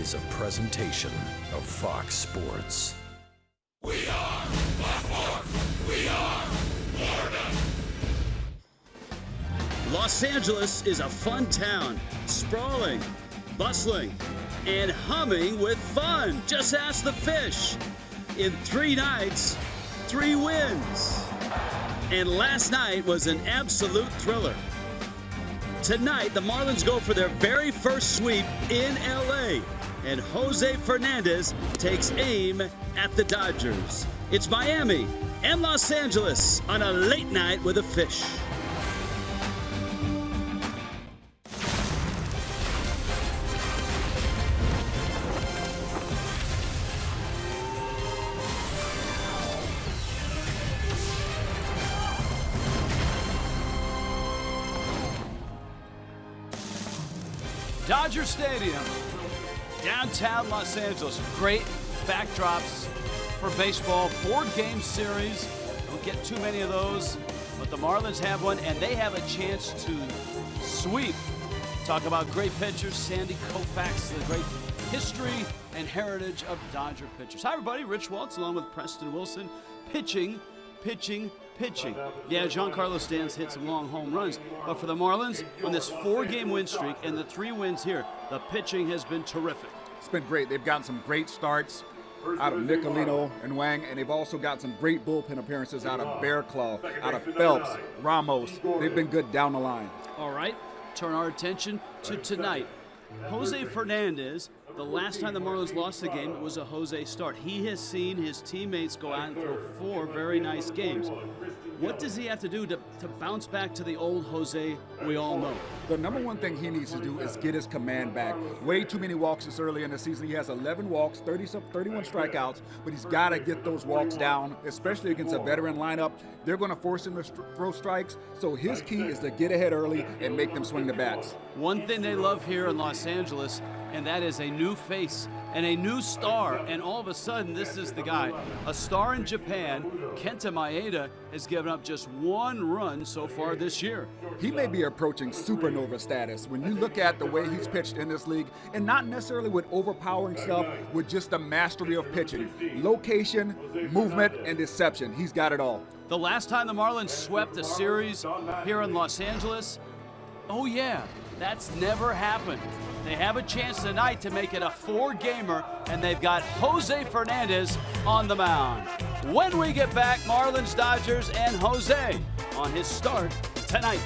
is a presentation of Fox Sports. We are Fox Sports. We are Florida. Los Angeles is a fun town, sprawling, bustling, and humming with fun. Just ask the Fish. In 3 nights, 3 wins. And last night was an absolute thriller. Tonight, the Marlins go for their very first sweep in LA, and Jose Fernandez takes aim at the Dodgers. It's Miami and Los Angeles on a late night with the Fish. Dodger Stadium, downtown Los Angeles. Great backdrops for baseball. 4-game series. Don't get too many of those, but the Marlins have one, and they have a chance to sweep. Talk about great pitchers. Sandy Koufax, the great history and heritage of Dodger pitchers. Hi, everybody. Rich Waltz along with Preston Wilson. Pitching. Yeah, Giancarlo Stanton hit some long home runs. But for the Marlins, on this 4-game win streak and the 3 wins here, the pitching has been terrific. It's been great. They've gotten some great starts out of Nicolino and Wang, and they've also got some great bullpen appearances out of Bearclaw, out of Phelps, Ramos. They've been good down the line. All right, turn our attention to tonight. Jose Fernandez, the last time the Marlins lost a game, it was a Jose start. He has seen his teammates go out and throw 4 very nice games. What does he have to do to bounce back to the old Jose we all know? The number one thing he needs to do is get his command back. Way too many walks this early in the season. He has 11 walks, 31 strikeouts, but he's got to get those walks down, especially against a veteran lineup. They're going to force him to throw strikes, so his key is to get ahead early and make them swing the bats. One thing they love here in Los Angeles, and that is a new face and a new star, and all of a sudden this is the guy. A star in Japan, Kenta Maeda, has given up just 1 run so far this year. He may be approaching supernova status when you look at the way he's pitched in this league, and not necessarily with overpowering stuff, with just the mastery of pitching. Location, movement, and deception. He's got it all. The last time the Marlins swept a series here in Los Angeles, oh yeah, that's never happened. They have a chance tonight to make it a 4-gamer, and they've got Jose Fernandez on the mound. When we get back, Marlins, Dodgers, and Jose on his start tonight.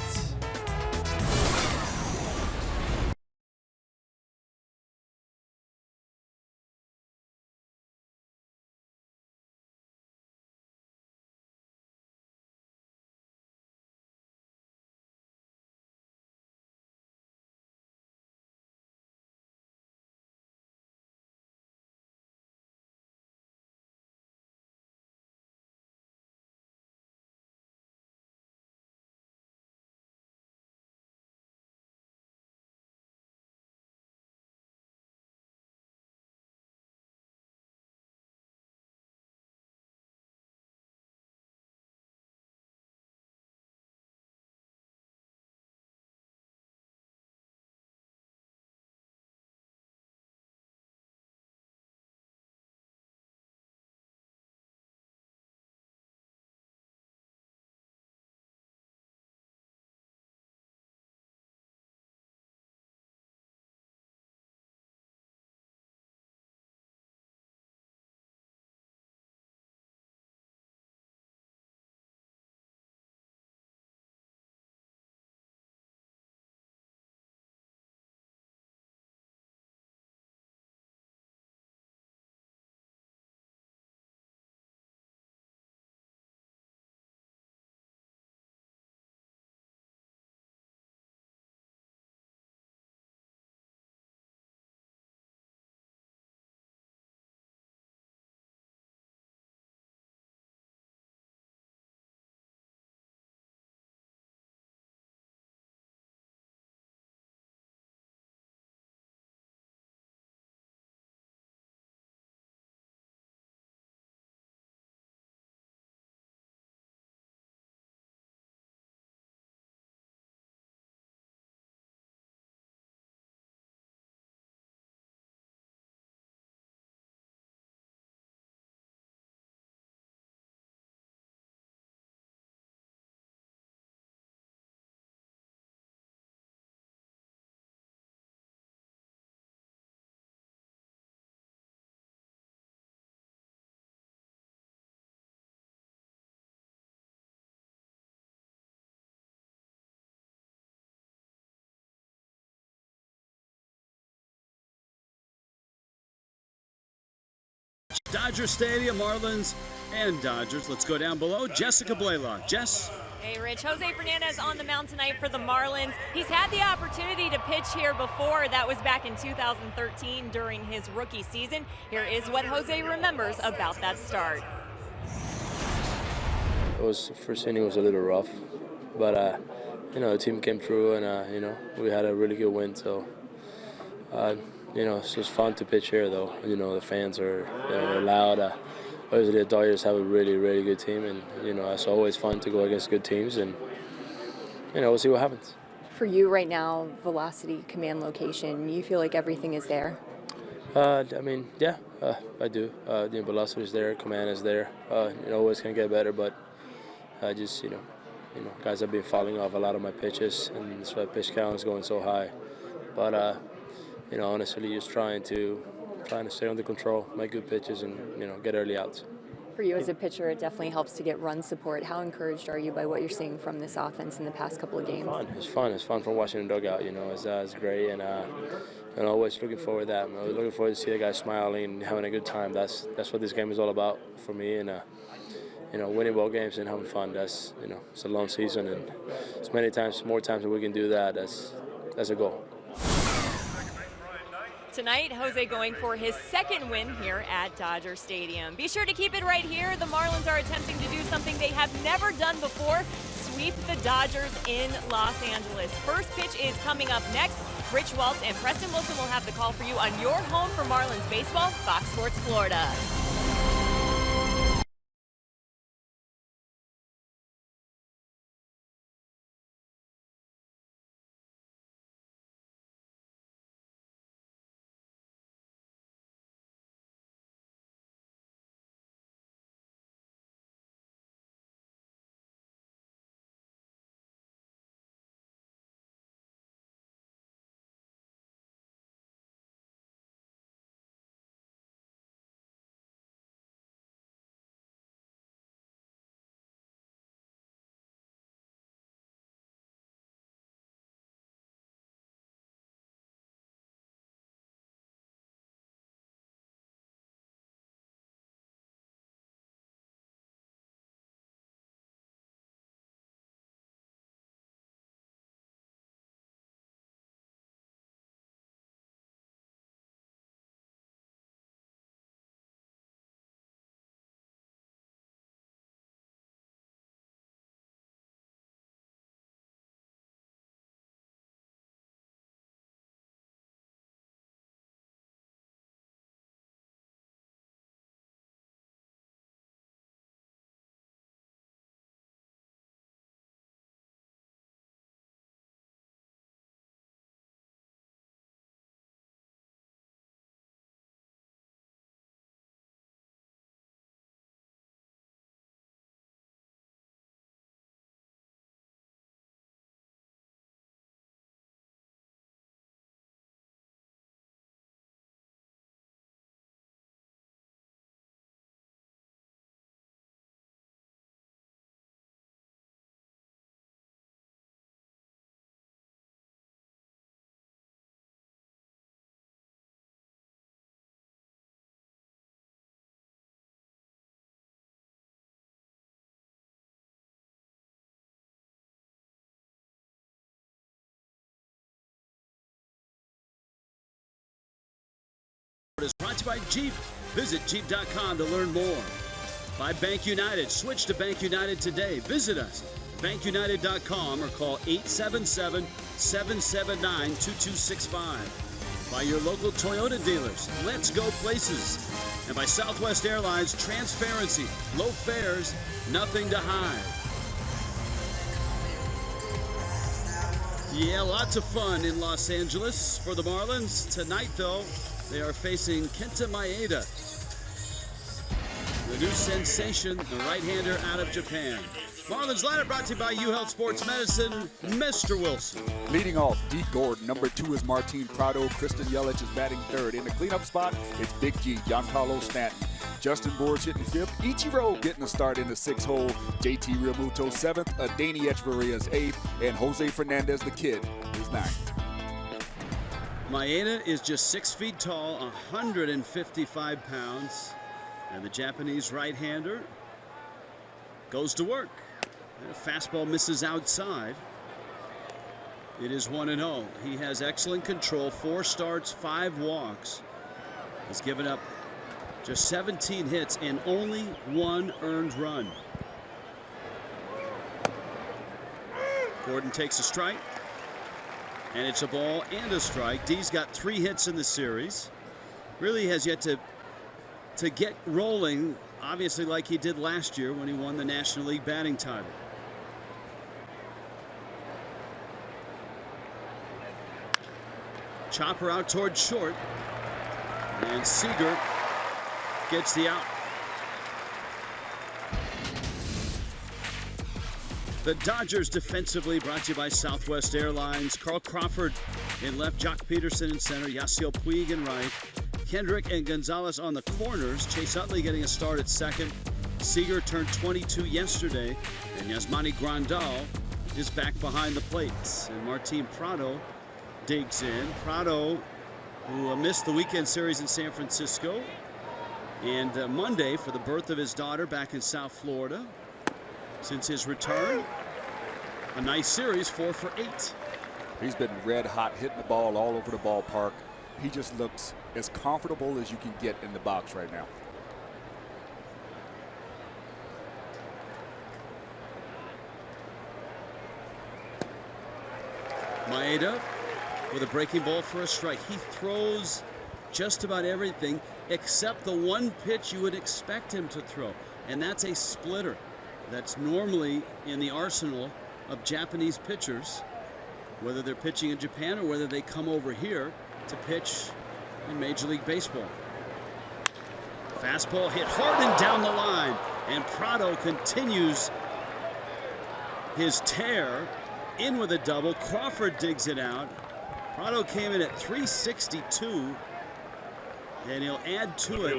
Dodger Stadium, Marlins and Dodgers. Let's go down below. Jessica Blaylock. Jess? Hey, Rich. Jose Fernandez on the mound tonight for the Marlins. He's had the opportunity to pitch here before. That was back in 2013 during his rookie season. Here is what Jose remembers about that start. First inning was a little rough, but the team came through, and we had a really good win. So it's just fun to pitch here, though. The fans are loud. Obviously, the Dodgers have a really, really good team, and it's always fun to go against good teams, and we'll see what happens. For you right now, velocity, command, location, you feel like everything is there? I do. The velocity is there, command is there. Always can get better, but guys have been falling off a lot of my pitches, and that's why pitch count is going so high. But honestly, just trying to stay under control, make good pitches, and get early outs. For you as a pitcher, it definitely helps to get run support. How encouraged are you by what you're seeing from this offense in the past couple of games? It's fun from watching the dugout. It's great, and always looking forward to that. I'm looking forward to see the guys smiling and having a good time. That's what this game is all about for me, and winning ball games and having fun. That's it's a long season, and as more times that we can do that, that's a goal. Tonight, Jose going for his second win here at Dodger Stadium. Be sure to keep it right here. The Marlins are attempting to do something they have never done before, sweep the Dodgers in Los Angeles. First pitch is coming up next. Rich Waltz and Preston Wilson will have the call for you on your home for Marlins baseball, Fox Sports Florida. Is brought to you by Jeep. Visit Jeep.com to learn more. By Bank United. Switch to Bank United today. Visit us, bankunited.com, or call 877-779-2265. By your local Toyota dealers. Let's go places. And by Southwest Airlines, transparency, low fares, nothing to hide. Yeah, lots of fun in Los Angeles for the Marlins. Tonight, though, they are facing Kenta Maeda, the new sensation, the right-hander out of Japan. Marlins lineup brought to you by UHealth Sports Medicine, Mr. Wilson. Leading off, Deke Gordon. Number 2 is Martin Prado. Kristen Yelich is batting third. In the cleanup spot, it's Big G, Giancarlo Stanton. Justin Bourge hitting fifth. Ichiro getting a start in the 6th hole. JT Realmuto 7th. Adeiny Echeverria is 8th. And Jose Fernandez, the kid, is 9th. Maeda is just 6 feet tall, 155 pounds. And the Japanese right-hander goes to work. And a fastball misses outside. It is 1-0. He has excellent control. 4 starts, 5 walks. He's given up just 17 hits and only 1 earned run. Gordon takes a strike. And it's a ball and a strike. D's got 3 hits in the series. Really has yet to get rolling, obviously, like he did last year when he won the National League batting title. Chopper out towards short. And Seager gets the out. The Dodgers defensively brought to you by Southwest Airlines. Carl Crawford in left, Jock Peterson in center, Yasiel Puig in right, Kendrick and Gonzalez on the corners. Chase Utley getting a start at second. Seager turned 22 yesterday, and Yasmani Grandal is back behind the plates. And Martin Prado digs in. Prado, who missed the weekend series in San Francisco, and Monday for the birth of his daughter back in South Florida. Since his return, a nice series, 4 for 8. He's been red hot, hitting the ball all over the ballpark. He just looks as comfortable as you can get in the box right now. Maeda with a breaking ball for a strike. He throws just about everything except the one pitch you would expect him to throw, and that's a splitter. That's normally in the arsenal of Japanese pitchers, whether they're pitching in Japan or whether they come over here to pitch in Major League Baseball. Fastball hit hard and down the line, and Prado continues his tear in with a double. Crawford digs it out. Prado came in at 362, and he'll add to it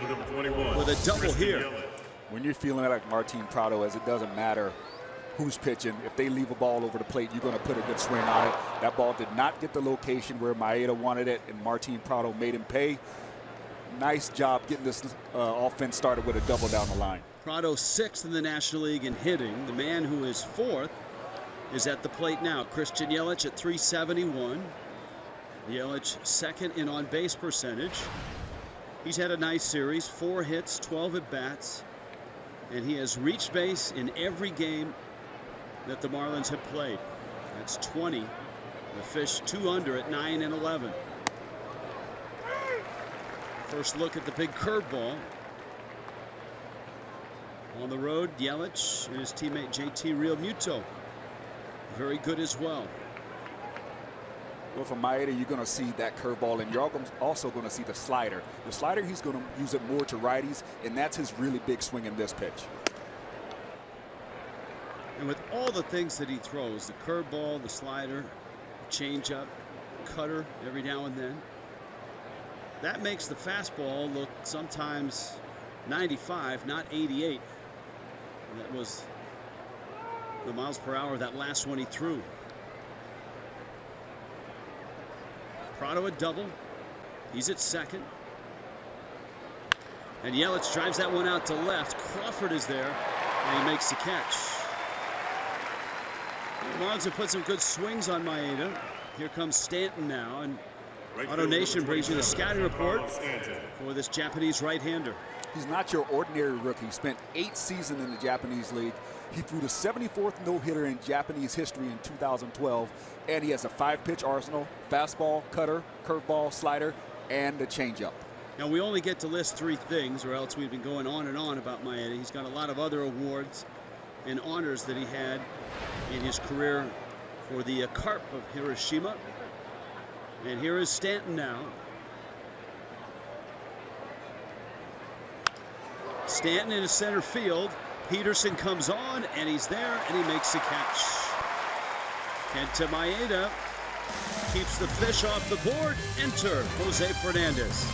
with a double here. When you're feeling like Martin Prado, as it doesn't matter who's pitching, if they leave a ball over the plate, you're going to put a good swing on it. That ball did not get the location where Maeda wanted it, and Martin Prado made him pay. Nice job getting this offense started with a double down the line. Prado 6th in the National League in hitting. The man who is 4th is at the plate now. Christian Yelich at 371. Yelich 2nd in on-base percentage. He's had a nice series, 4 hits, 12 at-bats. And he has reached base in every game that the Marlins have played. That's 20. The Fish 2 under at 9 and 11. First look at the big curveball. On the road, Yelich and his teammate JT Realmuto. Very good as well. Well, from Maeda, you're going to see that curveball, and you're also going to see the slider. The slider, he's going to use it more to righties, and that's his really big swing in this pitch. And with all the things that he throws, the curveball, the slider, changeup, cutter every now and then, that makes the fastball look sometimes 95, not 88. And that was the miles per hour that last one he threw. Prado a double. He's at second. And Yelich drives that one out to left. Crawford is there, and he makes the catch. The Marlins have put some good swings on Maeda. Here comes Stanton now, and Auto Nation brings you the scouting report for this Japanese right-hander. He's not your ordinary rookie. He spent 8 seasons in the Japanese League. He threw the 74th no-hitter in Japanese history in 2012, and he has a 5-pitch arsenal: fastball, cutter, curveball, slider, and a changeup. Now, we only get to list 3 things, or else we've been going on and on about Maeda. He's got a lot of other awards and honors that he had in his career for the Carp of Hiroshima. And here is Stanton now. Stanton in center field. Peterson comes on, and he's there, and he makes the catch. Kenta Maeda keeps the Fish off the board. Enter Jose Fernandez.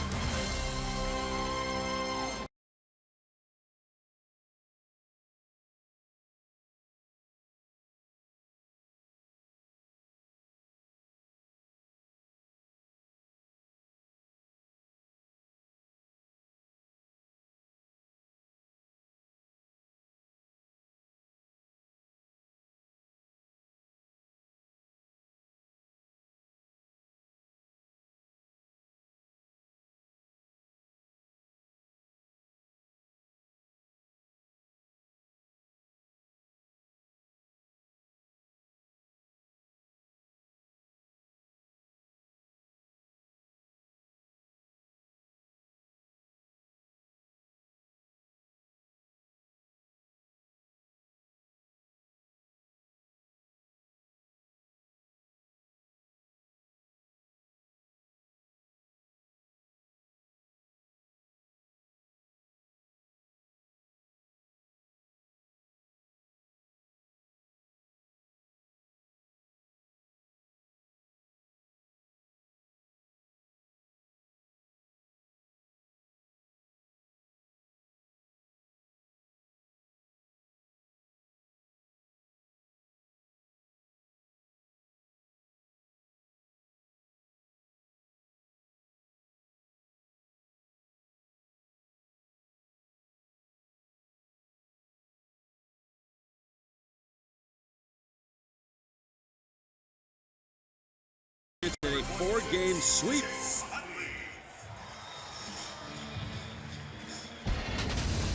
sweep.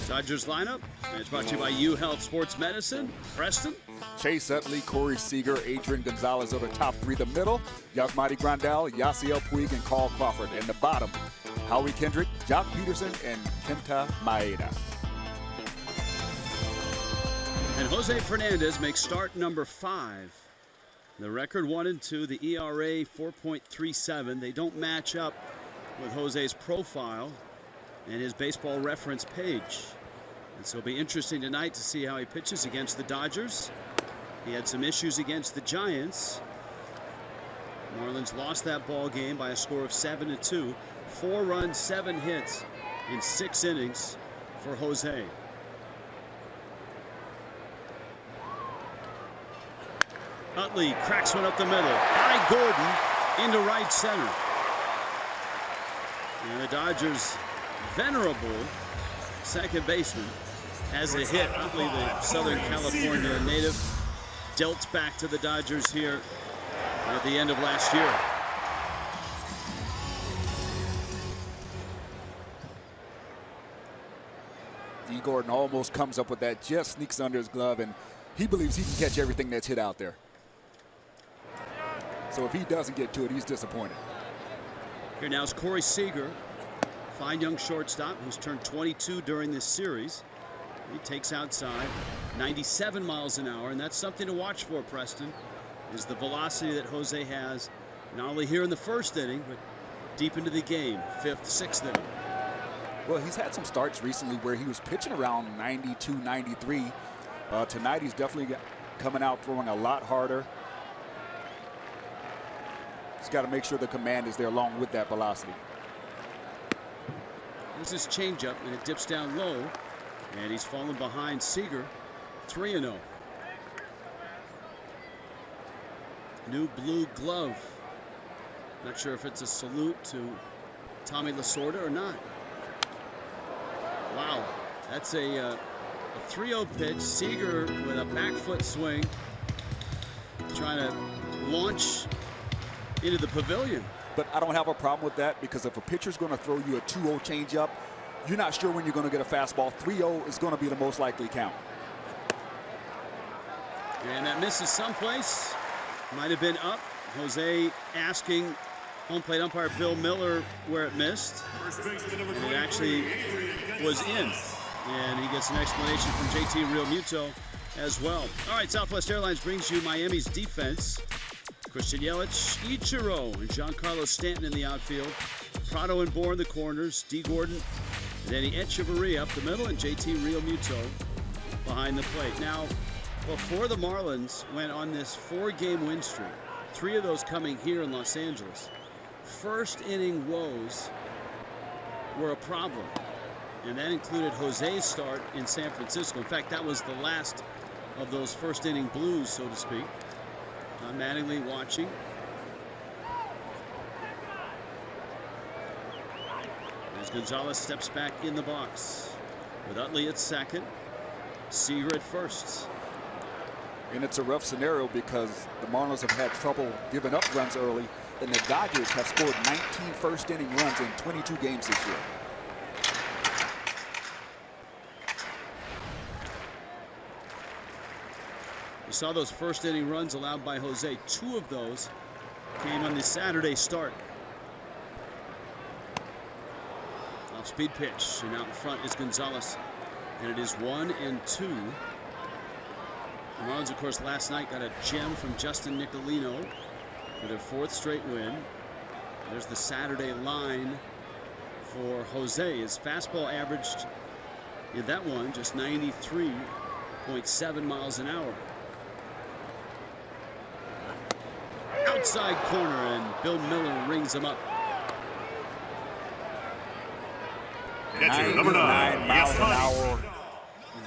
Dodgers lineup. And it's brought to you by U Health Sports Medicine. Preston. Chase Utley, Corey Seager, Adrian Gonzalez are the top three. The middle, Yasmani Grandal, Yasiel Puig, and Carl Crawford. And the bottom, Howie Kendrick, Jock Peterson, and Kenta Maeda. And Jose Fernandez makes start number 5. The record 1-2, the ERA 4.37. They don't match up with Jose's profile and his baseball reference page. And so it'll be interesting tonight to see how he pitches against the Dodgers. He had some issues against the Giants. Marlins lost that ball game by a score of 7-2. 4 runs, 7 hits in 6 innings for Jose. Utley cracks one up the middle. By Gordon into right center. And the Dodgers' venerable second baseman has a hit. Utley, the Southern California native, dealt back to the Dodgers here at the end of last year. D. Gordon almost comes up with that, just sneaks under his glove, and he believes he can catch everything that's hit out there. So if he doesn't get to it, he's disappointed. Here now is Corey Seager, fine young shortstop who's turned 22 during this series. He takes outside 97 miles an hour, and that's something to watch for, Preston, is the velocity that Jose has, not only here in the first inning, but deep into the game, 5th, 6th inning. Well, he's had some starts recently where he was pitching around 92, 93. Tonight he's definitely coming out throwing a lot harder. He's got to make sure the command is there along with that velocity. Here's his changeup, and it dips down low, and he's fallen behind Seager, 3-0. New blue glove. Not sure if it's a salute to Tommy Lasorda or not. Wow, that's a 3-0 pitch. Seager with a back foot swing, trying to launch into the pavilion. But I don't have a problem with that, because if a pitcher's going to throw you a 2-0 changeup, you're not sure when you're going to get a fastball. 3-0 is going to be the most likely count. And that misses someplace. Might have been up. Jose asking home plate umpire Bill Miller where it missed. And it actually was in. And he gets an explanation from JT Realmuto as well. All right, Southwest Airlines brings you Miami's defense. Christian Yelich, Ichiro, and Giancarlo Stanton in the outfield. Prado and Bourne the corners. D. Gordon and Eddie Echeverria up the middle, and JT Realmuto behind the plate. Now, before the Marlins went on this 4-game win streak, 3 of those coming here in Los Angeles, first inning woes were a problem. And that included Jose's start in San Francisco. In fact, that was the last of those first inning blues, so to speak. Mattingly watching. As Gonzalez steps back in the box with Utley at second, Seager at first. And it's a rough scenario because the Marlins have had trouble giving up runs early, and the Dodgers have scored 19 first inning runs in 22 games this year. You saw those first inning runs allowed by Jose. 2 of those came on the Saturday start. Off speed pitch, and out in front is Gonzalez, and it is 1-2. The Marlins, of course, last night got a gem from Justin Nicolino for their 4th straight win. There's the Saturday line for Jose. His fastball averaged in that one just 93.7 miles an hour. Outside corner, and Bill Miller rings him up. 99 miles an hour,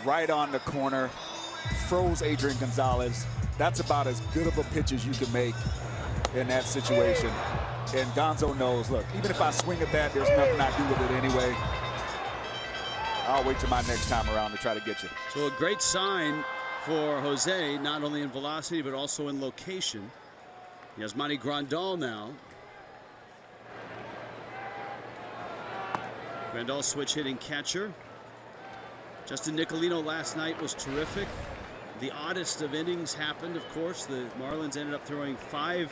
right on the corner, froze Adrian Gonzalez. That's about as good of a pitch as you can make in that situation. And Gonzo knows, look, even if I swing at that, there's nothing I do with it anyway. I'll wait till my next time around to try to get you. So a great sign for Jose, not only in velocity, but also in location. Yasmani Grandal now Grandal switch hitting catcher. Justin Nicolino last night was terrific. The oddest of innings happened, of course. The Marlins ended up throwing 5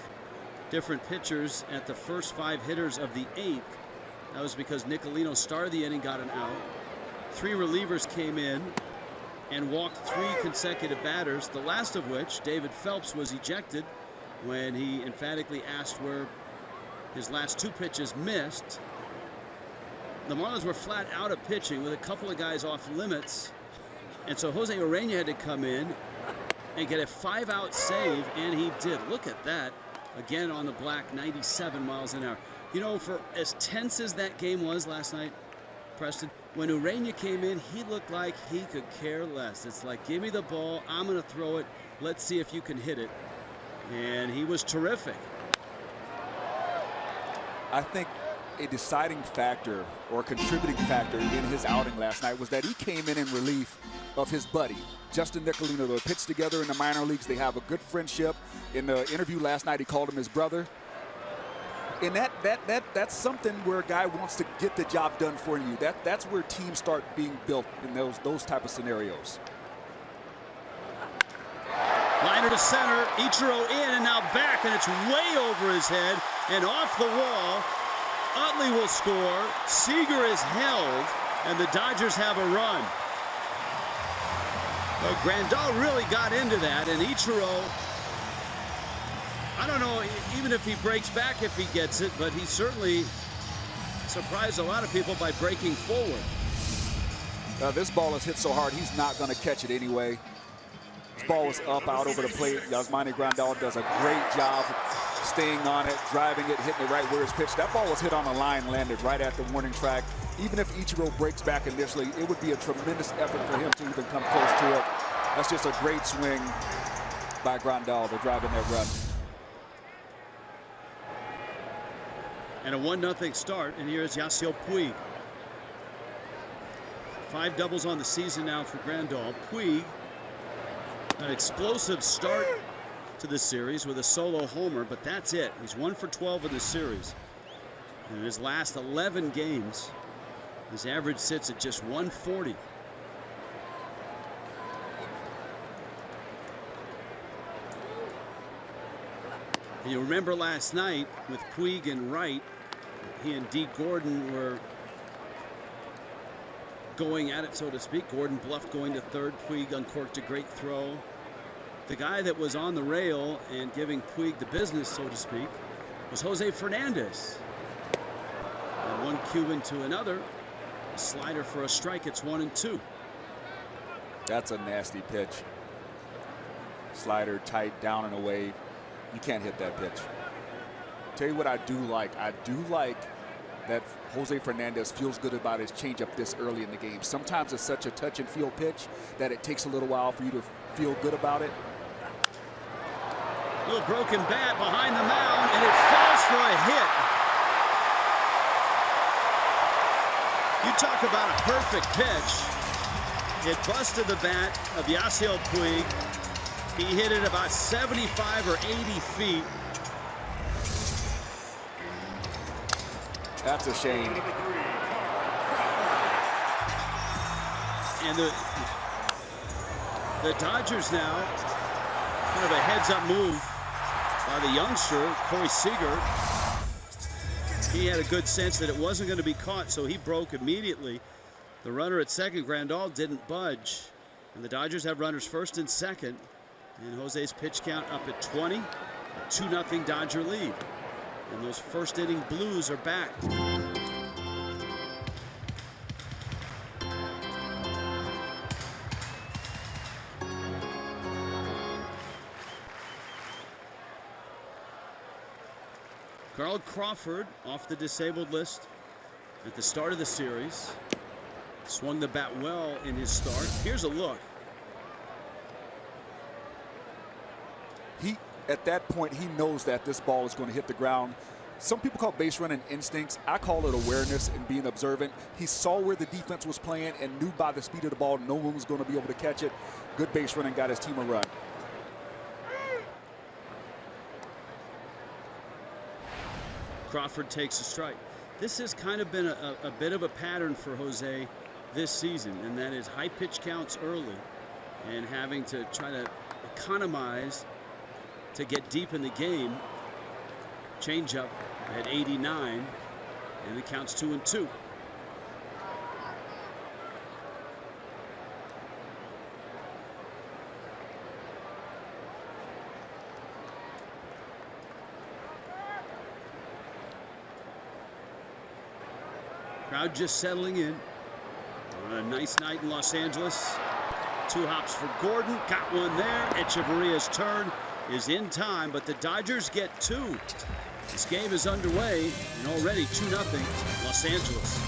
different pitchers at the first 5 hitters of the 8th. That was because Nicolino started the inning, got an out. 3 relievers came in and walked 3 consecutive batters, the last of which, David Phelps, was ejected when he emphatically asked where his last 2 pitches missed. The Marlins were flat out of pitching with a couple of guys off limits. And so Jose Urena had to come in and get a 5-out save, and he did. Look at that. Again on the black, 97 miles an hour. You know, for as tense as that game was last night, Preston, when Urena came in, he looked like he could care less. It's like, give me the ball, I'm going to throw it, let's see if you can hit it. And he was terrific. I think a deciding factor or contributing factor in his outing last night was that he came in relief of his buddy, Justin Nicolino. They pitched together in the minor leagues. They have a good friendship. In the interview last night, he called him his brother. And that's something where a guy wants to get the job done for you. That's where teams start being built in those type of scenarios. Liner to center, Ichiro in and now back, and it's way over his head and off the wall. Utley will score. Seager is held, and the Dodgers have a run. Well, Grandal really got into that, and Ichiro, I don't know even if he breaks back if he gets it, but he certainly surprised a lot of people by breaking forward. This ball is hit so hard, he's not going to catch it anyway. This ball was up, out over the plate. Yasmani Grandal does a great job staying on it, driving it, hitting it right where it's pitched. That ball was hit on the line, landed right at the warning track. Even if Ichiro breaks back initially, it would be a tremendous effort for him to even come close to it. That's just a great swing by Grandal to drive in that run. And a 1-0 start, and here is Yasiel Puig. 5 doubles on the season now for Grandal. Puig, an explosive start to the series with a solo homer, but that's it. He's 1 for 12 in the series. And in his last 11 games, his average sits at just 140. And you remember last night with Puig and Wright, he and Dee Gordon were going at it, so to speak. Gordon bluffed going to third. Puig uncorked a great throw. The guy that was on the rail and giving Puig the business, so to speak, was Jose Fernandez. And one Cuban to another. A slider for a strike. It's 1-2. That's a nasty pitch. Slider tight, down and away. You can't hit that pitch. Tell you what I do like. I do like that Jose Fernandez feels good about his changeup this early in the game. Sometimes it's such a touch and feel pitch that it takes a little while for you to feel good about it. Little broken bat behind the mound, and it falls for a hit. You talk about a perfect pitch. It busted the bat of Yasiel Puig. He hit it about 75 or 80 feet. That's a shame. And the Dodgers now, kind of a heads-up move by the youngster, Corey Seager. He had a good sense that it wasn't going to be caught, so he broke immediately. The runner at second, Grandal, didn't budge. And the Dodgers have runners first and second. And Jose's pitch count up at 20. A 2-0 Dodger lead. And those first inning Blues are back. Carl Crawford off the disabled list at the start of the series. Swung the bat well in his start. Here's a look. At that point, he knows that this ball is going to hit the ground. Some people call base running instincts. I call it awareness and being observant. He saw where the defense was playing and knew by the speed of the ball no one was going to be able to catch it. Good base running, got his team a run. Crawford takes a strike. This has kind of been a bit of a pattern for Jose this season, and that is high pitch counts early and having to try to economize to get deep in the game. Changeup at 89, and it counts 2-2. Crowd just settling in. On a nice night in Los Angeles. 2 hops for Gordon. Got one there. Echeverria's turn is in time, but the Dodgers get 2. This game is underway, and already 2-0 Los Angeles.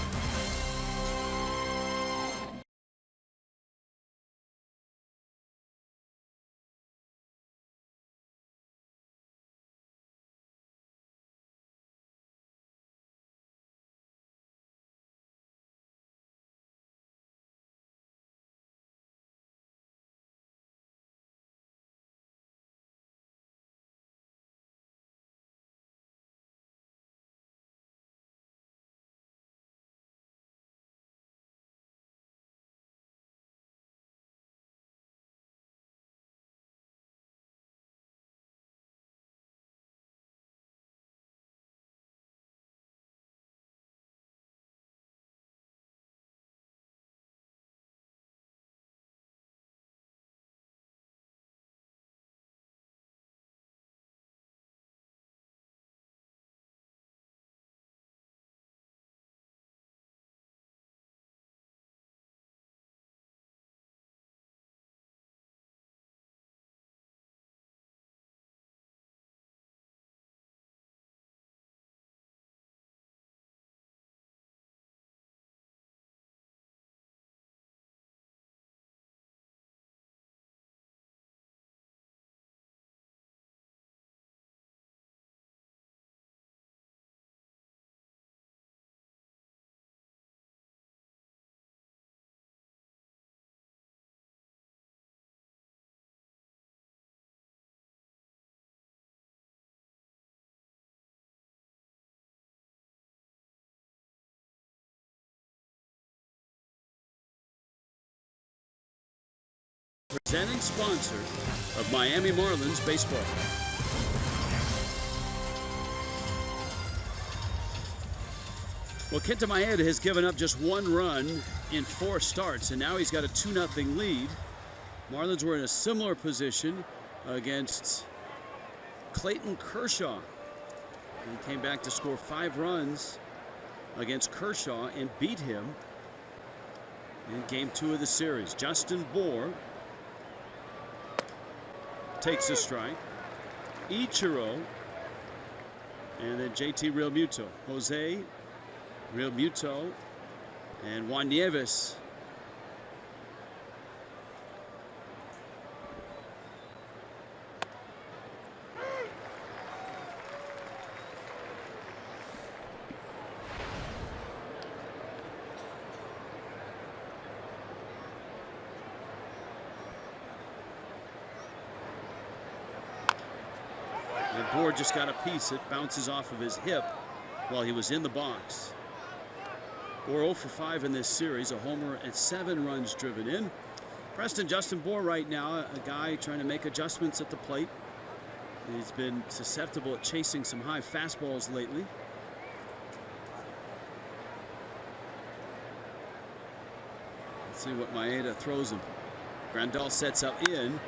Presenting sponsor of Miami Marlins baseball. Well, Kenta Maeda has given up just 1 run in 4 starts, and now he's got a 2-0 lead. Marlins were in a similar position against Clayton Kershaw. He came back to score 5 runs against Kershaw and beat him in game 2 of the series. Justin Bour takes a strike. Ichiro, and then JT Realmuto. Jose, Realmuto, and Juan Nieves. Bour just got a piece. It bounces off of his hip while he was in the box. Bour 0 for 5 in this series, a homer and 7 runs driven in. Preston, Justin Bour right now, a guy trying to make adjustments at the plate. He's been susceptible at chasing some high fastballs lately. Let's see what Maeda throws him. Grandal sets up in,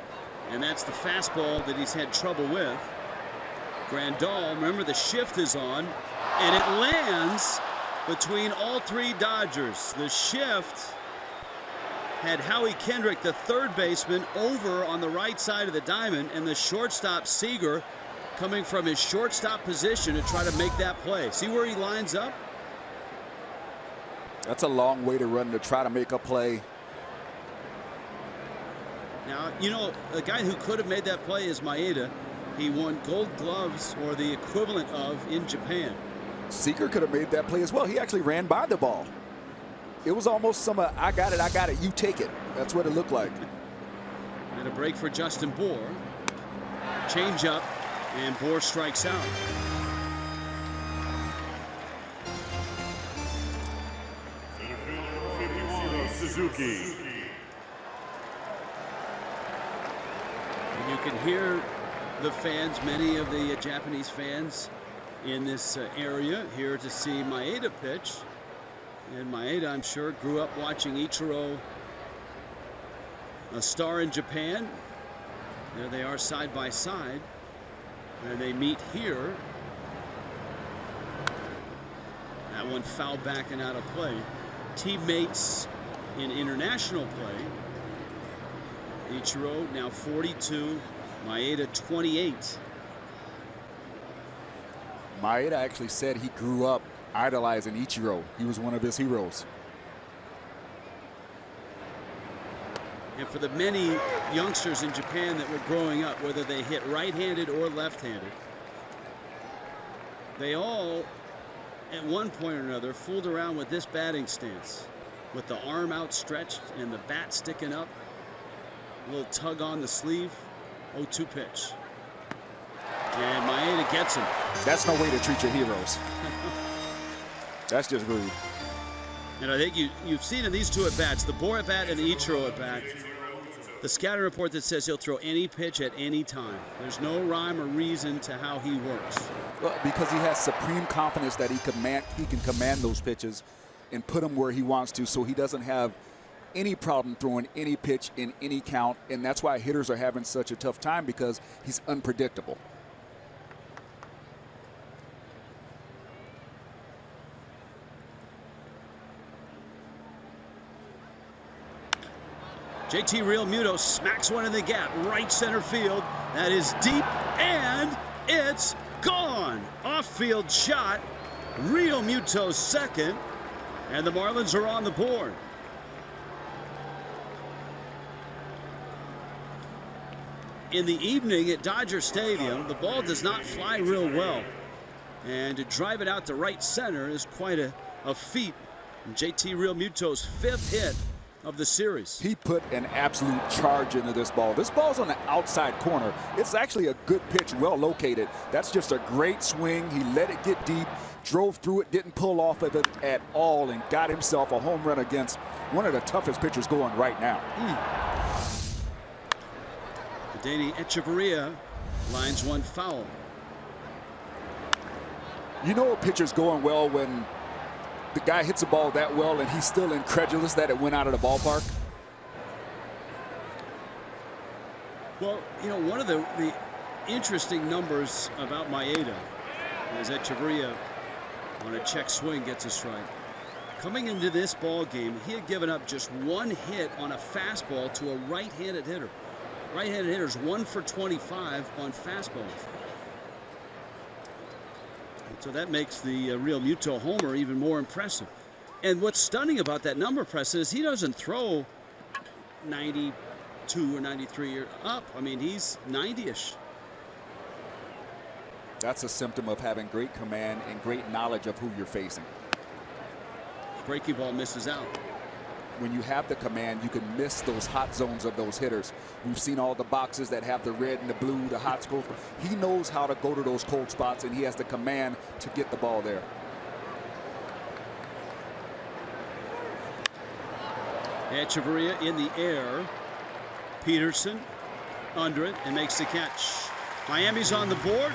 and that's the fastball that he's had trouble with. Grandal, remember the shift is on, and it lands between all 3 Dodgers. The shift had Howie Kendrick, the third baseman, over on the right side of the diamond, and the shortstop Seager coming from his shortstop position to try to make that play. See where he lines up? That's a long way to run to try to make a play. Now, you know, a guy who could have made that play is Maeda. He won Gold Gloves, or the equivalent of, in Japan. Seager could have made that play as well. He actually ran by the ball. It was almost some I got it, you take it. That's what it looked like. And a break for Justin Bour. Change up, and Bour strikes out. Suzuki. And you can hear the fans, many of the Japanese fans in this area, here to see Maeda pitch. And Maeda, I'm sure, grew up watching Ichiro, a star in Japan. There they are side by side, and they meet here. That one fouled back and out of play. Teammates in international play. Ichiro now 42, Maeda 28. Maeda actually said he grew up idolizing Ichiro. He was one of his heroes. And for the many youngsters in Japan that were growing up, whether they hit right-handed or left-handed, they all, at one point or another, fooled around with this batting stance, with the arm outstretched and the bat sticking up, a little tug on the sleeve. 0-2 pitch. And Maeda gets him. That's no way to treat your heroes. That's just rude. And I think you've seen in these two at-bats, the Bohr at-bat and the Ichiro at-bat, the scouting report that says he'll throw any pitch at any time. There's no rhyme or reason to how he works. Well, because he has supreme confidence that he can command those pitches and put them where he wants to, so he doesn't have any problem throwing any pitch in any count, and that's why hitters are having such a tough time, because he's unpredictable. JT Realmuto smacks one in the gap, right center field. That is deep, and it's gone. Off-field shot. Realmuto's second, and the Marlins are on the board. In the evening at Dodger Stadium, the ball does not fly real well, and to drive it out to right center is quite a feat. And JT Realmuto's fifth hit of the series. He put an absolute charge into this ball. This ball's on the outside corner. It's actually a good pitch, well located. That's just a great swing. He let it get deep, drove through it, didn't pull off of it at all, and got himself a home run against one of the toughest pitchers going right now. Danny Echeverria lines one foul. You know a pitcher's going well when the guy hits a ball that well and he's still incredulous that it went out of the ballpark? Well, you know, one of the interesting numbers about Maeda is Echeverria on a check swing gets a strike. Coming into this ball game, he had given up just one hit on a fastball to a right-handed hitter. Right-handed hitters 1 for 25 on fastballs. So that makes the Realmuto homer even more impressive. And what's stunning about that number, Preston, is he doesn't throw 92 or 93 or up. I mean, he's 90-ish. That's a symptom of having great command and great knowledge of who you're facing. Breaking ball misses out. When you have the command, you can miss those hot zones of those hitters. We've seen all the boxes that have the red and the blue, the hot spots. He knows how to go to those cold spots, and he has the command to get the ball there. Echeverria in the air. Peterson under it and makes the catch. Miami's on the board.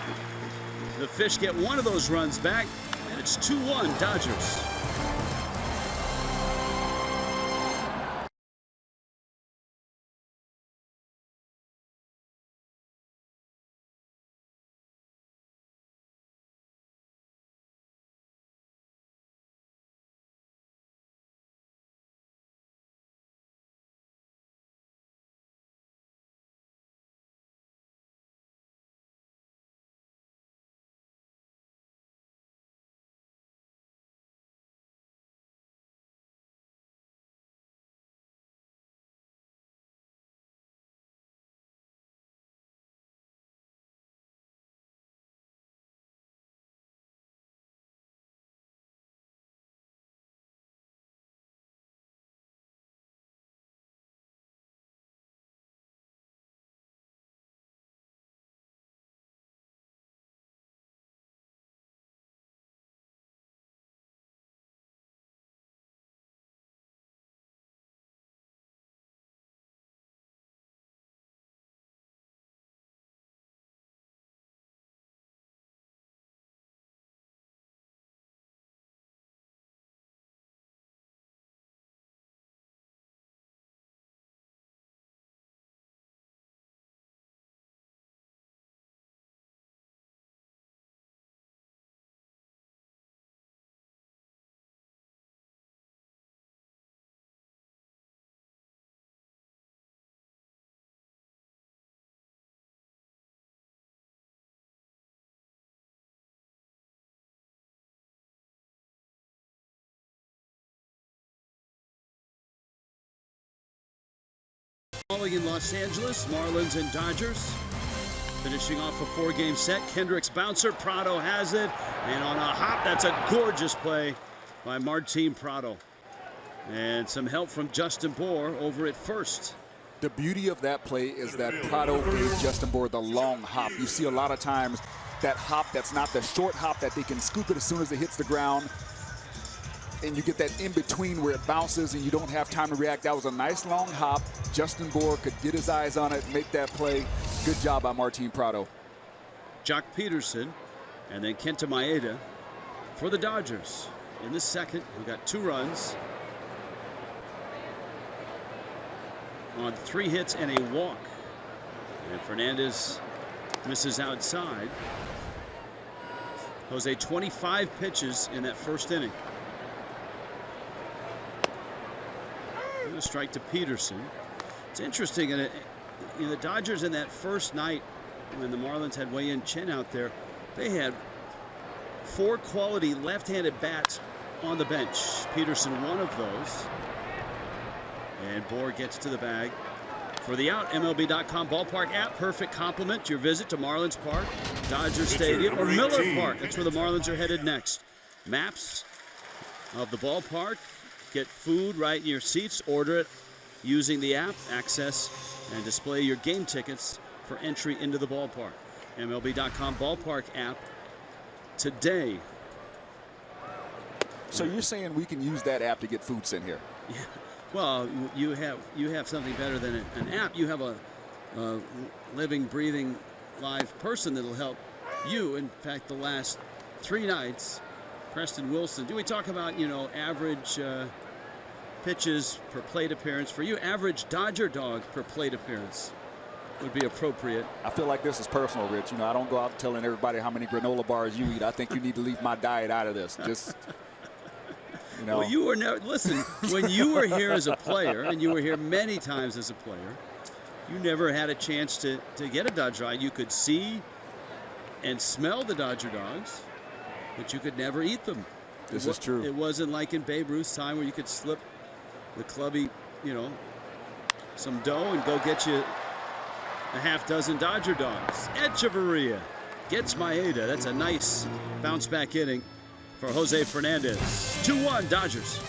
The Fish get one of those runs back, and it's 2-1 Dodgers. In Los Angeles, Marlins and Dodgers. Finishing off a 4-game set, Kendrick's bouncer, Prado has it, and on a hop, that's a gorgeous play by Martin Prado. And some help from Justin Bour over at first. The beauty of that play is that Prado gave Justin Bour the long hop. You see a lot of times that hop that's not the short hop that they can scoop it as soon as it hits the ground. And you get that in between where it bounces and you don't have time to react. That was a nice long hop. Justin Bour could get his eyes on it, make that play. Good job by Martin Prado. Jock Peterson and then Kenta Maeda for the Dodgers. In the second, we got 2 runs on 3 hits and a walk. And Fernandez misses outside. Jose, 25 pitches in that first inning. A strike to Peterson. It's interesting, the Dodgers in that first night when the Marlins had Wei-Yin Chen out there, they had 4 quality left-handed bats on the bench. Peterson, one of those. And Bour gets to the bag for the out. MLB.com ballpark app, perfect complement to your visit to Marlins Park, Dodger Stadium, or Miller Park. That's where the Marlins are headed next. Maps of the ballpark. Get food right in your seats. Order it using the app. Access and display your game tickets for entry into the ballpark. MLB.com ballpark app today. So you're saying we can use that app to get food sent here? Yeah. Well, you have something better than an app. You have a living, breathing, live person that'll help you. In fact, the last 3 nights, Preston Wilson. Do we talk about, average pitches per plate appearance? For you, average Dodger dog per plate appearance would be appropriate. I feel like this is personal, Rich. I don't go out telling everybody how many granola bars you eat. I think you need to leave my diet out of this. Just, Well, you were never, listen, when you were here as a player, and you were here many times as a player, you never had a chance to get a Dodger eye. You could see and smell the Dodger dogs, but you could never eat them. This is true. It wasn't like in Babe Ruth's time where you could slip the clubby, some dough and go get you a half dozen Dodger dogs. Echeverria gets Maeda. That's a nice bounce back inning for Jose Fernandez. 2-1 Dodgers.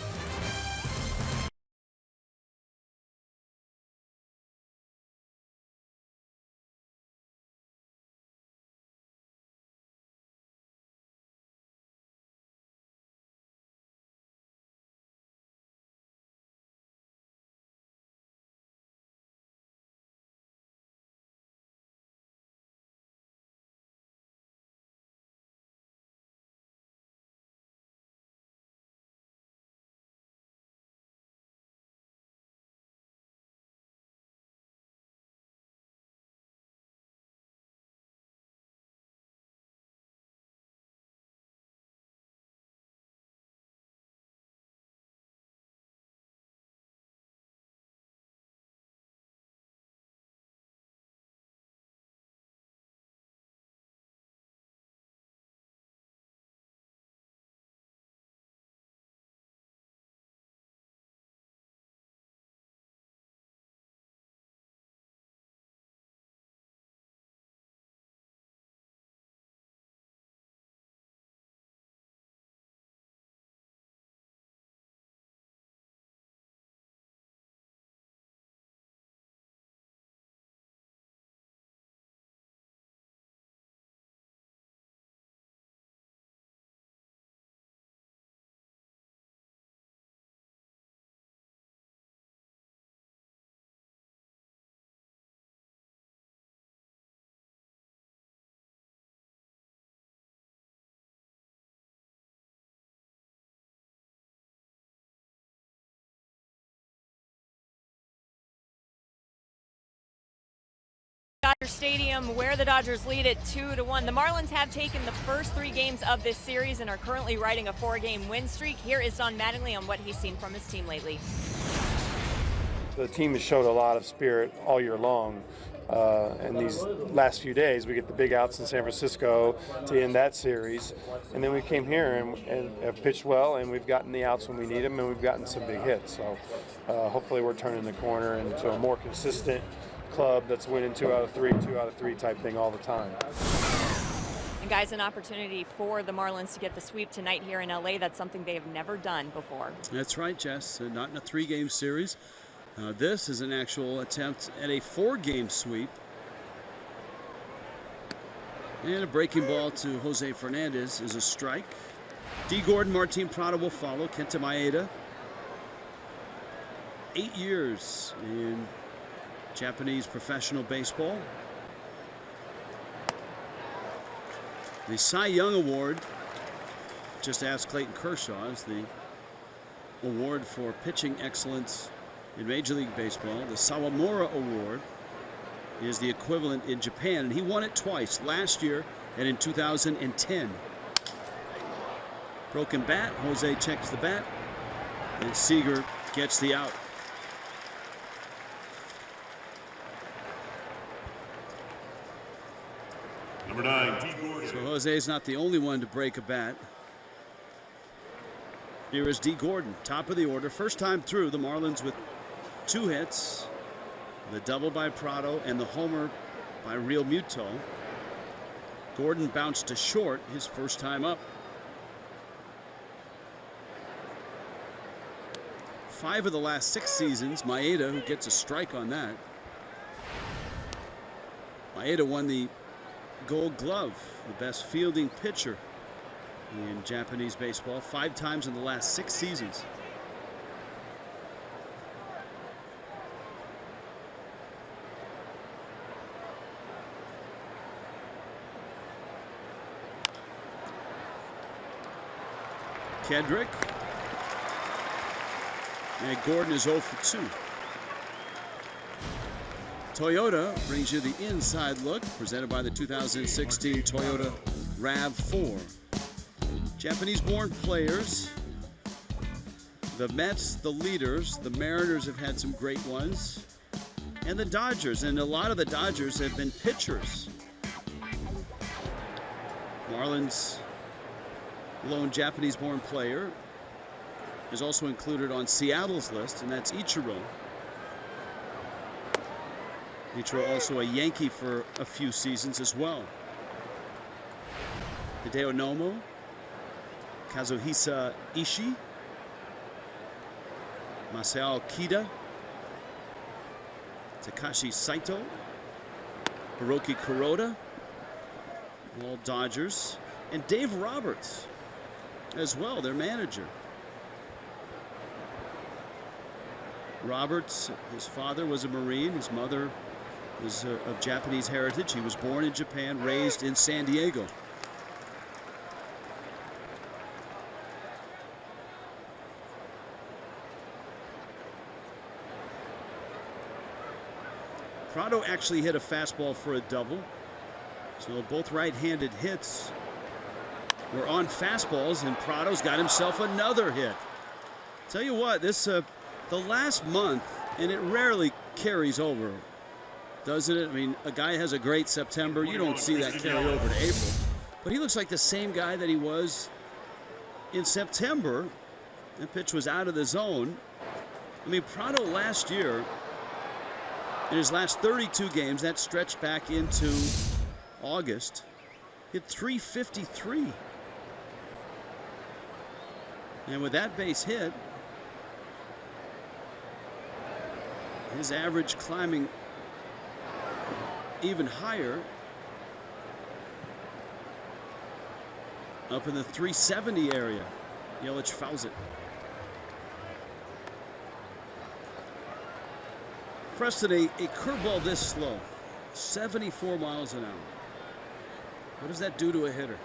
Dodger Stadium, where the Dodgers lead it 2-1. The Marlins have taken the first 3 games of this series and are currently riding a 4-game win streak. Here is Don Mattingly on what he's seen from his team lately. the team has showed a lot of spirit all year long. And these last few days, we get the big outs in San Francisco to end that series. And then we came here and have pitched well, and we've gotten the outs when we need them, and we've gotten some big hits. So hopefully we're turning the corner into a more consistent club that's winning 2 out of 3 type thing all the time. And guys, an opportunity for the Marlins to get the sweep tonight here in LA. That's something they have never done before. That's right, Jess. Not in a 3-game series. This is an actual attempt at a 4-game sweep. And a breaking ball to Jose Fernandez is a strike. D. Gordon, Martin Prado will follow. Kenta Maeda. 8 years in Japanese professional baseball. The Cy Young Award, just ask Clayton Kershaw, is the award for pitching excellence in Major League Baseball. The Sawamura Award is the equivalent in Japan, and he won it twice, last year and in 2010. Broken bat, Jose checks the bat, and Seager gets the out. Number 9, D. Gordon. So Jose's not the only one to break a bat. Here is D. Gordon, top of the order. First time through, the Marlins with 2 hits, the double by Prado and the homer by Real Muto. Gordon bounced to short his first time up. 5 of the last 6 seasons, Maeda, who gets a strike on that. Maeda won the Gold Glove, the best fielding pitcher in Japanese baseball, 5 times in the last 6 seasons. Kendrick. And Gordon is 0 for 2. Toyota brings you the inside look, presented by the 2016 Toyota RAV4. Japanese-born players. The Mets, the leaders. The Mariners have had some great ones. And the Dodgers, and a lot of the Dodgers have been pitchers. Marlins lone Japanese-born player is also included on Seattle's list, and that's Ichiro. Ichiro also a Yankee for a few seasons as well. Hideo Nomo, Kazuhisa Ishii, Masao Kida, Takashi Saito, Hiroki Kuroda, all Dodgers, and Dave Roberts as well, their manager. Roberts, his father was a Marine, his mother was of Japanese heritage. He was born in Japan, raised in San Diego. Prado actually hit a fastball for a double. So both right-handed hits were on fastballs, and Prado's got himself another hit. Tell you what, this the last month, and it rarely carries over, doesn't it? I mean, a guy has a great September. You don't see that carry over to April. But he looks like the same guy that he was in September. That pitch was out of the zone. I mean, Prado last year, in his last 32 games, that stretched back into August, hit .353. And with that base hit, his average climbing even higher, up in the 370 area. Yelich fouls it. Preston, a curveball this slow, 74 miles an hour. What does that do to a hitter?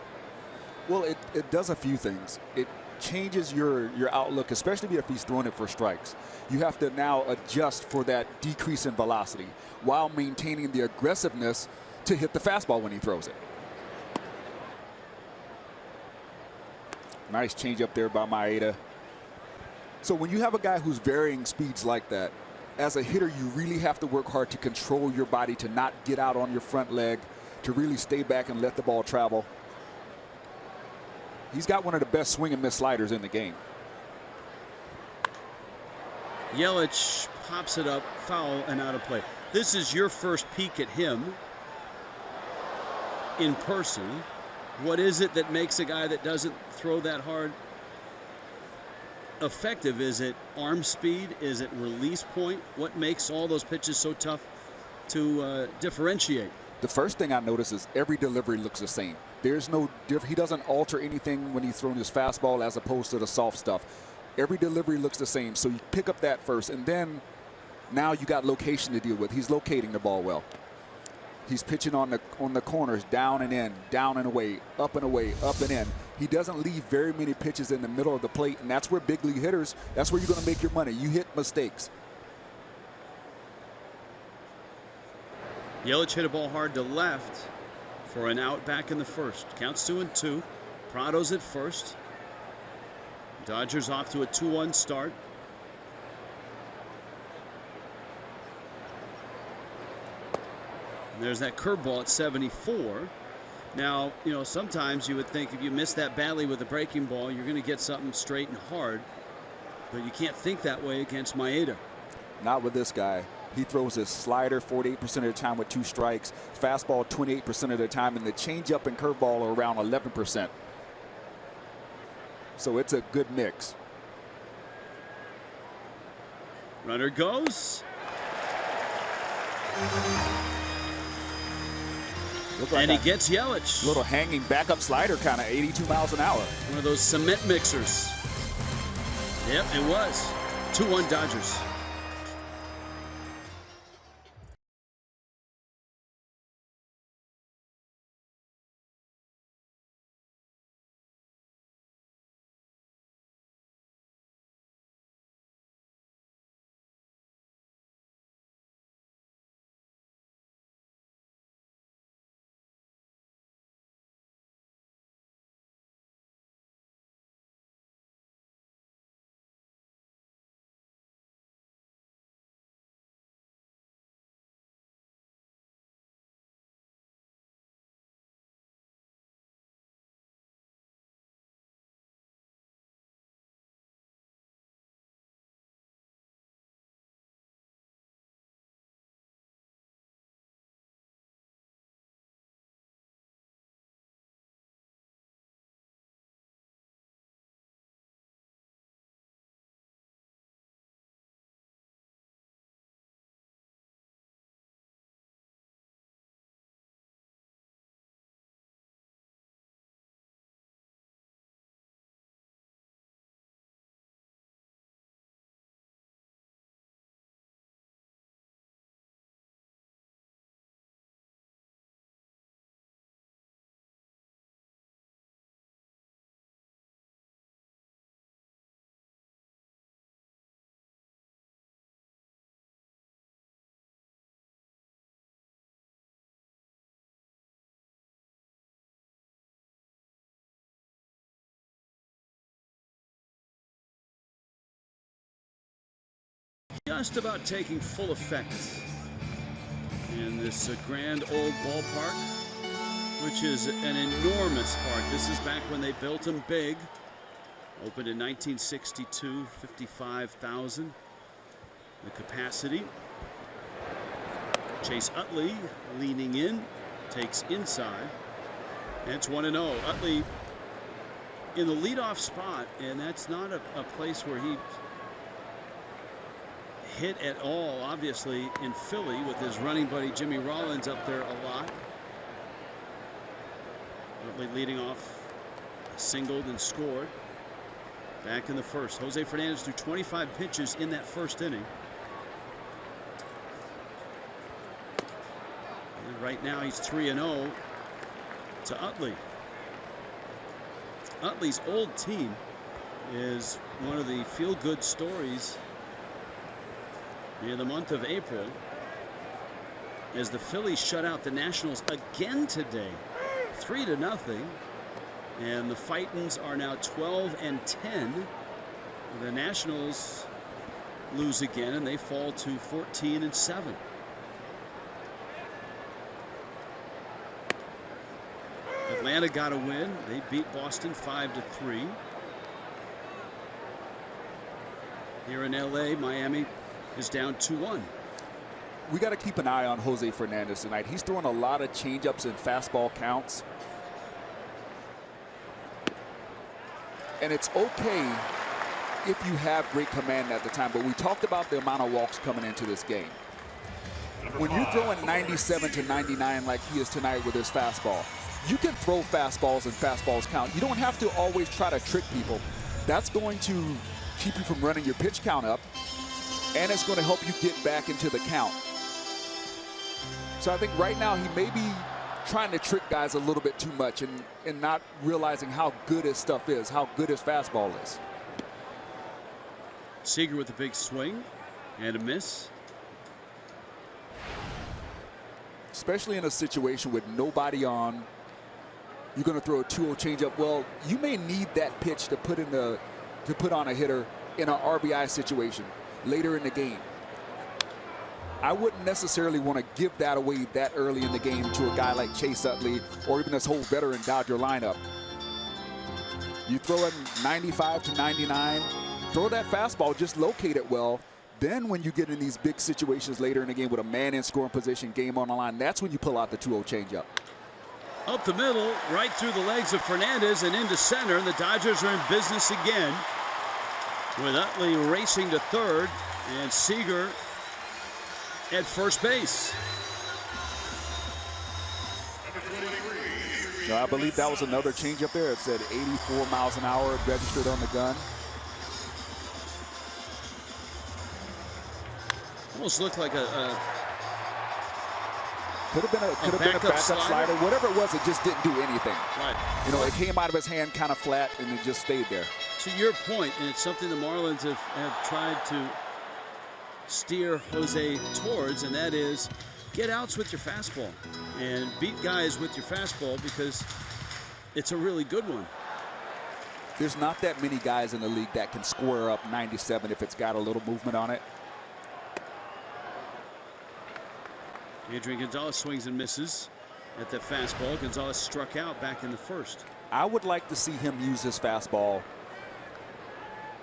Well, it does a few things. It changes your outlook, especially if he's throwing it for strikes. You have to now adjust for that decrease in velocity while maintaining the aggressiveness to hit the fastball when he throws it. Nice change up there by Maeda. So when you have a guy who's varying speeds like that, as a hitter, you really have to work hard to control your body, to not get out on your front leg, to really stay back and let the ball travel. He's got one of the best swing and miss sliders in the game. Yelich pops it up, foul and out of play. This is your first peek at him in person. What is it that makes a guy that doesn't throw that hard effective? Is it arm speed? Is it release point? What makes all those pitches so tough to differentiate? The first thing I notice is every delivery looks the same. There's no he doesn't alter anything when he's throwing his fastball as opposed to the soft stuff. Every delivery looks the same. So you pick up that first, and then now you got location to deal with. He's locating the ball well. He's pitching on the corners, down and in, down and away, up and away, up and in. He doesn't leave very many pitches in the middle of the plate, and that's where big league hitters, that's where you're going to make your money. You hit mistakes. Yelich hit a ball hard to left for an out back in the first. Counts 2-2. Prado's at first. Dodgers off to a 2-1 start. And there's that curveball at 74. Now, you know, sometimes you would think if you miss that badly with a breaking ball, you're going to get something straight and hard. But you can't think that way against Maeda. Not with this guy. He throws his slider 48% of the time with 2 strikes, fastball 28% of the time, and the changeup and curveball are around 11%. So it's a good mix. Runner goes. And he gets Yelich. Little hanging backup slider, kind of 82 miles an hour. One of those cement mixers. Yep, it was. 2-1 Dodgers. Just about taking full effect in this grand old ballpark, which is an enormous park. This is back when they built them big. Opened in 1962, 55,000 the capacity. Chase Utley leaning in, takes inside, and it's 1-0. Utley in the leadoff spot, and that's not a place where he hit at all, obviously, in Philly with his running buddy Jimmy Rollins up there a lot. Utley leading off, singled and scored. Back in the first. Jose Fernandez threw 25 pitches in that first inning. And right now he's 3-0 to Utley. Utley's old team is one of the feel-good stories in the month of April, as the Phillies shut out the Nationals again today, 3-0, and the Fightins are now 12-10. The Nationals lose again, and they fall to 14-7. Atlanta got a win. They beat Boston 5-3. Here in LA, Miami is down 2-1. We got to keep an eye on Jose Fernandez tonight. He's throwing a lot of changeups and fastball counts. And it's okay if you have great command at the time, but we talked about the amount of walks coming into this game. When you're throwing 97 to 99 like he is tonight with his fastball, you can throw fastballs and fastballs count. You don't have to always try to trick people. That's going to keep you from running your pitch count up, and it's going to help you get back into the count. So I think right now he may be trying to trick guys a little bit too much and not realizing how good his stuff is, how good his fastball is. Seager with a big swing and a miss. Especially in a situation with nobody on, you're going to throw a 2-0 changeup. Well, you may need that pitch to put on a hitter in an RBI situation later in the game. I wouldn't necessarily want to give that away that early in the game to a guy like Chase Utley or even this whole veteran Dodger lineup. You throw it 95 to 99, throw that fastball, just locate it well. Then when you get in these big situations later in the game with a man in scoring position, game on the line, that's when you pull out the 2-0 changeup. Up the middle, right through the legs of Fernandez and into center, and the Dodgers are in business again with Utley racing to third and Seager at first base. I believe that was another changeup there. It said 84 miles an hour registered on the gun. Almost looked like a could have been a backup slider. Whatever it was, it just didn't do anything. Right. You know, it came out of his hand kind of flat and it just stayed there. To your point, and it's something the Marlins have tried to steer Jose towards, and that is get outs with your fastball and beat guys with your fastball because it's a really good one. There's not that many guys in the league that can square up 97 if it's got a little movement on it. Adrian Gonzalez swings and misses at the fastball. Gonzalez struck out back in the first. I would like to see him use his fastball.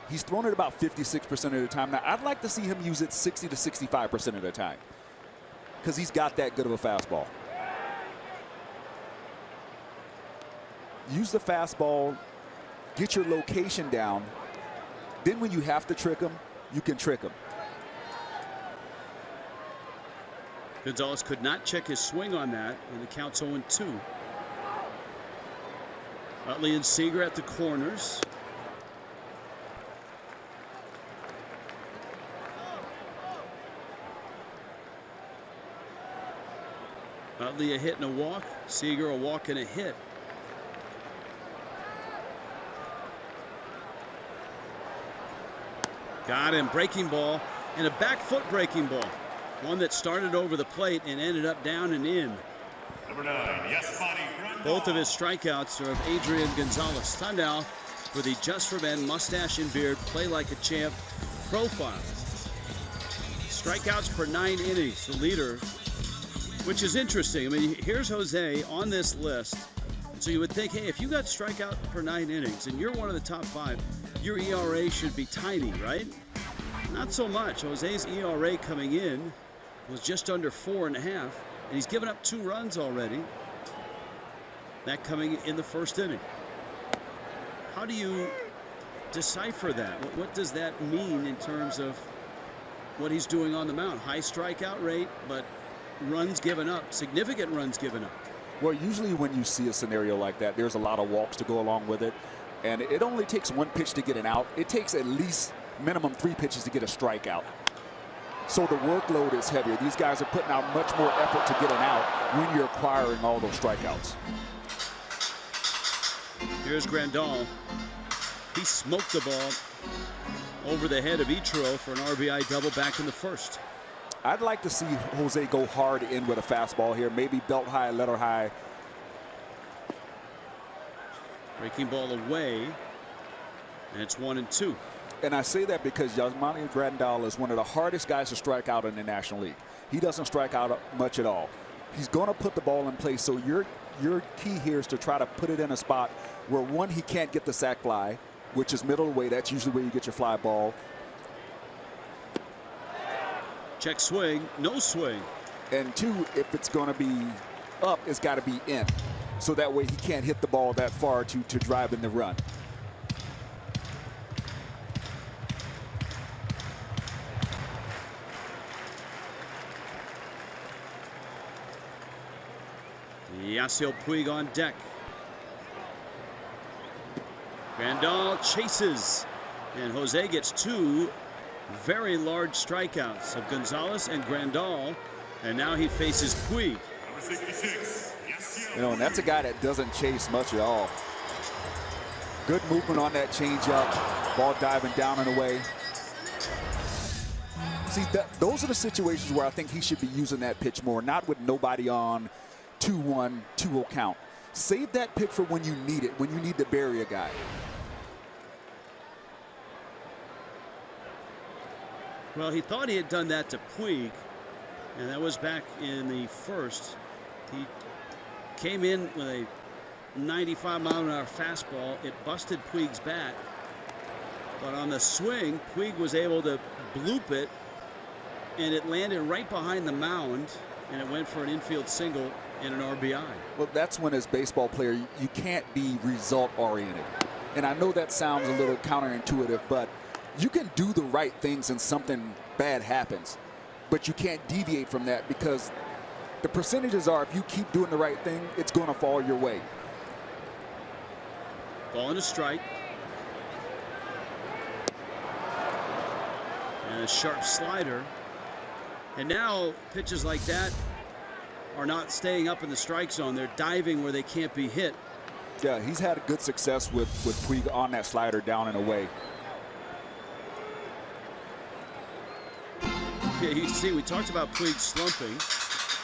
He's thrown it about 56% of the time. Now, I'd like to see him use it 60 to 65% of the time because he's got that good of a fastball. Use the fastball, get your location down. Then when you have to trick him, you can trick him. Gonzalez could not check his swing on that, and the count's 0-2. Utley and Seager at the corners. Utley a hit and a walk. Seager a walk and a hit. Got him. Breaking ball and a back foot breaking ball. One that started over the plate and ended up down and in. Number 9, Yasmani Grandal. Both of his strikeouts are of Adrian Gonzalez. Time now for the Just for Men mustache and beard play like a champ profile. Strikeouts per 9 innings, the leader, which is interesting. I mean, here's Jose on this list. And so you would think, hey, if you got strikeout per 9 innings and you're one of the top 5, your ERA should be tiny, right? Not so much. Jose's ERA coming in was just under 4.5, and he's given up 2 runs already. That coming in the first inning. How do you decipher that? What does that mean in terms of what he's doing on the mound? High strikeout rate, but runs given up, significant runs given up. Well, usually when you see a scenario like that, there's a lot of walks to go along with it, and it only takes 1 pitch to get an out. It takes at least minimum 3 pitches to get a strikeout. So the workload is heavier. These guys are putting out much more effort to get an out when you're acquiring all those strikeouts. Here's Grandal. He smoked the ball over the head of Ichiro for an RBI double back in the first. I'd like to see Jose go hard in with a fastball here, maybe belt high, letter high. Breaking ball away, and it's 1-2. And I say that because Yasmani Grandal is one of the hardest guys to strike out in the National League. He doesn't strike out much at all. He's going to put the ball in place. So your key here is to try to put it in a spot where, one, he can't get the sac fly, which is middle away. That's usually where you get your fly ball. Check swing, no swing. And two, if it's going to be up, it's got to be in. So that way he can't hit the ball that far to drive in the run. Yasiel Puig on deck. Grandal chases, and Jose gets two very large strikeouts of Gonzalez and Grandal, and now he faces Puig. You know, and that's a guy that doesn't chase much at all. Good movement on that changeup, ball diving down and away. See, those are the situations where I think he should be using that pitch more, not with nobody on. 2-1, 2-0 count. Save that pitch for when you need it, when you need to bury a guy. Well, he thought he had done that to Puig, and that was back in the first. He came in with a 95-mile-an-hour fastball. It busted Puig's bat, but on the swing, Puig was able to bloop it, and it landed right behind the mound, and it went for an infield single and an RBI. Well, that's when, as a baseball player, you can't be result-oriented. And I know that sounds a little counterintuitive, but you can do the right things and something bad happens. But you can't deviate from that, because the percentages are, if you keep doing the right thing, it's going to fall your way. Ball and a strike. And a sharp slider. And now pitches like that are not staying up in the strike zone. They're diving where they can't be hit. Yeah, he's had good success with Puig on that slider down and away. Yeah, you see, we talked about Puig slumping.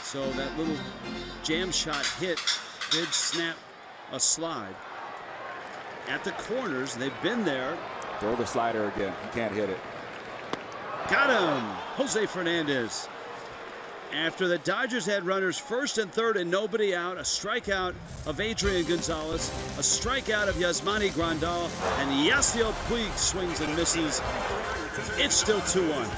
So that little jam shot hit did snap a slide. At the corners, they've been there. Throw the slider again. He can't hit it. Got him! Jose Fernandez. After the Dodgers had runners first and third and nobody out, a strikeout of Adrian Gonzalez, a strikeout of Yasmani Grandal, and Yasiel Puig swings and misses. It's still 2-1.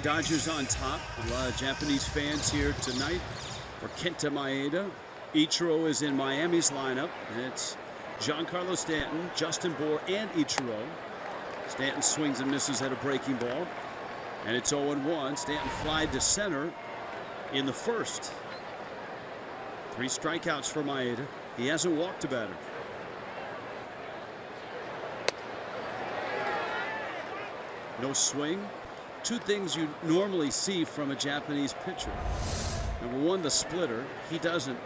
Dodgers on top. A lot of Japanese fans here tonight for Kenta Maeda. Ichiro is in Miami's lineup. It's Giancarlo Stanton, Justin Bour, and Ichiro. Stanton swings and misses at a breaking ball. And it's 0-1. Stanton flied to center in the first. 3 strikeouts for Maeda. He hasn't walked a batter. No swing. Two things you normally see from a Japanese pitcher. Number one, the splitter. He doesn't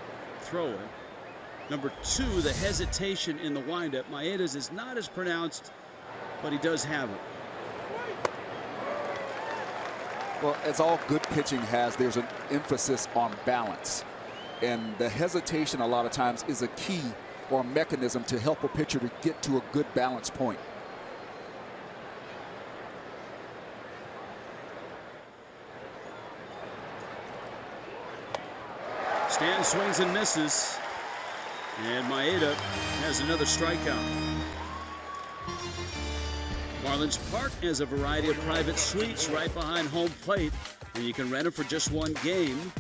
throw it. Number two, the hesitation in the windup. Maeda's is not as pronounced, but he does have it. Well, as all good pitching has, there's an emphasis on balance. And the hesitation a lot of times is a key or a mechanism to help a pitcher to get to a good balance point. Stan swings and misses. And Maeda has another strikeout. Marlins Park has a variety of private suites right behind home plate, and you can rent them for just one game.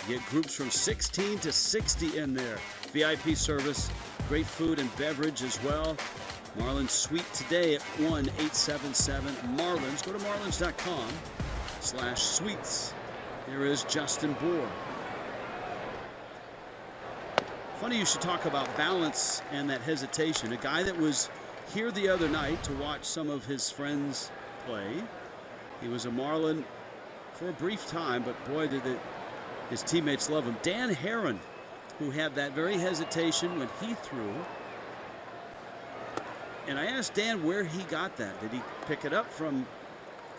You get groups from 16 to 60 in there. VIP service, great food and beverage as well. Marlins Suite today at 1-877-MARLINS. Go to marlins.com/suites. Here is Justin Bour. Funny you should talk about balance and that hesitation. A guy that was here the other night to watch some of his friends play. He was a Marlin for a brief time, but boy, did his teammates love him. Dan Herron, who had that very hesitation when he threw. And I asked Dan where he got that. Did he pick it up from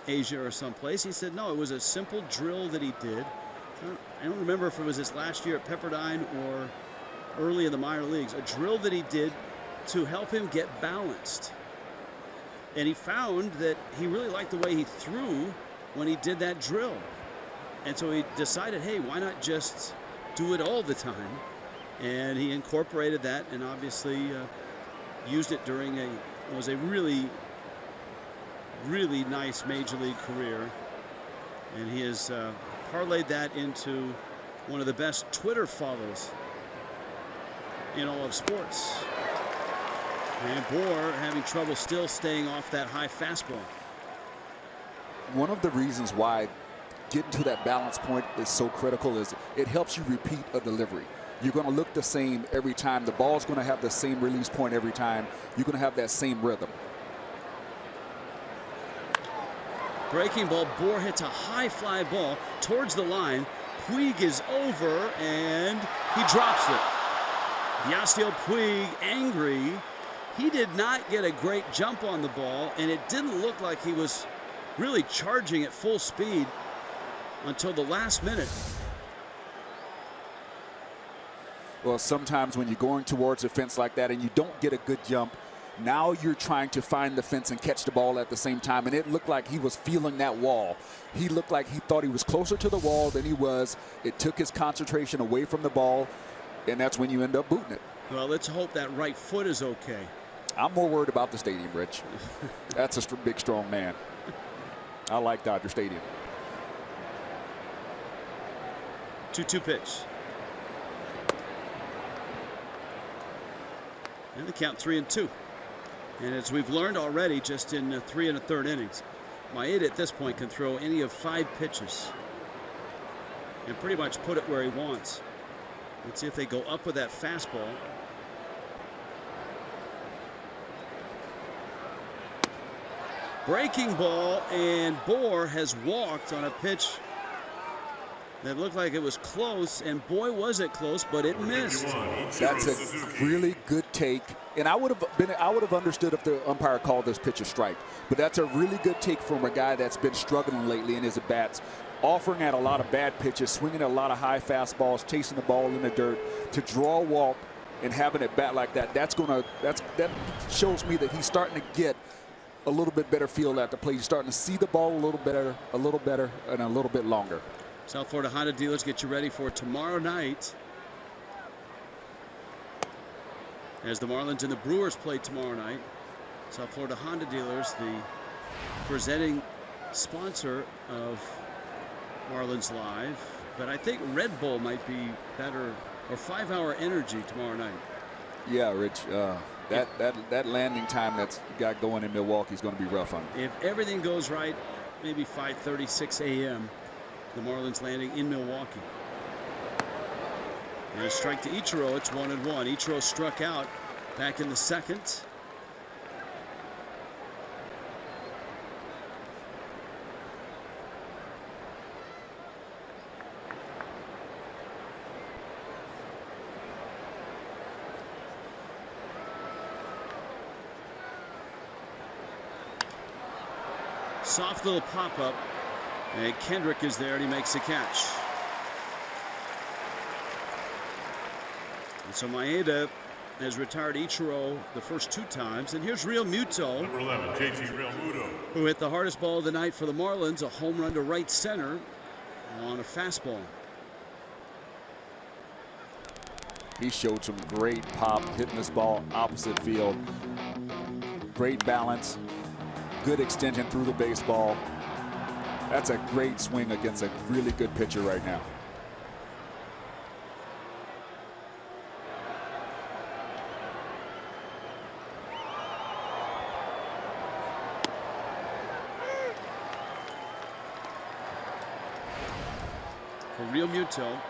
Asia or someplace? He said, no, it was a simple drill that he did. I don't remember if it was his last year at Pepperdine or early in the minor leagues. A drill that he did to help him get balanced. And he found that he really liked the way he threw when he did that drill. And so he decided, hey, why not just do it all the time? And he incorporated that and obviously used it during a really, really nice major league career. And he has parlayed that into one of the best Twitter follows in all of sports. And Bour having trouble still staying off that high fastball. One of the reasons why getting to that balance point is so critical is it helps you repeat a delivery. You're going to look the same every time. The ball's going to have the same release point every time. You're going to have that same rhythm. Breaking ball. Bour hits a high fly ball towards the line. Puig is over and he drops it. Yasiel Puig angry. He did not get a great jump on the ball, and it didn't look like he was really charging at full speed until the last minute. Well, sometimes when you're going towards a fence like that and you don't get a good jump, now you're trying to find the fence and catch the ball at the same time, and it looked like he was feeling that wall. He looked like he thought he was closer to the wall than he was. It took his concentration away from the ball, and that's when you end up booting it. Well, let's hope that right foot is okay. I'm more worried about the stadium, Rich. That's a big, strong man. I like Dodger Stadium. 2-2 pitch. And the count 3-2. And as we've learned already, just in 3 1/3 innings, Maeda at this point can throw any of 5 pitches and pretty much put it where he wants. Let's see if they go up with that fastball. Breaking ball, and Bour has walked on a pitch that looked like it was close, and boy was it close, but it missed. That's a really good take, and I would have understood if the umpire called this pitch a strike, but that's a really good take from a guy that's been struggling lately in his at-bats, offering at a lot of bad pitches, swinging at a lot of high fastballs, chasing the ball in the dirt. To draw a walk and having it bat like that, that shows me that he's starting to get a little bit better feel at the plate. He's starting to see the ball a little better, and a little bit longer. South Florida Honda dealers, get you ready for tomorrow night as the Marlins and the Brewers play tomorrow night. South Florida Honda dealers, the presenting sponsor of Marlins Live, but I think Red Bull might be better, or 5 Hour Energy tomorrow night. Yeah, Rich. That landing time that's got going in Milwaukee is going to be rough on him. If everything goes right, maybe 5:30, 6 a.m. the Marlins landing in Milwaukee. And a strike to Ichiro. It's 1-1. Ichiro struck out back in the second. Soft little pop-up. And Kendrick is there, and he makes the catch. And so Maeda has retired Ichiro the first 2 times. And here's Real Muto, Number 11, JT Real Muto. who hit the hardest ball of the night for the Marlins, a home run to right center on a fastball. He showed some great pop, hitting this ball opposite field. Great balance, good extension through the baseball. That's a great swing against a really good pitcher right now. For Real Muto,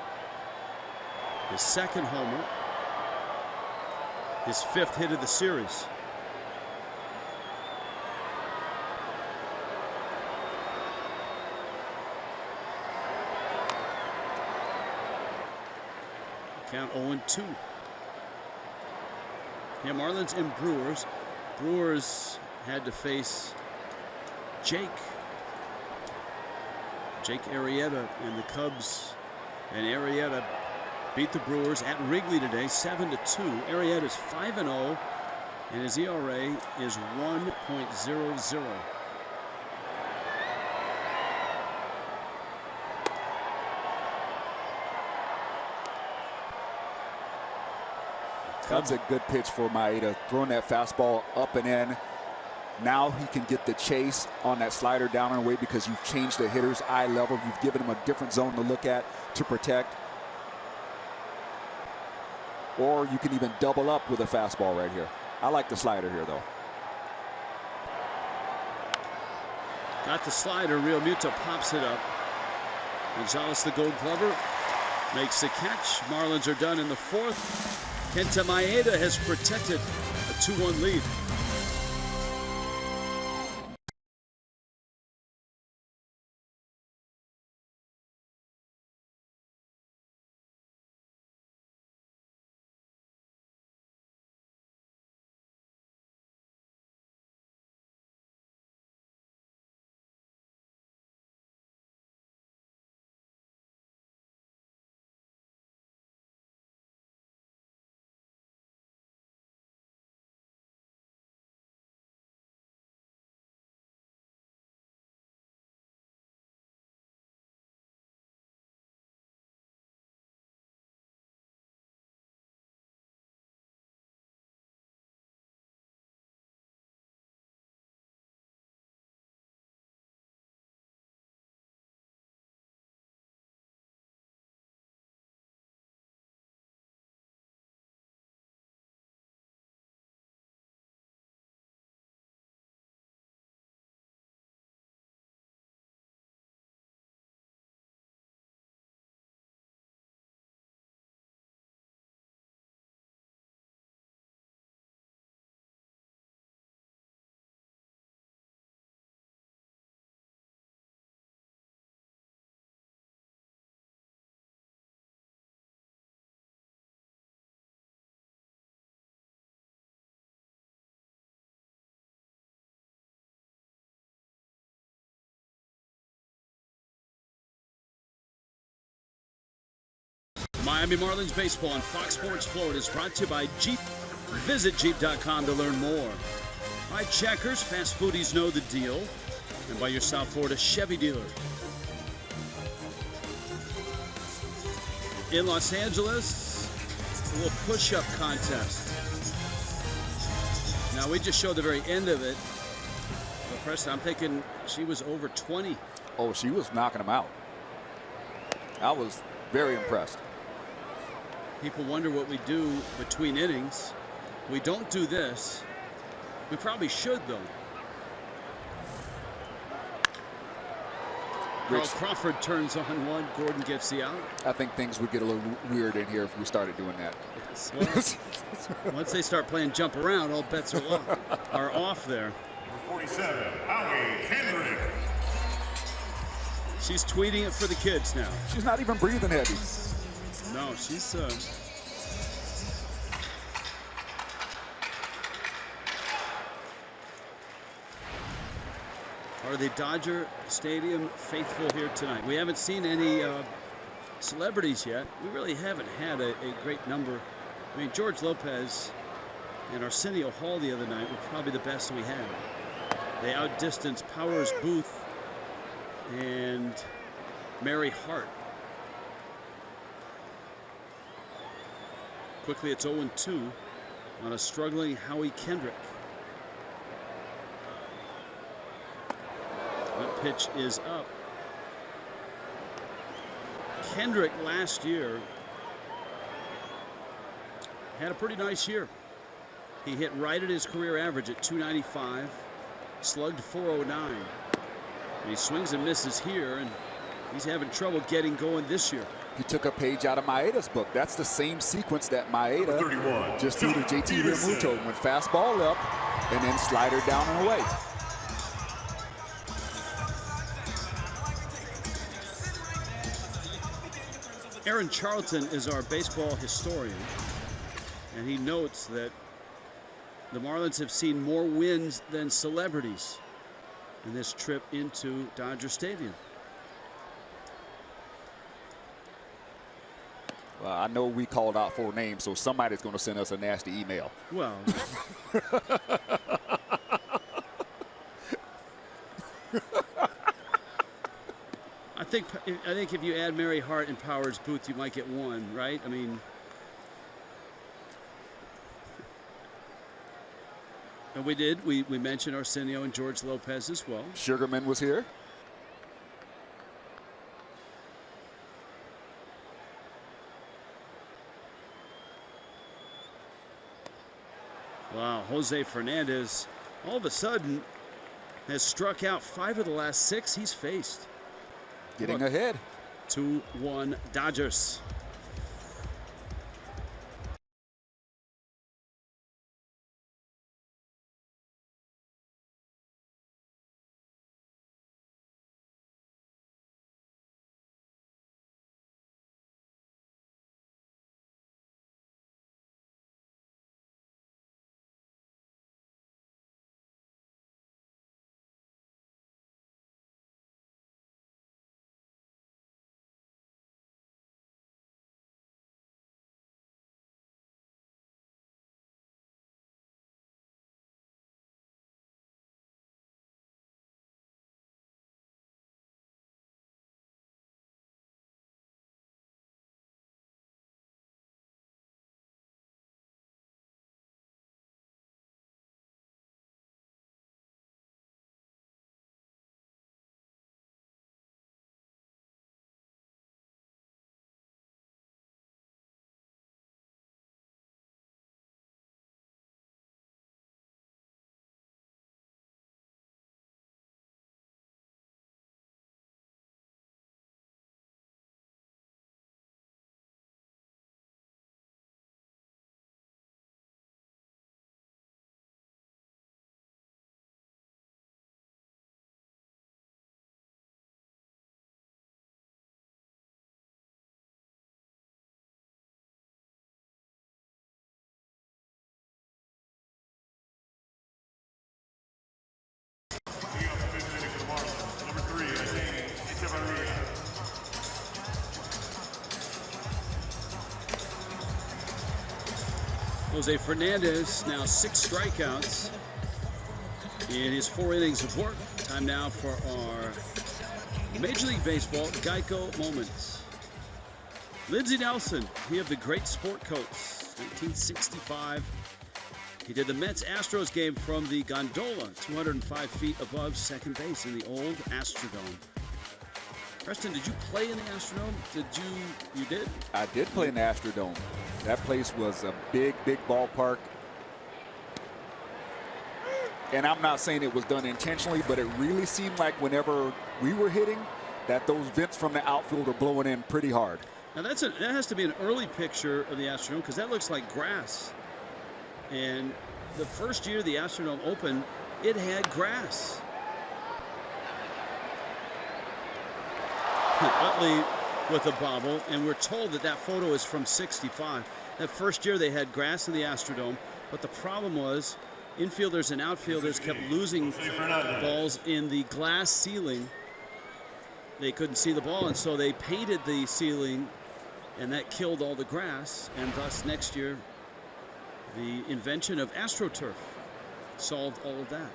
his second homer, his 5th hit of the series. Count 0-2. Yeah, Marlins and Brewers. Brewers had to face Jake Arrieta and the Cubs. And Arrieta beat the Brewers at Wrigley today, 7-2. Arrieta's 5-0, and his ERA is 1.00. That's a good pitch for Maeda, throwing that fastball up and in. Now he can get the chase on that slider down and away because you've changed the hitter's eye level. You've given him a different zone to look at, to protect. Or you can even double up with a fastball right here. I like the slider here, though. Got the slider. Real Muto pops it up. Gonzalez, the Gold Glover, makes the catch. Marlins are done in the 4th. Kenta Maeda has protected a 2-1 lead. Miami Marlins baseball on Fox Sports Florida is brought to you by Jeep. Visit Jeep.com to learn more. By Checkers, fast foodies know the deal. And by your South Florida Chevy dealer. In Los Angeles, a little push-up contest. Now, we just showed the very end of it. But Preston, I'm thinking she was over 20. Oh, she was knocking him out. I was very impressed. People wonder what we do between innings. We don't do this. We probably should, though. Carl Crawford turns on one. Gordon gets the out. I think things would get a little weird in here if we started doing that. Well, once they start playing jump around, all bets are off there. 47, Howie Kendrick. She's tweeting it for the kids now. She's not even breathing heavy. No, she's are the Dodger Stadium faithful here tonight. We haven't seen any celebrities yet. We really haven't had a great number. I mean, George Lopez and Arsenio Hall the other night were probably the best we had. They outdistanced Powers Booth and Mary Hart. Quickly, it's 0-2 on a struggling Howie Kendrick. That pitch is up. Kendrick last year had a pretty nice year. He hit right at his career average at 295, slugged 409. And he swings and misses here, and he's having trouble getting going this year. He took a page out of Maeda's book. That's the same sequence that Maeda just threw to JT Realmuto. Went fastball up and then slider down and away. Aaron Charlton is our baseball historian, and he notes that the Marlins have seen more wins than celebrities in this trip into Dodger Stadium. Well, I know we called out 4 names, so somebody's going to send us a nasty email. Well, I think if you add Mary Hart and Powers Booth, you might get 1, right? I mean, and we did. We mentioned Arsenio and George Lopez as well. Sugarman was here. Wow, Jose Fernandez all of a sudden has struck out 5 of the last 6 he's faced. Getting ahead. 2-1 Dodgers. Jose Fernandez now 6 strikeouts in his 4 innings of work. Time now for our Major League Baseball Geico moments. Lindsey Nelson, he of the Great Sport Coats, 1965. He did the Mets-Astros game from the gondola, 205 feet above second base in the old Astrodome. Preston, did you play in the Astrodome? You did? I did play in the Astrodome. That place was a big, big ballpark. And I'm not saying it was done intentionally, but it really seemed like whenever we were hitting, that those vents from the outfield are blowing in pretty hard. Now that has to be an early picture of the Astrodome, because that looks like grass. And the first year the Astrodome opened, it had grass. Utley with a bobble, and we're told that photo is from '65. That first year they had grass in the Astrodome, but the problem was infielders and outfielders kept losing balls in the glass ceiling. They couldn't see the ball, and so they painted the ceiling, and that killed all the grass. And thus, next year, the invention of AstroTurf solved all of that.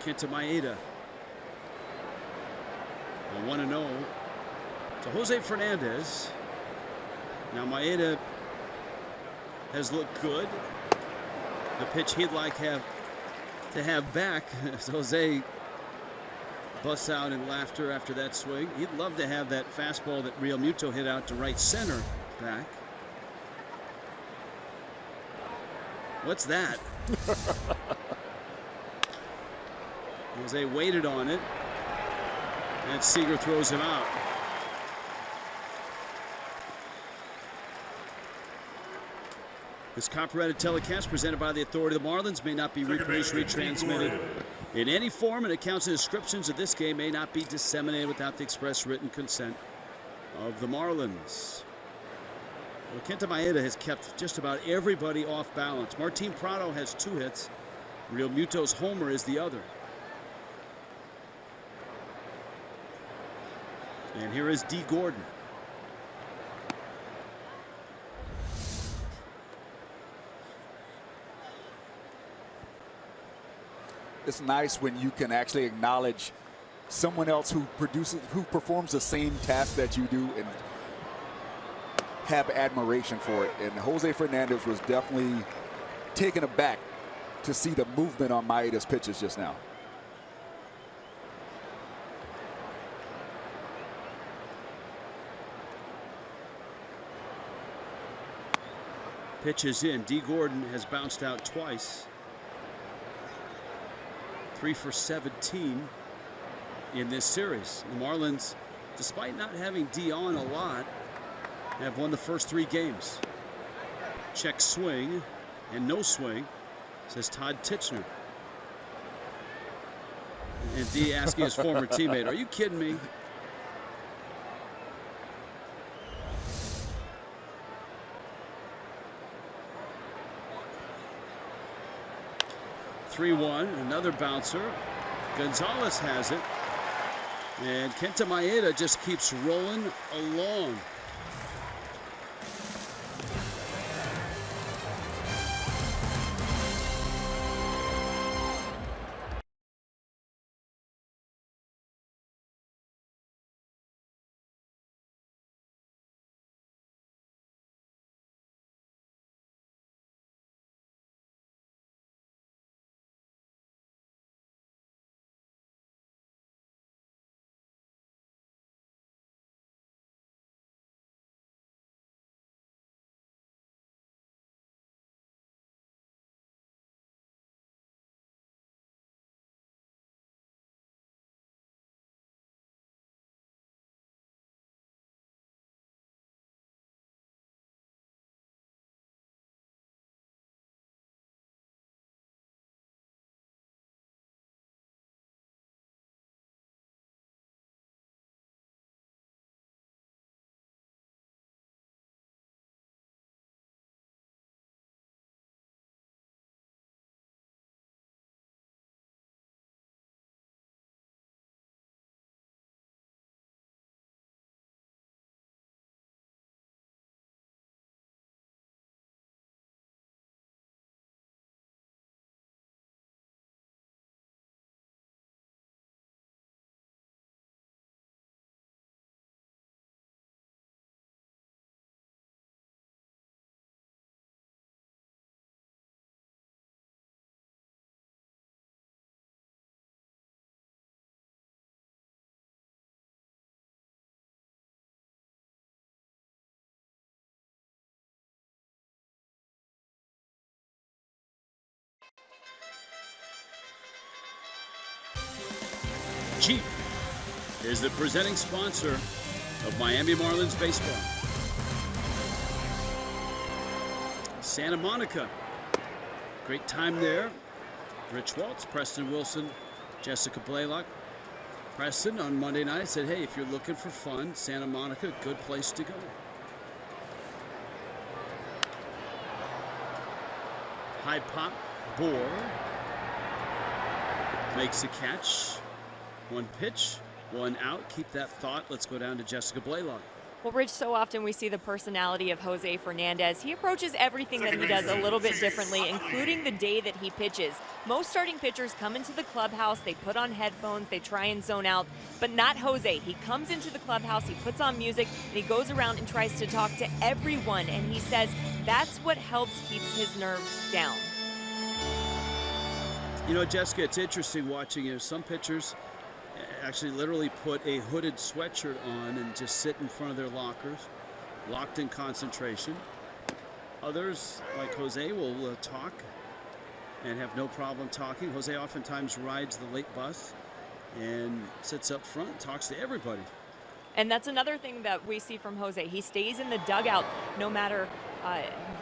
Kenta Maeda. A 1-0 to Jose Fernandez. Now Maeda has looked good. The pitch he'd like to have back. Jose busts out in laughter after that swing. He'd love to have that fastball that Real Muto hit out to right center back. What's that? Jose waited on it, and Seager throws him out. This copyrighted telecast presented by the authority of the Marlins may not be reproduced, retransmitted in any form, and accounts and descriptions of this game may not be disseminated without the express written consent of the Marlins. Well, Kenta Maeda has kept just about everybody off balance. Martin Prado has 2 hits. Real Muto's homer is the other. And here is Dee Gordon. It's nice when you can actually acknowledge someone else who performs the same task that you do and have admiration for it. And Jose Fernandez was definitely taken aback to see the movement on Maeda's pitches just now. Pitch is in. Dee Gordon has bounced out twice. 3 for 17 in this series. The Marlins, despite not having Dee on a lot, have won the first 3 games. Check swing and no swing, says Todd Titchener. And Dee asking his former teammate, are you kidding me? Another bouncer. Gonzalez has it. And Kenta Maeda just keeps rolling along. Jeep is the presenting sponsor of Miami Marlins baseball. Santa Monica, great time there. Rich Waltz, Preston Wilson, Jessica Blaylock. Preston on Monday night said, hey, if you're looking for fun, Santa Monica, good place to go. High pop, Bohr makes a catch. One pitch, one out. Keep that thought. Let's go down to Jessica Blaylock. Well, Rich, so often we see the personality of Jose Fernandez. He approaches everything that he does a little bit differently, including the day that he pitches. Most starting pitchers come into the clubhouse, they put on headphones, they try and zone out, but not Jose. He comes into the clubhouse, he puts on music, and he goes around and tries to talk to everyone, and he says that's what helps keep his nerves down. You know, Jessica, it's interesting watching some pitchers actually literally put a hooded sweatshirt on and just sit in front of their lockers, locked in concentration. Others, like Jose, will talk and have no problem talking. Jose oftentimes rides the late bus and sits up front and talks to everybody. And that's another thing that we see from Jose. He stays in the dugout no matter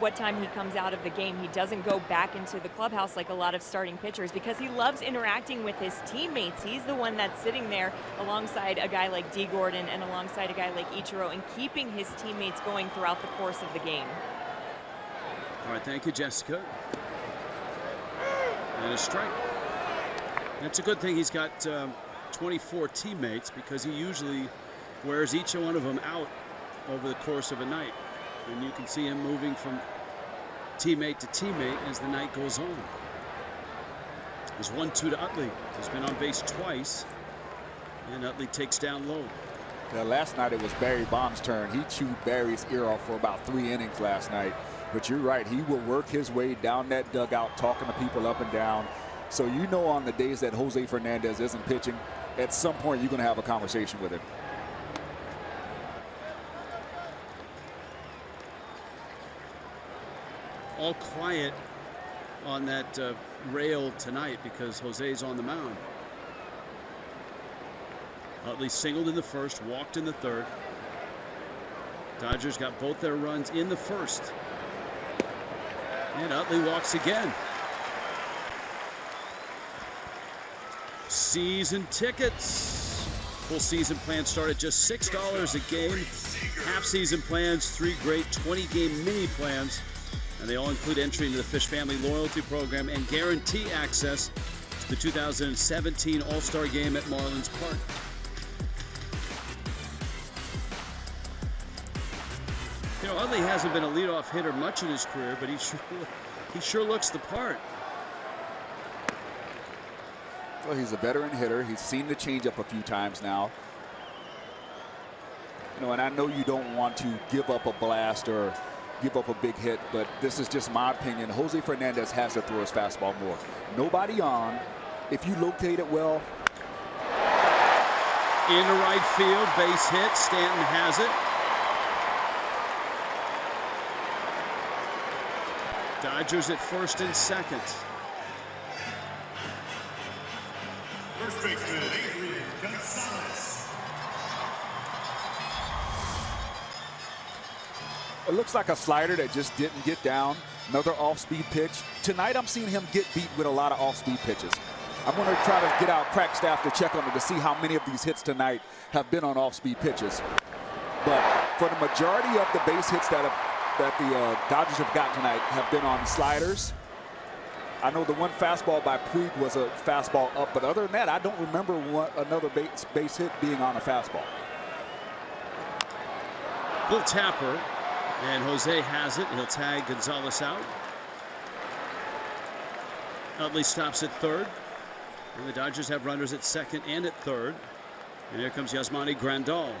what time he comes out of the game. He doesn't go back into the clubhouse like a lot of starting pitchers because he loves interacting with his teammates. He's the one that's sitting there alongside a guy like D. Gordon and alongside a guy like Ichiro and keeping his teammates going throughout the course of the game. All right, thank you, Jessica. And a strike. That's a good thing he's got 24 teammates because he usually wears each one of them out over the course of a night. And you can see him moving from teammate to teammate as the night goes on. There's 1-2 to Utley. He's been on base twice. And Utley takes down low. Yeah, last night it was Barry Bonds' turn. He chewed Barry's ear off for about 3 innings last night. But you're right, he will work his way down that dugout, talking to people up and down. So you know on the days that Jose Fernandez isn't pitching, at some point you're going to have a conversation with him. All quiet on that rail tonight because Jose's on the mound. Utley singled in the first, walked in the third. Dodgers got both their runs in the first. And Utley walks again. Season tickets. Full season plans start at just $6 a game. Half season plans, 3 great 20-game mini plans. And they all include entry into the Fish Family Loyalty Program and guarantee access to the 2017 All-Star Game at Marlins Park. You know, Utley hasn't been a leadoff hitter much in his career, but he sure looks the part. Well, he's a veteran hitter. He's seen the changeup a few times now. You know, and I know you don't want to give up a blast or give up a big hit, but this is just my opinion. Jose Fernandez has to throw his fastball more. Nobody on. If you locate it well. Into right field, base hit. Stanton has it. Dodgers at first and second. First baseman, Adrian Gonzalez. It looks like a slider that just didn't get down. Another off-speed pitch. Tonight I'm seeing him get beat with a lot of off-speed pitches. I'm going to try to get out crack staff to check on it to see how many of these hits tonight have been on off-speed pitches. But for the majority of the base hits that the Dodgers have got tonight have been on sliders. I know the one fastball by Puig was a fastball up, but other than that, I don't remember another base hit being on a fastball. Bill Tapper. And Jose has it. He'll tag Gonzalez out. Utley stops at third. And the Dodgers have runners at second and at third. And here comes Yasmani Grandal.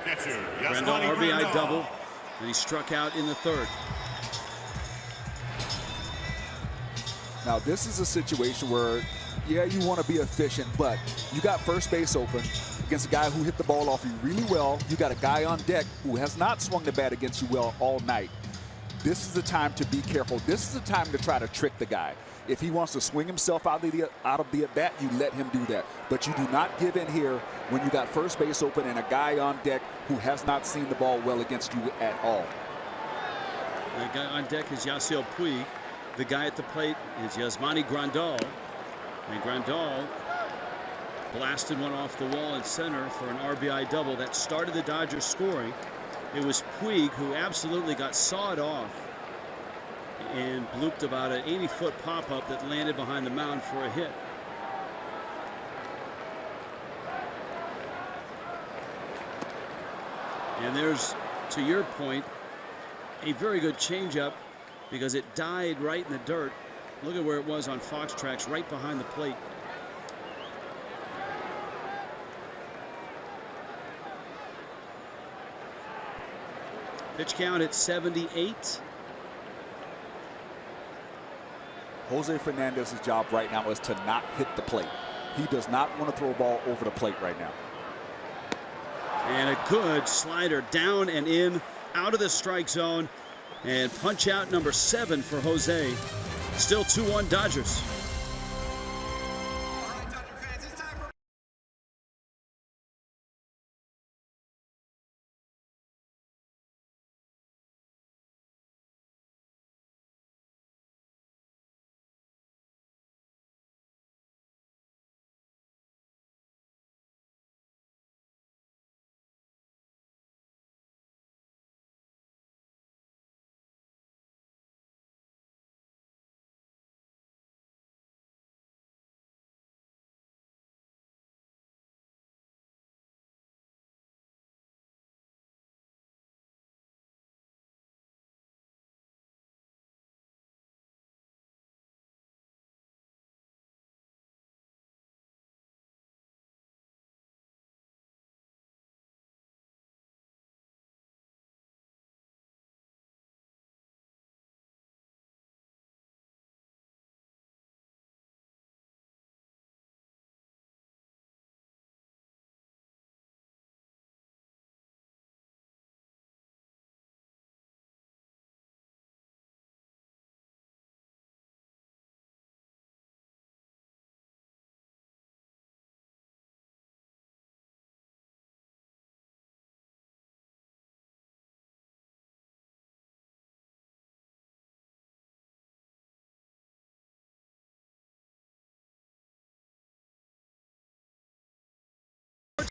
Grandal RBI double. And he struck out in the third. Now this is a situation where, yeah, you want to be efficient, but you got first base open against a guy who hit the ball off you really well. You got a guy on deck who has not swung the bat against you well all night. This is the time to be careful. This is the time to try to trick the guy. If he wants to swing himself out of the at bat, you let him do that. But you do not give in here when you got first base open and a guy on deck who has not seen the ball well against you at all. The guy on deck is Yasiel Puig. The guy at the plate is Yasmani Grandal. And Grandal blasted one off the wall in center for an RBI double that started the Dodgers scoring. It was Puig who absolutely got sawed off and blooped about an 80-foot pop-up that landed behind the mound for a hit. And there's, to your point, a very good changeup because it died right in the dirt. Look at where it was on Fox Tracks, right behind the plate. Pitch count at 78. Jose Fernandez's job right now is to not hit the plate. He does not want to throw a ball over the plate right now. And a good slider down and in, out of the strike zone. And punch out number 7 for Jose. Still 2-1 Dodgers.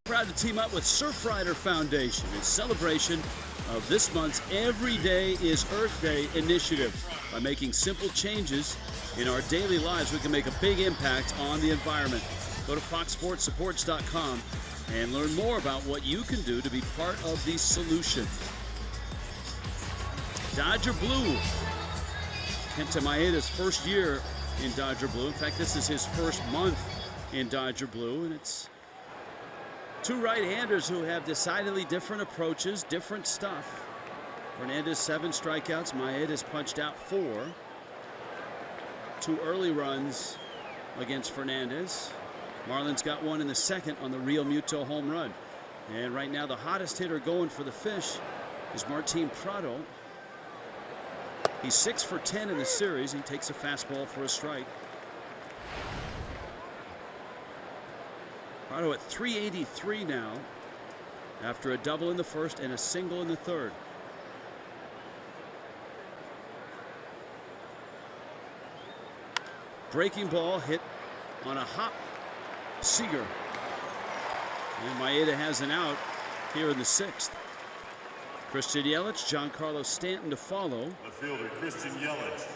Proud to team up with Surfrider Foundation in celebration of this month's Every Day is Earth Day initiative. By making simple changes in our daily lives, we can make a big impact on the environment. Go to foxsportsupports.com and learn more about what you can do to be part of the solution. Dodger Blue. Kenta Maeda's first year in Dodger Blue. In fact, this is his first month in Dodger Blue, and it's two right-handers who have decidedly different approaches, different stuff. Fernandez 7 strikeouts. Maeda's punched out 4. 2 early runs against Fernandez. Marlins got one in the second on the Real Muto home run. And right now the hottest hitter going for the Fish is Martin Prado. He's 6 for 10 in the series. He takes a fastball for a strike. Prado at 383 now after a double in the first and a single in the third. Breaking ball hit on a hop. Seager. And Maeda has an out here in the 6th. Christian Yelich, Giancarlo Stanton to follow. The fielder, Christian Yelich.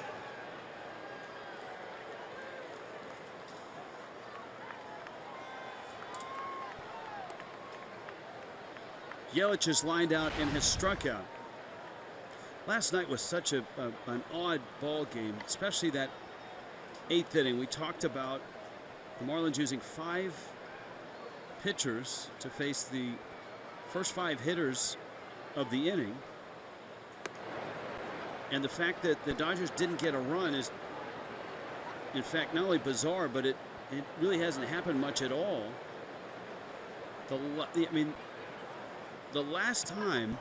Yelich is lined out and has struck out. Last night was such an odd ball game, especially that 8th inning. We talked about the Marlins using 5 pitchers to face the first 5 hitters of the inning. And the fact that the Dodgers didn't get a run is, in fact, not only bizarre, but it really hasn't happened much at all. The last time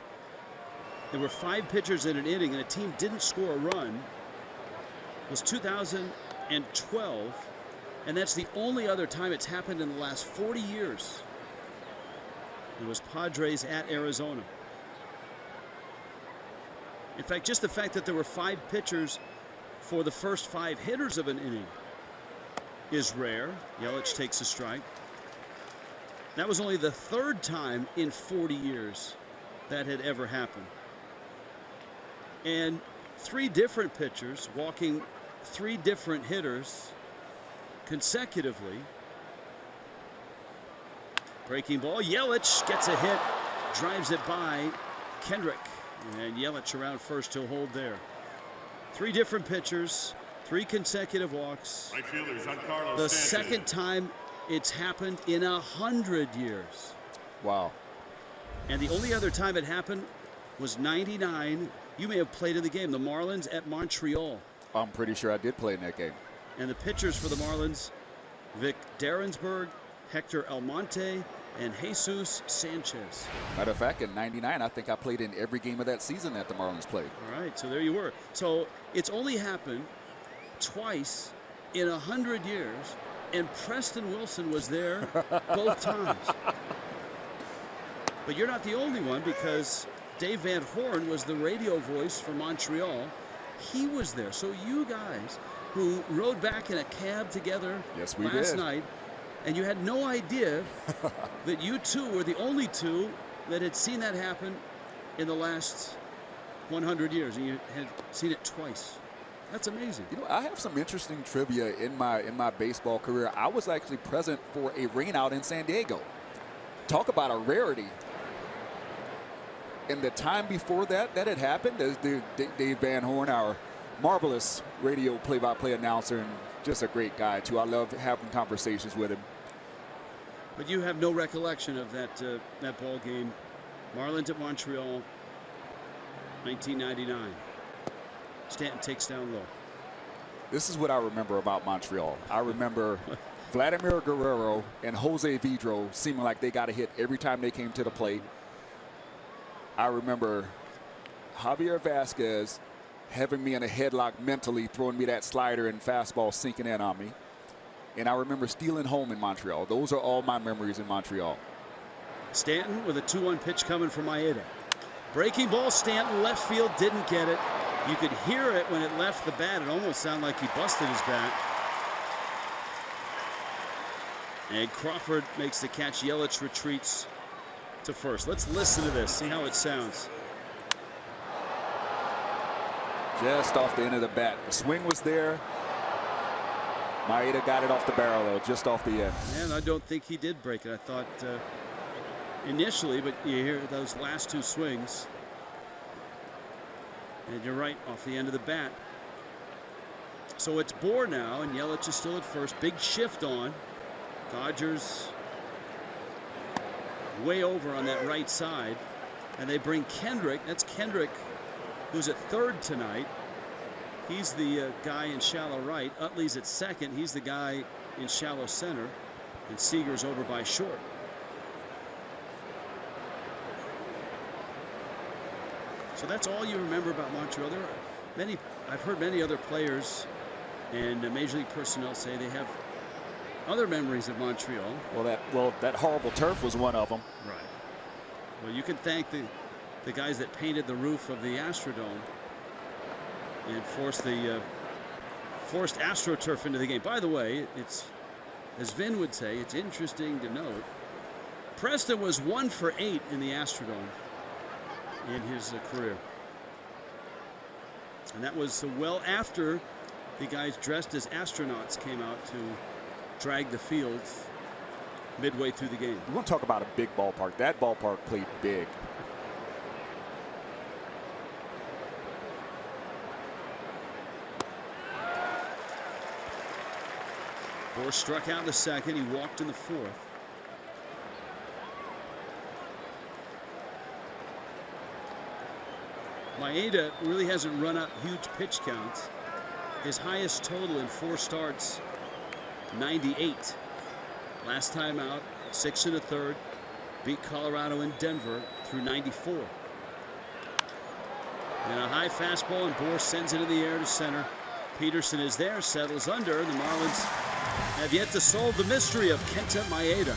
there were 5 pitchers in an inning and a team didn't score a run was 2012, and that's the only other time it's happened in the last 40 years. It was Padres at Arizona. In fact, just the fact that there were 5 pitchers for the first 5 hitters of an inning is rare. Yelich takes a strike. That was only the 3rd time in 40 years that had ever happened. And 3 different pitchers walking 3 different hitters consecutively. Breaking ball. Yelich gets a hit, drives it by Kendrick. And Yelich around first, he'll hold there. 3 different pitchers, 3 consecutive walks. Right fielder, Giancarlo The Stanton. 2nd time it's happened in 100 years. Wow. And the only other time it happened was 99. You may have played in the game. The Marlins at Montreal. I'm pretty sure I did play in that game. And the pitchers for the Marlins, Vic Derensburg, Hector Almonte, and Jesus Sanchez. Matter of fact, in '99, I think I played in every game of that season that the Marlins played. All right, so there you were. So it's only happened twice in 100 years, and Preston Wilson was there both times. But you're not the only one, because Dave Van Horn was the radio voice for Montreal. He was there. So you guys who rode back in a cab together Yes, we last did. night, and you had no idea that you two were the only 2 that had seen that happen in the last 100 years, and you had seen it twice. That's amazing. You know, I have some interesting trivia in my baseball career. I was actually present for a rainout in San Diego. Talk about a rarity. In the time before that had happened, there's Dave Van Horn, our marvelous radio play-by-play announcer, and just a great guy too. I love having conversations with him. But you have no recollection of that ball game. Marlins at Montreal, 1999. Stanton takes down low. This is what I remember about Montreal. I remember Vladimir Guerrero and Jose Vidro seeming like they got a hit every time they came to the plate. I remember Javier Vasquez having me in a headlock mentally, throwing me that slider and fastball sinking in on me. And I remember stealing home in Montreal. Those are all my memories in Montreal. Stanton with a 2-1 pitch coming from Maeda. Breaking ball, Stanton, left field, didn't get it. You could hear it when it left the bat. It almost sounded like he busted his bat. And Crawford makes the catch. Yelich retreats to first. Let's listen to this, see how it sounds. Just off the end of the bat. The swing was there. Maeda got it off the barrel, though, just off the end. And I don't think he did break it. I thought initially, but you hear those last 2 swings. And you're right, off the end of the bat. So it's Bohr now, and Yelich is still at first. Big shift on. Dodgers way over on that right side. And they bring Kendrick. That's Kendrick, who's at third tonight. He's the guy in shallow right. Utley's at second. He's the guy in shallow center. And Seager's over by short. So that's all you remember about Montreal. There are many, I've heard many other players and Major League personnel say they have other memories of Montreal. Well, that horrible turf was one of them. Right. Well, you can thank the guys that painted the roof of the Astrodome and forced AstroTurf into the game. By the way, it's, as Vin would say, it's interesting to note Preston was 1 for 8 in the Astrodome in his career. And that was well after the guys dressed as astronauts came out to drag the field midway through the game. You want to talk about a big ballpark. That ballpark played big. Bohr struck out in the second. He walked in the fourth. Maeda really hasn't run up huge pitch counts. His highest total in 4 starts, 98. Last time out, 6 1/3. Beat Colorado and Denver through 94. And a high fastball, and Bohr sends it in the air to center. Peterson is there, settles under. The Marlins have yet to solve the mystery of Kenta Maeda.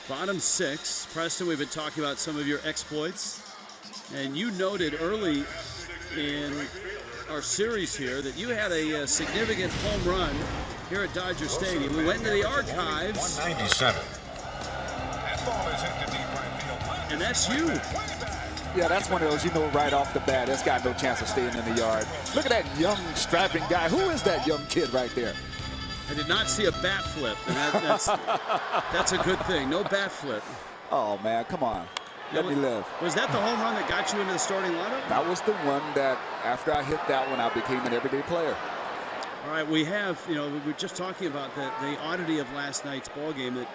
Bottom 6. Preston, we've been talking about some of your exploits. And you noted early in our series here that you had a significant home run here at Dodger Stadium. We went into the archives. 197. That ball is hit to deep right field. And that's you. Yeah, that's one of those, you know, right off the bat, it's got no chance of staying in the yard. Look at that young, strapping guy. Who is that young kid right there? I did not see a bat flip, and that's a good thing. No bat flip. Oh, man, come on. Let me live. Was that the home run that got you into the starting lineup? That was the one that, after I hit that one, I became an everyday player. All right, we have, we were just talking about the oddity of last night's ball game that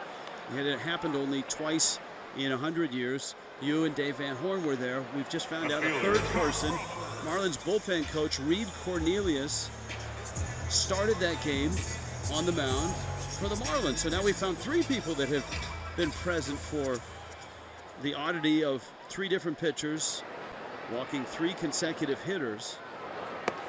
it happened only twice in 100 years. You and Dave Van Horn were there. We've just found out a third person. Marlins bullpen coach Reed Cornelius started that game on the mound for the Marlins. So now we found 3 people that have been present for the oddity of 3 different pitchers walking 3 consecutive hitters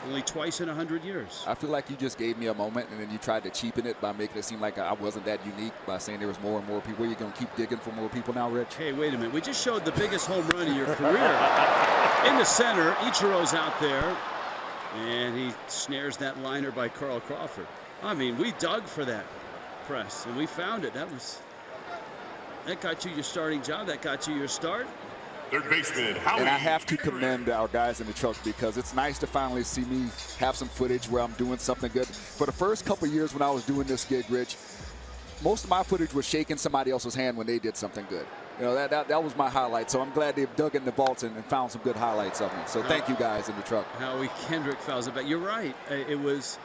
only twice in 100 years. I feel like you just gave me a moment and then you tried to cheapen it by making it seem like I wasn't that unique by saying there was more and more people. You're going to keep digging for more people now, Rich? Hey, wait a minute. We just showed the biggest home run of your career. In the center, Ichiro's out there, and he snares that liner by Carl Crawford. I mean, we dug for that, Press, and we found it. That got you your starting job. That got you your start. Third baseman, Howie. And I have to commend our guys in the truck because it's nice to finally see me have some footage where I'm doing something good. For the first couple of years when I was doing this gig, Rich, most of my footage was shaking somebody else's hand when they did something good. That was my highlight. So I'm glad they've dug in the vaults and found some good highlights of me. So thank you guys in the truck. Howie Kendrick fouls it back. You're right. It was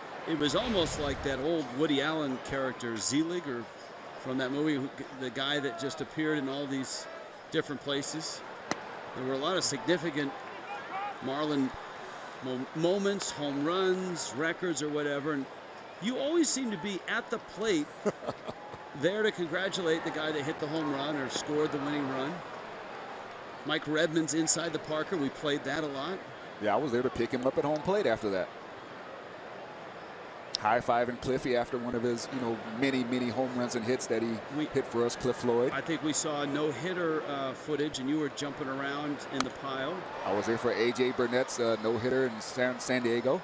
almost like that old Woody Allen character, Zelig, or from that movie, the guy that just appeared in all these different places. There were a lot of significant Marlin moments, home runs, records, or whatever. And you always seem to be at the plate there to congratulate the guy that hit the home run or scored the winning run. Mike Redmond's inside the Parker. We played that a lot. Yeah, I was there to pick him up at home plate after that. High-fiving Cliffy after one of his, many, many home runs and hits that he hit for us, Cliff Floyd. I think we saw no-hitter footage, and you were jumping around in the pile. I was there for A.J. Burnett's no-hitter in San Diego.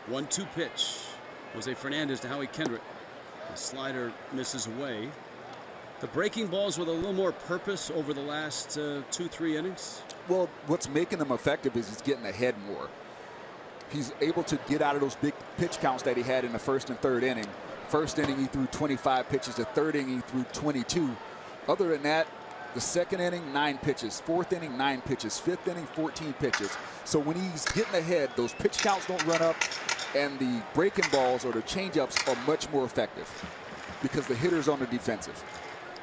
One-two pitch. Jose Fernandez to Howie Kendrick. The slider misses away. The breaking balls with a little more purpose over the last 2-3 innings. Well, what's making him effective is he's getting ahead more. He's able to get out of those big pitch counts that he had in the first and third inning. First inning, he threw 25 pitches. The third inning, he threw 22. Other than that, the second inning, 9 pitches. Fourth inning, 9 pitches. Fifth inning, 14 pitches. So when he's getting ahead, those pitch counts don't run up, and the breaking balls or the changeups are much more effective because the hitter's on the defensive.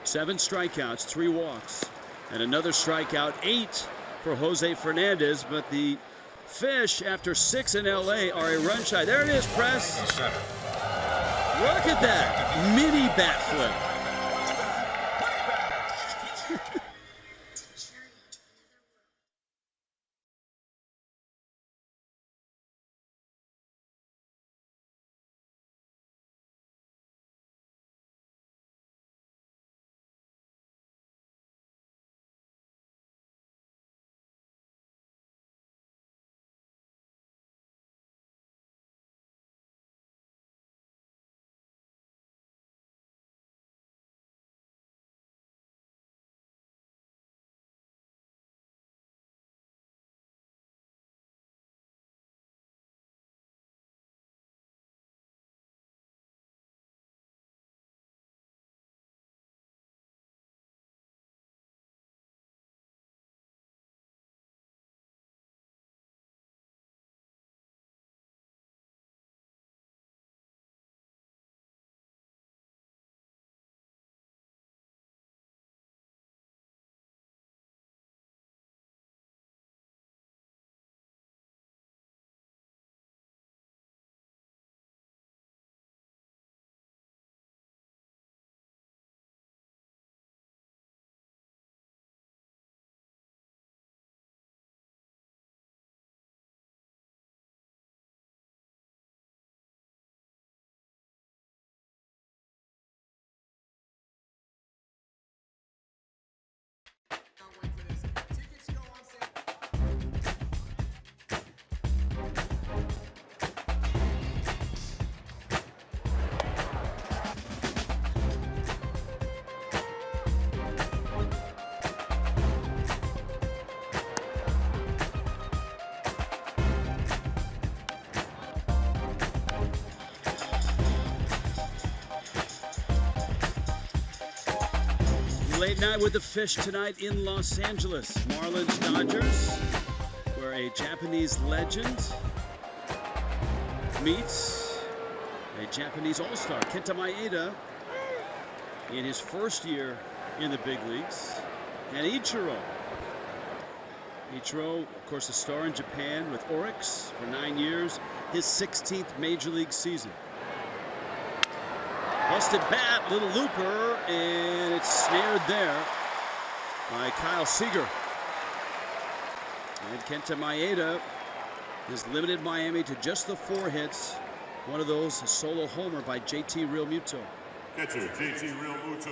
7 strikeouts, 3 walks, and another strikeout, 8 for Jose Fernandez. But the Fish, after 6 in LA, are a run shy. There it is, Press. Look at that mini bat flip. Late night with the Fish tonight in Los Angeles. Marlins Dodgers, where a Japanese legend meets a Japanese all-star, Kenta Maeda, in his first year in the big leagues. And Ichiro, of course, a star in Japan with Orix for 9 years, his 16th major league season. Busted bat, little looper, and it's snared there by Kyle Seager. And Kenta Maeda has limited Miami to just the 4 hits. One of those, a solo homer by JT Realmuto. Catcher, JT Realmuto.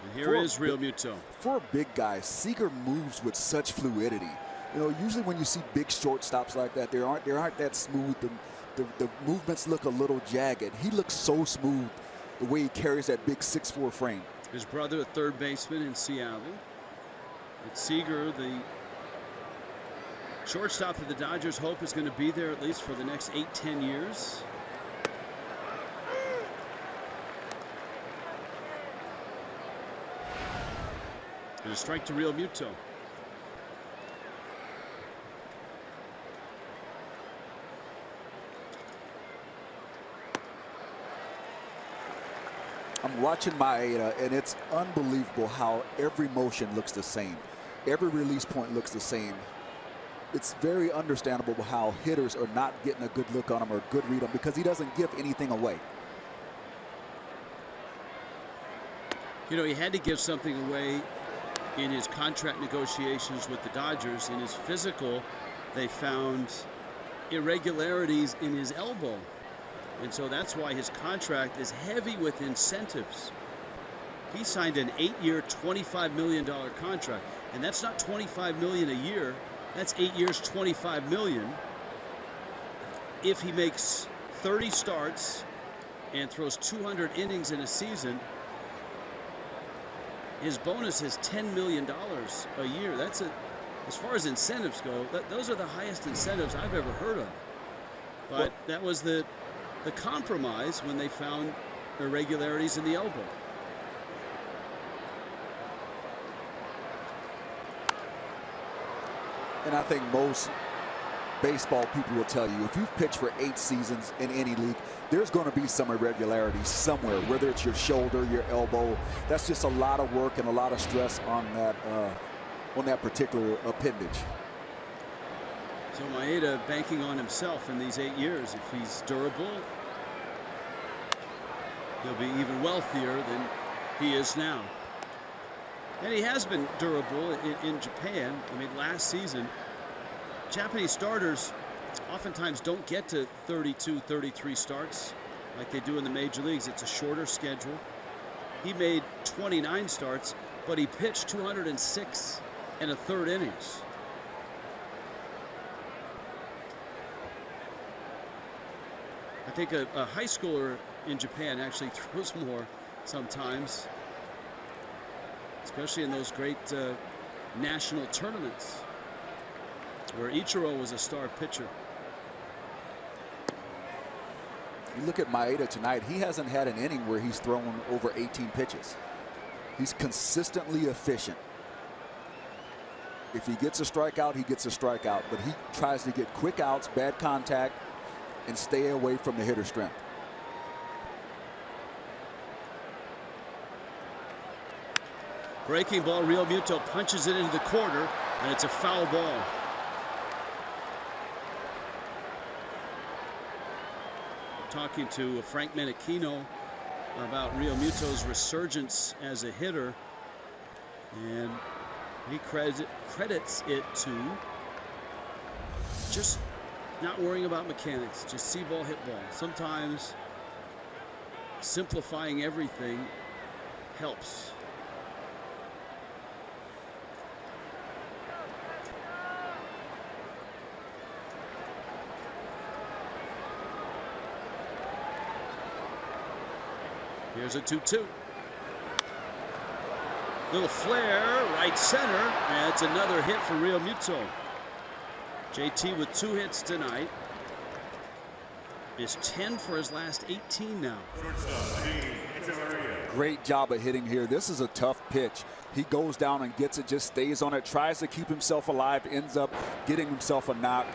And here is Realmuto. For a big guy, Seager moves with such fluidity. You know, usually when you see big shortstops like that, they aren't that smooth. The movements look a little jagged. He looks so smooth the way he carries that big 6'4" frame. His brother, a third baseman in Seattle. But Seager, the shortstop that the Dodgers hope is going to be there at least for the next 8-10 years. And a strike to Realmuto. I'm watching Maeda, and it's unbelievable how every motion looks the same. Every release point looks the same. It's very understandable how hitters are not getting a good look on him or a good read on him because he doesn't give anything away. You know, he had to give something away in his contract negotiations with the Dodgers. In his physical, they found irregularities in his elbow. And so that's why his contract is heavy with incentives. He signed an 8-year, $25 million contract. And that's not $25 million a year. That's 8 years, $25 million. If he makes 30 starts and throws 200 innings in a season, his bonus is $10 million a year. That's as far as incentives go, those are the highest incentives I've ever heard of. But that was the compromise when they found irregularities in the elbow. And I think most baseball people will tell you, if you've pitched for 8 seasons in any league, there's going to be some irregularities somewhere, whether it's your shoulder, your elbow. That's just a lot of work and a lot of stress on that particular appendage. So Maeda banking on himself in these 8 years. If he's durable, he'll be even wealthier than he is now. And he has been durable in Japan. I mean, last season, Japanese starters oftentimes don't get to 32, 33 starts like they do in the major leagues. It's a shorter schedule. He made 29 starts, but he pitched 206 1/3 innings. I think a high schooler in Japan actually throws more sometimes, especially in those great national tournaments where Ichiro was a star pitcher. You look at Maeda tonight, he hasn't had an inning where he's thrown over 18 pitches. He's consistently efficient. If he gets a strikeout, he gets a strikeout, but he tries to get quick outs, bad contact, and stay away from the hitter's strength. Breaking ball, Realmuto punches it into the corner, and it's a foul ball. Talking to Frank Menechino about Realmuto's resurgence as a hitter, and he credits it to just not worrying about mechanics, just see ball, hit ball. Sometimes simplifying everything helps. Here's a 2-2. Little flare, right center. That's another hit for Realmuto. JT with 2 hits tonight. Is 10 for his last 18 now. Shortstop, Dean Echeverria. great job of hitting here. This is a tough pitch. He goes down and gets it, just stays on it, tries to keep himself alive, ends up getting himself a knock.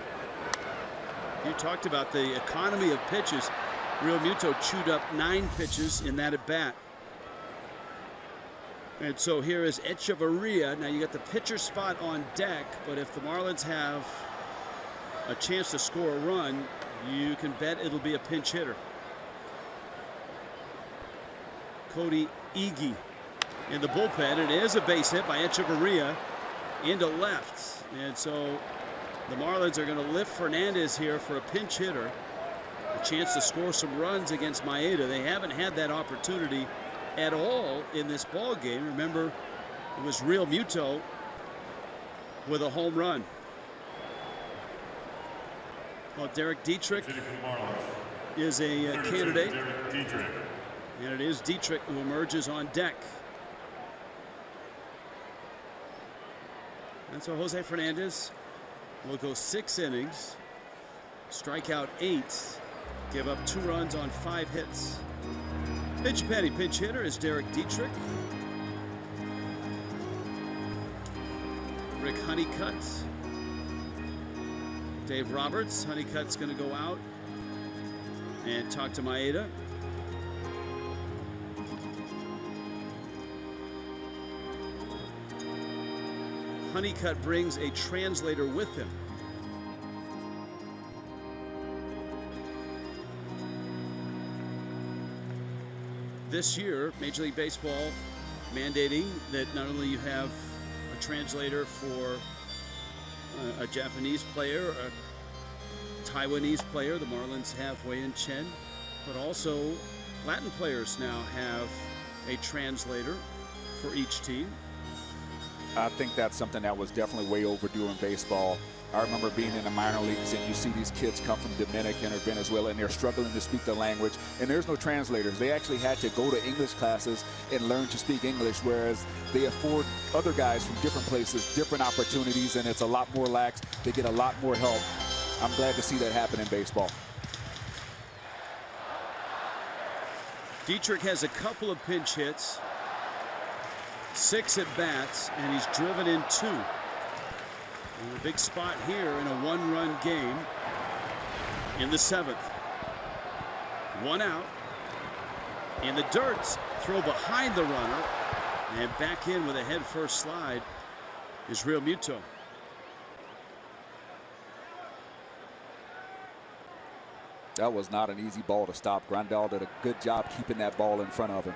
You talked about the economy of pitches. Real Muto chewed up 9 pitches in that at bat. And so here is Echeverria. Now you got the pitcher spot on deck, but if the Marlins have a chance to score a run, you can bet it'll be a pinch hitter. Cody Ige in the bullpen. It is a base hit by Echeverria into left. And so the Marlins are going to lift Fernandez here for a pinch hitter. A chance to score some runs against Maeda. They haven't had that opportunity at all in this ball game. Remember, it was Real Muto with a home run. Well, Derek Dietrich is a candidate. And it is Dietrich who emerges on deck. And so Jose Fernandez will go 6 innings, strike out 8, give up 2 runs on 5 hits. Pitch Penny pinch hitter is Derek Dietrich. Rick Honeycutt. Dave Roberts. Honeycutt's going to go out and talk to Maeda. Honeycutt brings a translator with him. This year, Major League Baseball mandating that not only you have a translator for a Japanese player, a Taiwanese player, the Marlins have Wei-Yin Chen, but also Latin players now have a translator for each team. I think that's something that was definitely way overdue in baseball. I remember being in the minor leagues and you see these kids come from Dominican or Venezuela and they're struggling to speak the language and there's no translators. They actually had to go to English classes and learn to speak English, whereas they afford other guys from different places different opportunities, and it's a lot more lax. They get a lot more help. I'm glad to see that happen in baseball. Dietrich has a couple of pinch hits, 6 at bats, and he's driven in 2. And a big spot here in a 1-run game in the 7th. 1 out. In the dirt, throw behind the runner, and back in with a head-first slide is Real Muto. That was not an easy ball to stop. Grandal did a good job keeping that ball in front of him.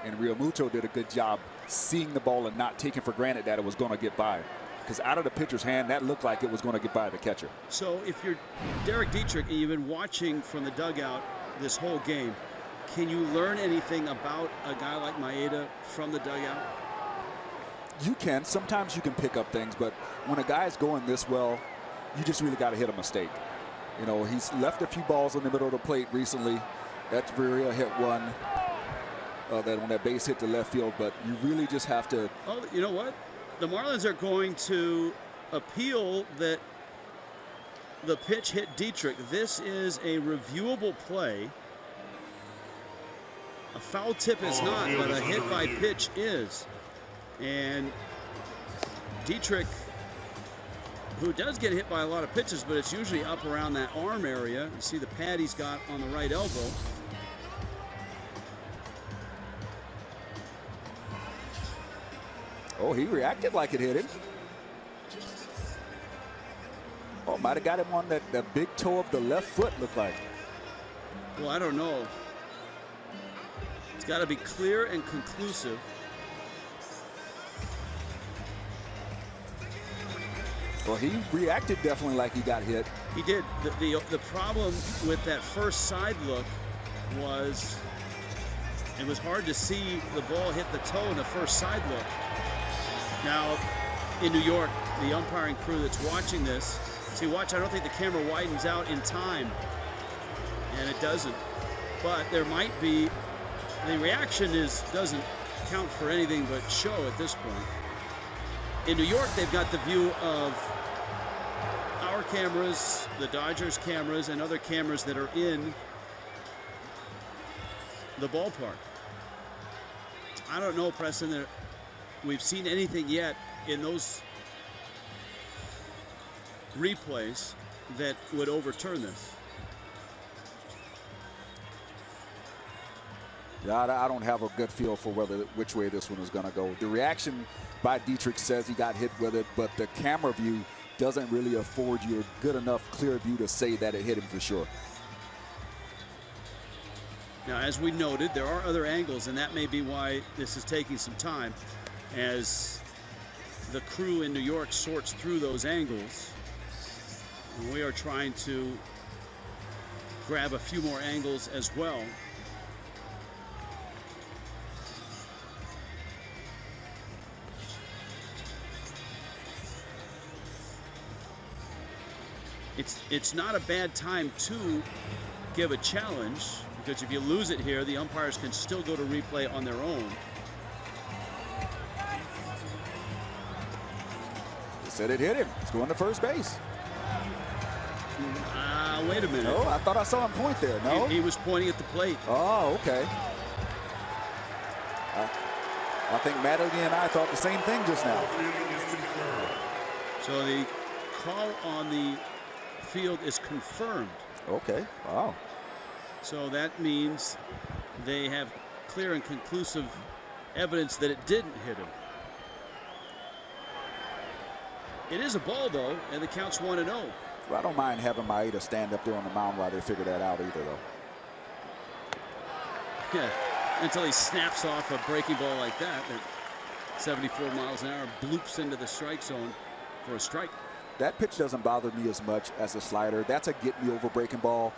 And Real Muto did a good job seeing the ball and not taking for granted that it was going to get by. Because out of the pitcher's hand, that looked like it was going to get by the catcher. So if you're Derek Dietrich and you've been watching from the dugout this whole game, can you learn anything about a guy like Maeda from the dugout? You can. Sometimes you can pick up things, but when a guy's going this well, you just really got to hit a mistake. You know, he's left a few balls in the middle of the plate recently. Echeverria hit one. That on that base hit to left field, but you really just have to. Oh, you know what? The Marlins are going to appeal that the pitch hit Dietrich. This is a reviewable play. A foul tip is not, but a hit by pitch is. And Dietrich, who does get hit by a lot of pitches, but it's usually up around that arm area. You see the pad he's got on the right elbow. Oh, he reacted like it hit him. Oh, might have got him on that big toe of the left foot, looked like. Well, I don't know. It's got to be clear and conclusive. Well, he reacted definitely like he got hit. He did. The problem with that first side look was it was hard to see the ball hit the toe in the first side look. Now, in New York, the umpiring crew that's watching this, see, watch, I don't think the camera widens out in time, and it doesn't. But there might be, the reaction doesn't count for anything but show at this point. In New York, they've got the view of our cameras, the Dodgers cameras, and other cameras that are in the ballpark. I don't know, Preston, that we've seen anything yet in those replays that would overturn this. Yeah, I don't have a good feel for which way this one is going to go. The reaction by Dietrich says he got hit with it, but the camera view doesn't really afford you a good enough clear view to say that it hit him for sure. Now, as we noted, there are other angles, and that may be why this is taking some time as the crew in New York sorts through those angles. And we are trying to grab a few more angles as well. It's not a bad time to give a challenge, because if you lose it here, the umpires can still go to replay on their own. They said it hit him. It's going to first base. Wait a minute. No, I thought I saw him point there. No? He was pointing at the plate. Oh, okay. I think Madeline and I thought the same thing just now. So the call on the field is confirmed. Okay, wow. So that means they have clear and conclusive evidence that it didn't hit him. It is a ball, though, and the count's 1-0. Well, I don't mind having Maeda stand up there on the mound while they figure that out either, though. Yeah, until he snaps off a breaking ball like that at 74 miles an hour, bloops into the strike zone for a strike. That pitch doesn't bother me as much as a slider. That's a get-me-over breaking ball.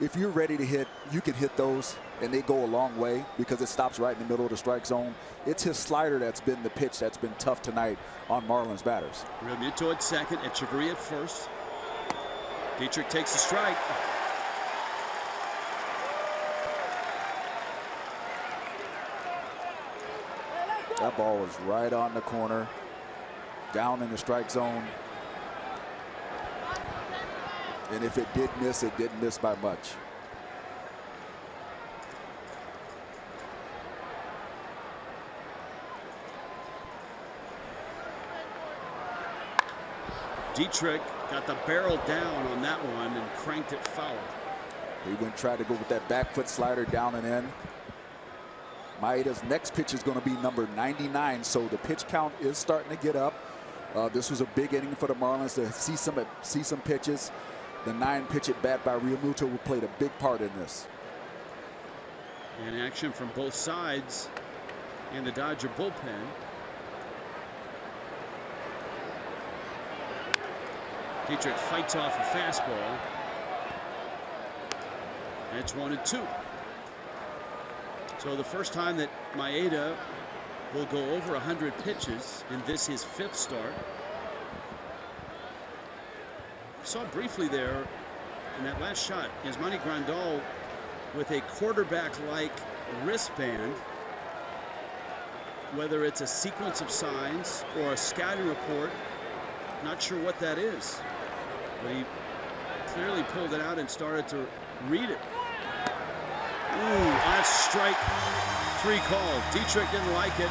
If you're ready to hit, you can hit those, and they go a long way because it stops right in the middle of the strike zone. It's his slider that's been the pitch that's been tough tonight on Marlins batters. Realmuto at second, Echeverria at first. Dietrich takes the strike. That ball was right on the corner, down in the strike zone. And if it did miss, it didn't miss by much. Dietrich got the barrel down on that one and cranked it foul. He went try to go with that back foot slider down and in. Maeda's next pitch is going to be number 99, so the pitch count is starting to get up. This was a big inning for the Marlins to see some pitches. The 9-pitch at bat by Realmuto played a big part in this. And action from both sides in the Dodger bullpen. Dietrich fights off a fastball. That's 1-2. So the first time that Maeda will go over 100 pitches in this, his 5th start. Saw briefly there in that last shot Yasmani Grandal with a quarterback-like wristband. Whether it's a sequence of signs or a scouting report, not sure what that is, but he clearly pulled it out and started to read it. Ooh, that's strike 3 call. Dietrich didn't like it.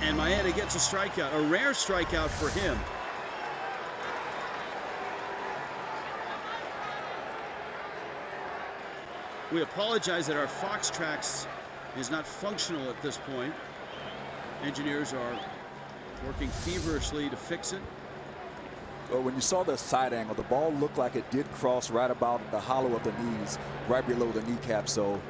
And Maeda gets a strikeout, a rare strikeout for him. We apologize that our Fox Tracks is not functional at this point. Engineers are working feverishly to fix it. Well, when you saw the side angle, the ball looked like it did cross right about the hollow of the knees, right below the kneecap, so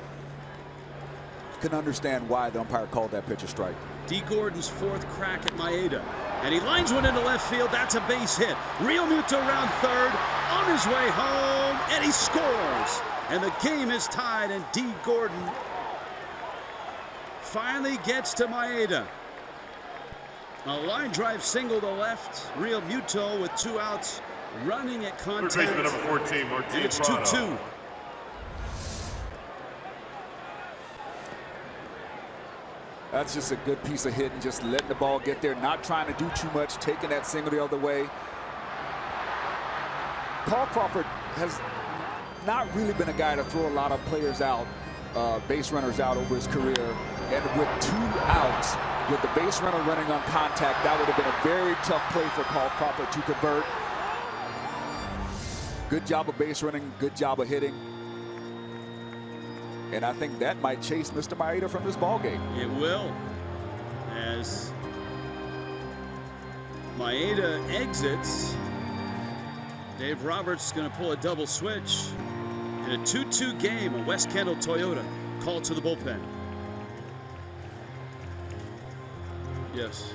couldn't understand why the umpire called that pitch a strike. D. Gordon's 4th crack at Maeda, and he lines one into left field. That's a base hit. Realmuto around third, on his way home, and he scores. And the game is tied, and D. Gordon finally gets to Maeda. A line drive single to left. Realmuto with 2 outs, running at contact. Baseman number 14, Martin and it's Prado. 2-2. That's just a good piece of hitting, just letting the ball get there, not trying to do too much, taking that single the other way. Carl Crawford has not really been a guy to throw a lot of players out, base runners out over his career. And with 2 outs, with the base runner running on contact, that would have been a very tough play for Carl Crawford to convert. Good job of base running, good job of hitting. And I think that might chase Mr. Maeda from this ballgame. It will, as Maeda exits. Dave Roberts is going to pull a double switch in a 2-2 game. A West Kendall Toyota called to the bullpen. Yes.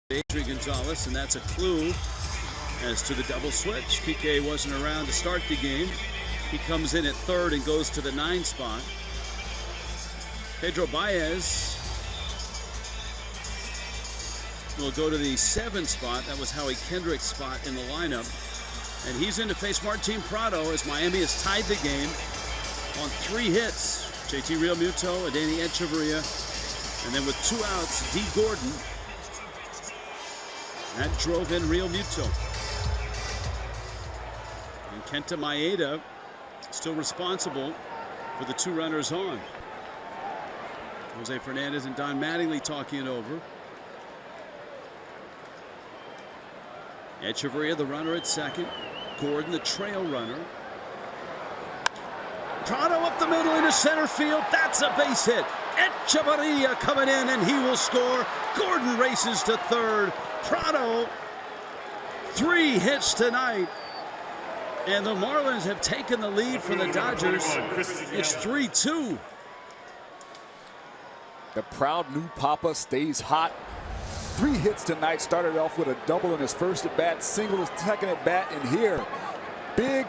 Adrian Gonzalez, and that's a clue as to the double switch. PK wasn't around to start the game. He comes in at third and goes to the 9 spot. Pedro Baez will go to the 7 spot. That was Howie Kendrick's spot in the lineup. And he's in to face Martin Prado as Miami has tied the game on 3 hits. JT Realmuto and Danny Echeverria. And then with 2 outs, D. Gordon. That drove in Realmuto. And Kenta Maeda still responsible for the 2 runners on. Jose Fernandez and Don Mattingly talking it over. Echeverria, the runner at second. Gordon, the trail runner. Prado up the middle into center field. That's a base hit. Echeverria coming in, and he will score. Gordon races to third. Prado, 3 hits tonight. And the Marlins have taken the lead from the Dodgers. It's 3-2. The proud new Papa stays hot. 3 hits tonight. Started off with a double in his first at bat, single his second at bat, and here, big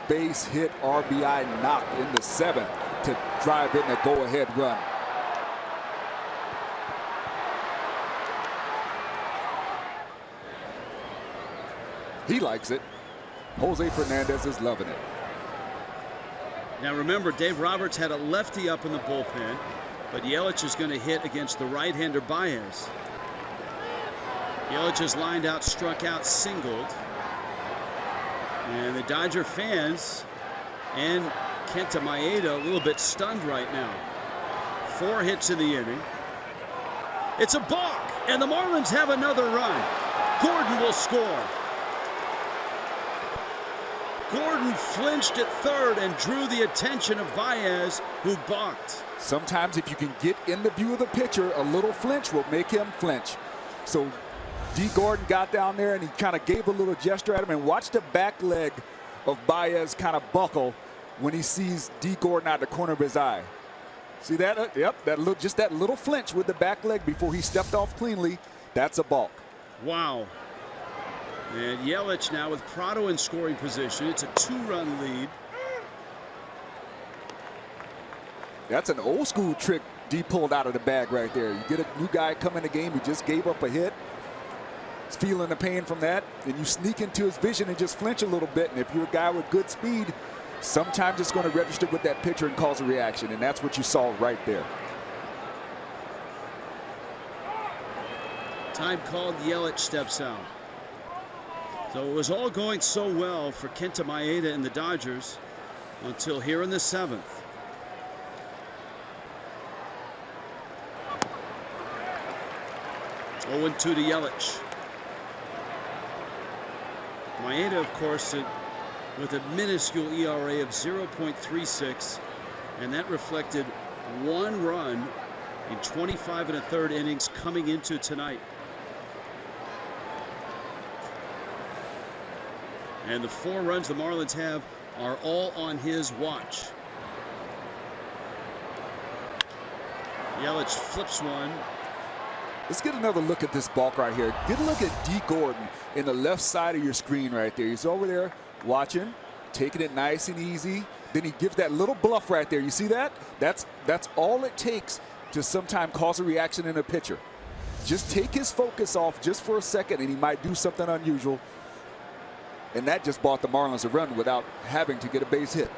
base hit RBI knock in the 7th to drive in a go-ahead run. He likes it. Jose Fernandez is loving it. Now remember, Dave Roberts had a lefty up in the bullpen, but Yelich is going to hit against the right-hander Baez. Yelich is lined out, struck out, singled. And the Dodger fans and Kenta Maeda a little bit stunned right now. 4 hits in the inning. It's a balk, and the Marlins have another run. Gordon will score. Gordon flinched at third and drew the attention of Baez, who balked. Sometimes if you can get in the view of the pitcher, a little flinch will make him flinch. So D. Gordon got down there and he kind of gave a little gesture at him, and watch the back leg of Baez kind of buckle when he sees D. Gordon out the corner of his eye. See that? Yep, just that little flinch with the back leg before he stepped off cleanly. That's a balk. Wow. And Yelich now with Prado in scoring position. It's a 2-run lead. That's an old school trick D pulled out of the bag right there. You get a new guy come in the game who just gave up a hit. He's feeling the pain from that, and you sneak into his vision and just flinch a little bit. And if you're a guy with good speed, sometimes it's going to register with that pitcher and cause a reaction, and that's what you saw right there. Time called, Yelich steps out. So it was all going so well for Kenta Maeda and the Dodgers until here in the 7th. Oh, 0-2 to Yelich. Maeda, of course, with a minuscule ERA of 0.36, and that reflected 1 run in 25 1/3 innings coming into tonight. And the 4 runs the Marlins have are all on his watch. Yelich flips one. Let's get another look at this balk right here. Get a look at D. Gordon in the left side of your screen right there. He's over there watching, taking it nice and easy. Then he gives that little bluff right there. You see that? That's all it takes to sometimes cause a reaction in a pitcher. Just take his focus off just for a second, and he might do something unusual. And that just bought the Marlins a run without having to get a base hit.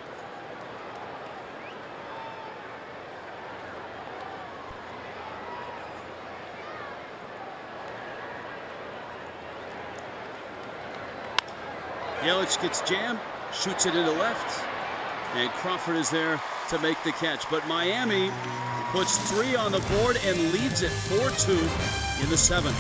Yelich gets jammed, shoots it into left, and Crawford is there to make the catch. But Miami puts 3 on the board and leads it 4-2 in the 7th.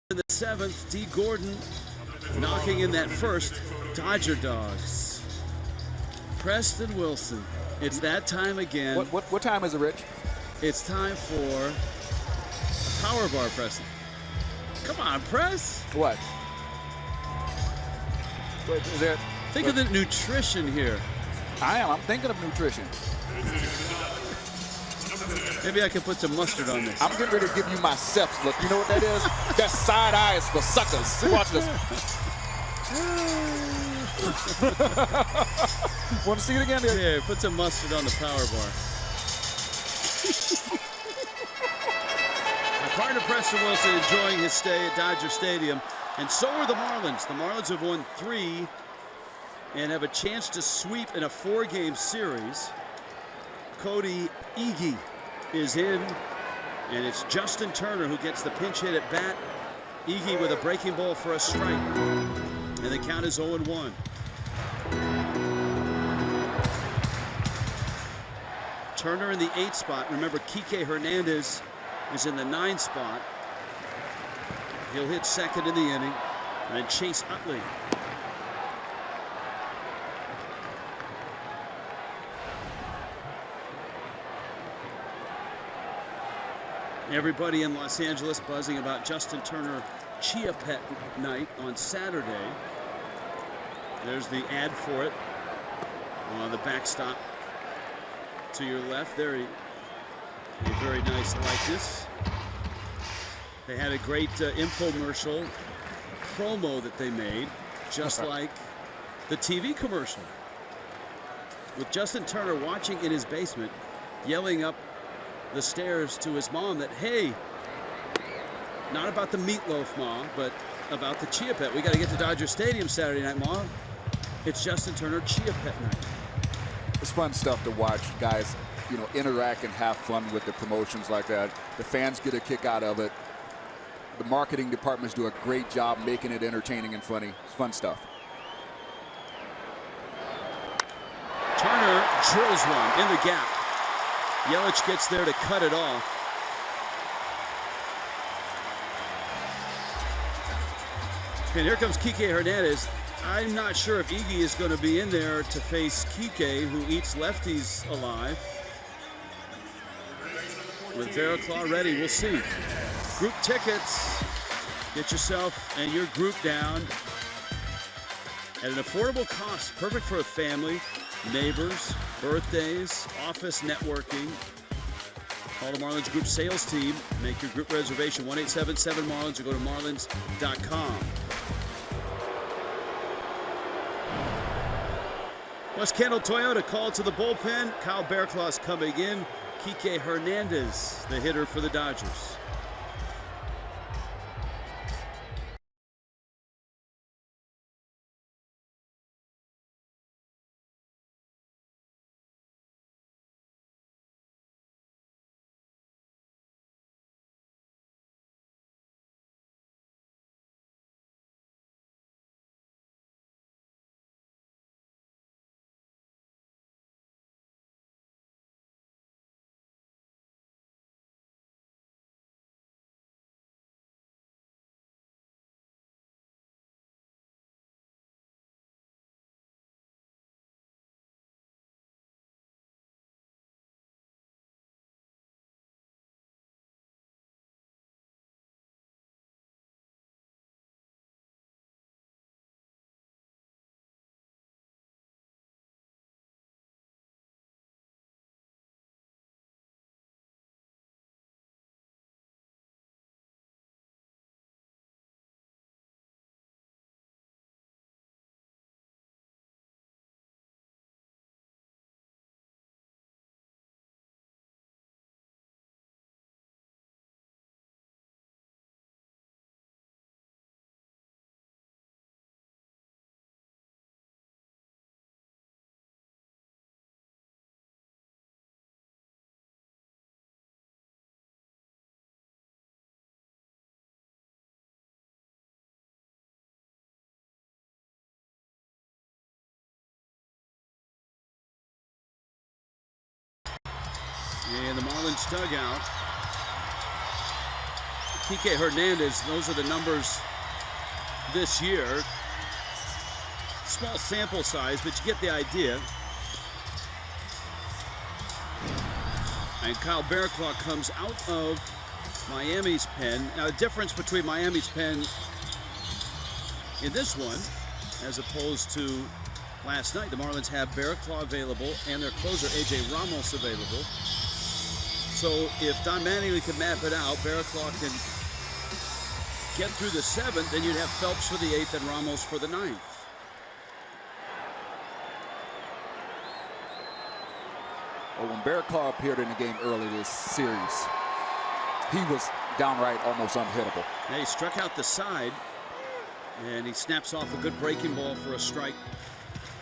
In the 7th, D. Gordon knocking in that first. Dodger dogs. Preston Wilson. It's that time again. What time is it, Rich? It's time for a power bar, Preston. Come on, Press. What? What is it? Think of the nutrition here. I'm thinking of nutrition. Maybe I can put some mustard on this. I'm getting ready to give you my Cephs look. You know what that is? That's side eyes for suckers. Watch this. Want to see it again? Yeah, put some mustard on the power bar. My partner Preston Wilson enjoying his stay at Dodger Stadium, and so are the Marlins. The Marlins have won 3 and have a chance to sweep in a 4-game series. Cody Ige is in, and it's Justin Turner who gets the pinch hit at bat. Ige with a breaking ball for a strike, and the count is 0-1. Turner in the 8th spot. Remember, Kike Hernandez is in the 9th spot. He'll hit second in the inning, and then Chase Utley. Everybody in Los Angeles buzzing about Justin Turner Chia Pet night on Saturday. There's the ad for it on the backstop to your left. There he A very nice likeness. They had a great infomercial promo that they made, just like the TV commercial, with Justin Turner watching in his basement, yelling up the stairs to his mom that, hey, not about the meatloaf, Ma, but about the Chia Pet. We got to get to Dodger Stadium Saturday night, Ma. It's Justin Turner Chia Pet night. It's fun stuff to watch guys, interact and have fun with the promotions like that. The fans get a kick out of it. The marketing departments do a great job making it entertaining and funny. It's fun stuff. Turner drills one in the gap. Yelich gets there to cut it off. And here comes Kike Hernandez. I'm not sure if Iggy is going to be in there to face Kike, who eats lefties alive. With Barraclough ready, we'll see. Group tickets. Get yourself and your group down at an affordable cost. Perfect for a family, neighbors, birthdays, office networking. Call the Marlins Group sales team. Make your group reservation, 1-877-MARLINS, or go to marlins.com. West Kendall Toyota call to the bullpen. Kyle Barraclough's coming in. Kike Hernandez, the hitter for the Dodgers. In the Marlins dugout, Kike Hernandez, those are the numbers this year. Small sample size, but you get the idea. And Kyle Barraclough comes out of Miami's pen. Now, the difference between Miami's pen in this one, as opposed to last night, the Marlins have Barraclough available and their closer, A.J. Ramos, available. So if Don Mattingly can map it out, Barraclough can get through the 7th, then you'd have Phelps for the 8th and Ramos for the 9th. Well, when Barraclough appeared in the game early this series, he was downright almost unhittable. Now he struck out the side, and he snaps off a good breaking ball for a strike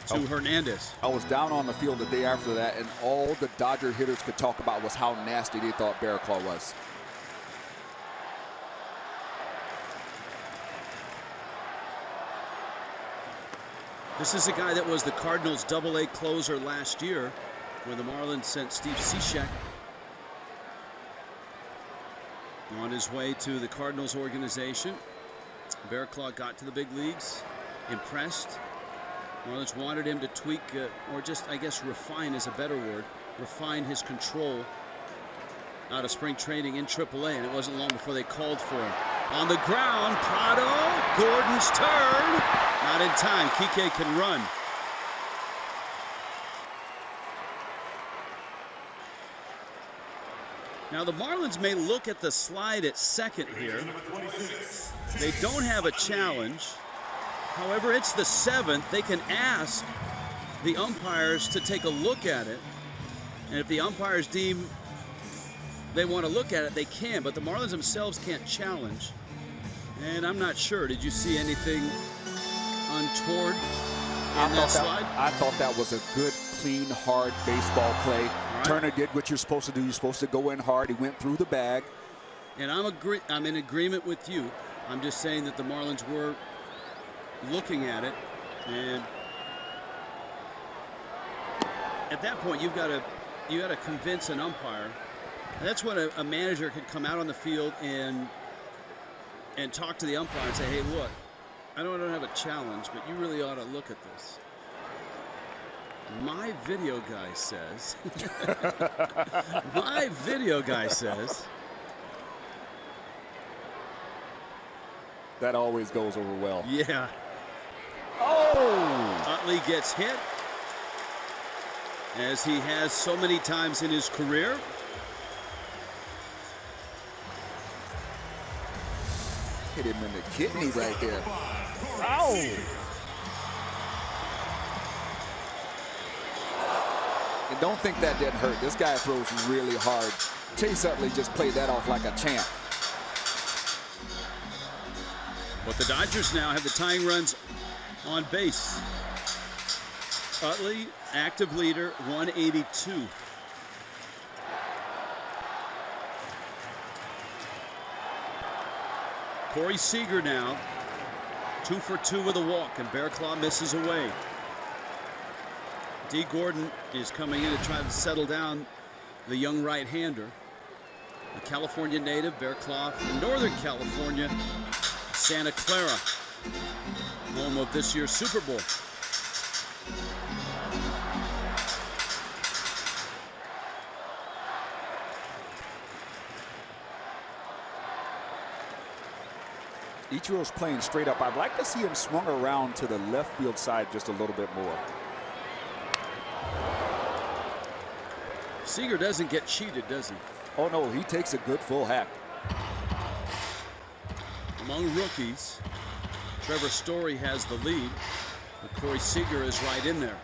to Hernandez. I was down on the field the day after that, and all the Dodger hitters could talk about was how nasty they thought Barraclough was. This is a guy that was the Cardinals' AA closer last year, where the Marlins sent Steve Cishek on his way to the Cardinals organization. Barraclough got to the big leagues, impressed. Marlins wanted him to tweak, or just, I guess, refine is a better word, refine his control out of spring training in AAA, and it wasn't long before they called for him. On the ground, Prado, Gordon's turn. Not in time. Kike can run. Now the Marlins may look at the slide at second here. They don't have a challenge. However, it's the 7th. They can ask the umpires to take a look at it. And if the umpires deem they want to look at it, they can. But the Marlins themselves can't challenge. And I'm not sure. Did you see anything untoward in that slide? I thought that was a good, clean, hard baseball play. Right. Turner did what you're supposed to do. You're supposed to go in hard. He went through the bag. And I'm in agreement with you. I'm just saying that the Marlins were looking at it, and at that point you got to convince an umpire. And that's when a manager could come out on the field and talk to the umpire and say, hey, look, I don't have a challenge, but you really ought to look at this. My video guy says that always goes over well. Yeah. Oh! Utley gets hit, as he has so many times in his career. Hit him in the kidney right there. Ow! And don't think that didn't hurt. This guy throws really hard. Chase Utley just played that off like a champ. But the Dodgers now have the tying runs on base. Utley, active leader, 182. Corey Seager now, 2 for 2 with a walk, and Bearclaw misses away. D. Gordon is coming in to try to settle down the young right-hander. A California native, Bearclaw from Northern California, Santa Clara, home of this year's Super Bowl. Ichiro's playing straight up. I'd like to see him swung around to the left field side just a little bit more. Seager doesn't get cheated, does he? Oh, no, he takes a good full hack. Among rookies, Trevor Story has the lead, but Corey Seager is right in there.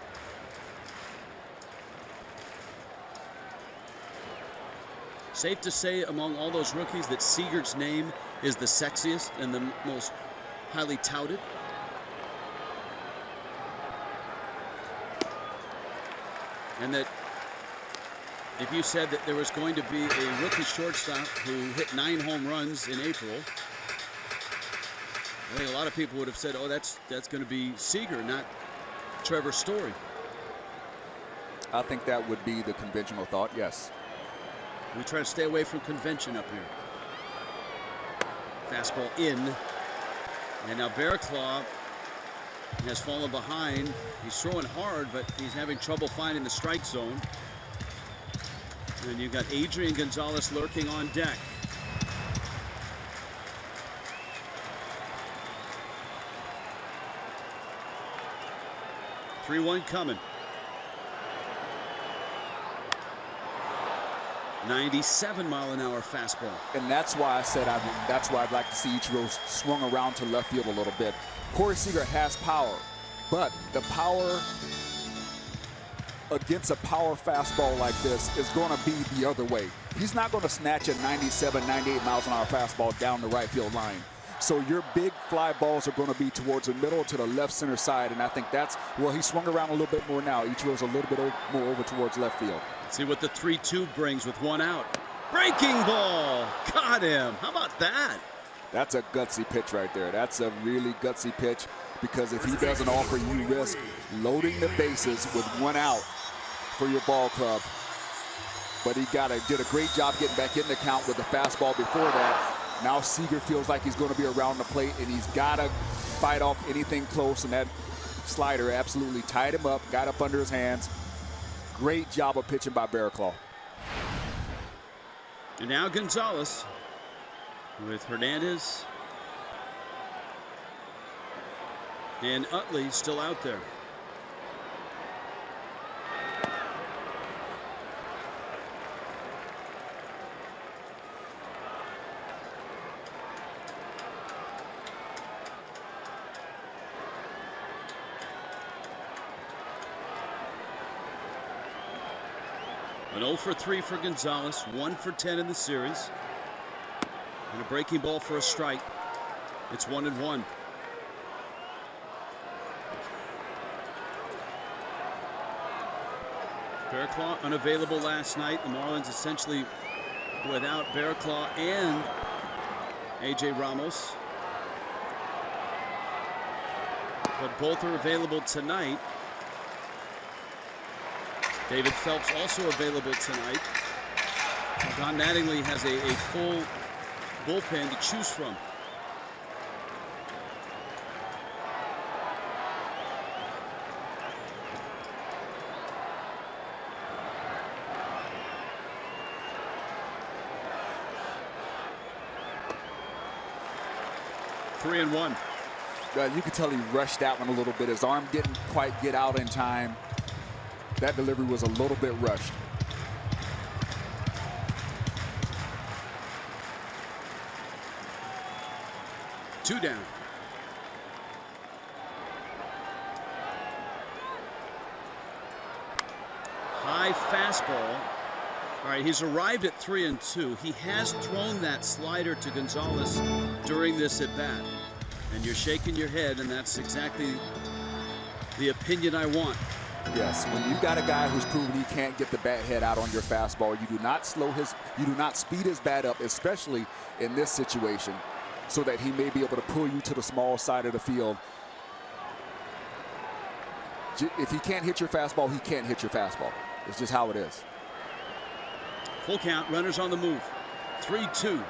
Safe to say among all those rookies that Seager's name is the sexiest and the most highly touted. And that if you said that there was going to be a rookie shortstop who hit 9 home runs in April, I think a lot of people would have said, oh, that's going to be Seager, not Trevor Story. I think that would be the conventional thought, yes. We try to stay away from convention up here. Fastball in. And now Bearclaw has fallen behind. He's throwing hard, but he's having trouble finding the strike zone. And you've got Adrian Gonzalez lurking on deck. Three-1 coming. 97-mile-an-hour fastball. And that's why I said that's why I'd like to see Ichiro swung around to left field a little bit. Corey Seager has power, but the power against a power fastball like this is going to be the other way. He's not going to snatch a 97, 98 miles an hour fastball down the right field line. So your big fly balls are going to be towards the middle to the left center side, and I think that's, well, he swung around a little bit more now. Ichiro's a little bit more over towards left field. Let's see what the 3-2 brings with one out. Breaking ball, got him. How about that? That's a gutsy pitch right there. That's a really gutsy pitch, because if he doesn't offer you risk loading the bases with one out for your ball club, but he did a great job getting back in the count with the fastball before that. Now Seager feels like he's going to be around the plate, and he's got to fight off anything close, and that slider absolutely tied him up, got up under his hands. Great job of pitching by Bearclaw. And now Gonzalez with Hernandez and Utley still out there. An 0 for 3 for Gonzalez, 1 for 10 in the series. And a breaking ball for a strike. It's 1-1. Bearclaw unavailable last night. The Marlins essentially without Bearclaw and A.J. Ramos. But both are available tonight. David Phelps also available tonight. Don Mattingly has a full bullpen to choose from. Three and one. You could tell he rushed that one a little bit. His arm didn't quite get out in time. That delivery was a little bit rushed. Two down. High fastball. All right, he's arrived at 3-2. He has thrown that slider to Gonzalez during this at bat. And you're shaking your head, and that's exactly the opinion I want. Yes, when you've got a guy who's proven he can't get the bat head out on your fastball, you do not speed his bat up, especially in this situation, so that he may be able to pull you to the small side of the field. If he can't hit your fastball, he can't hit your fastball. It's just how it is. Full count, runners on the move. 3-2.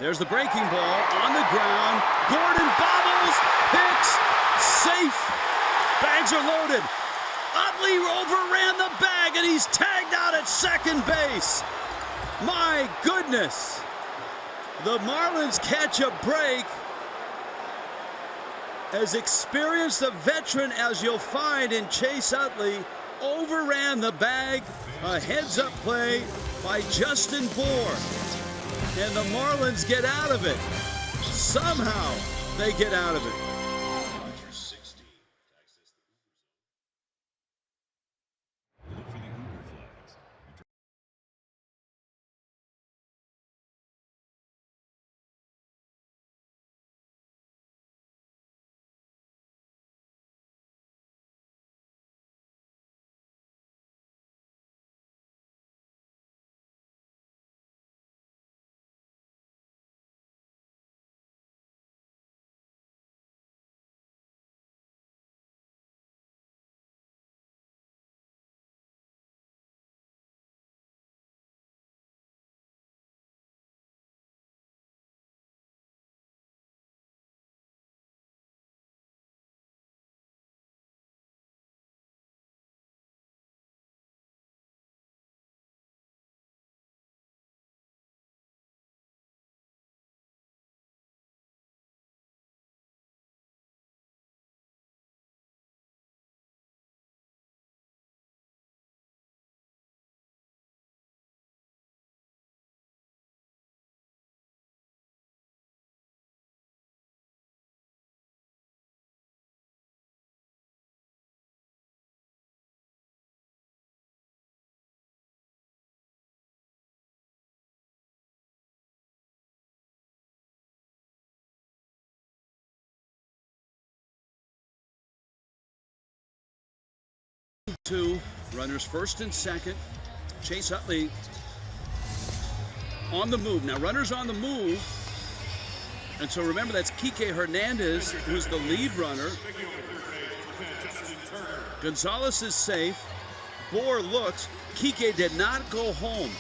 There's the breaking ball on the ground. Gordon bobbles, picks, safe. Bags are loaded. Utley overran the bag, and he's tagged out at second base. My goodness. The Marlins catch a break. As experienced a veteran as you'll find in Chase Utley, overran the bag. A heads-up play by Justin Bour. And the Marlins get out of it. Somehow they get out of it. Two runners first and second. Chase Utley on the move. Now runners on the move. And so remember, that's Kike Hernandez, who's the lead runner. Gonzalez is safe. Bour looks. Kike did not go home.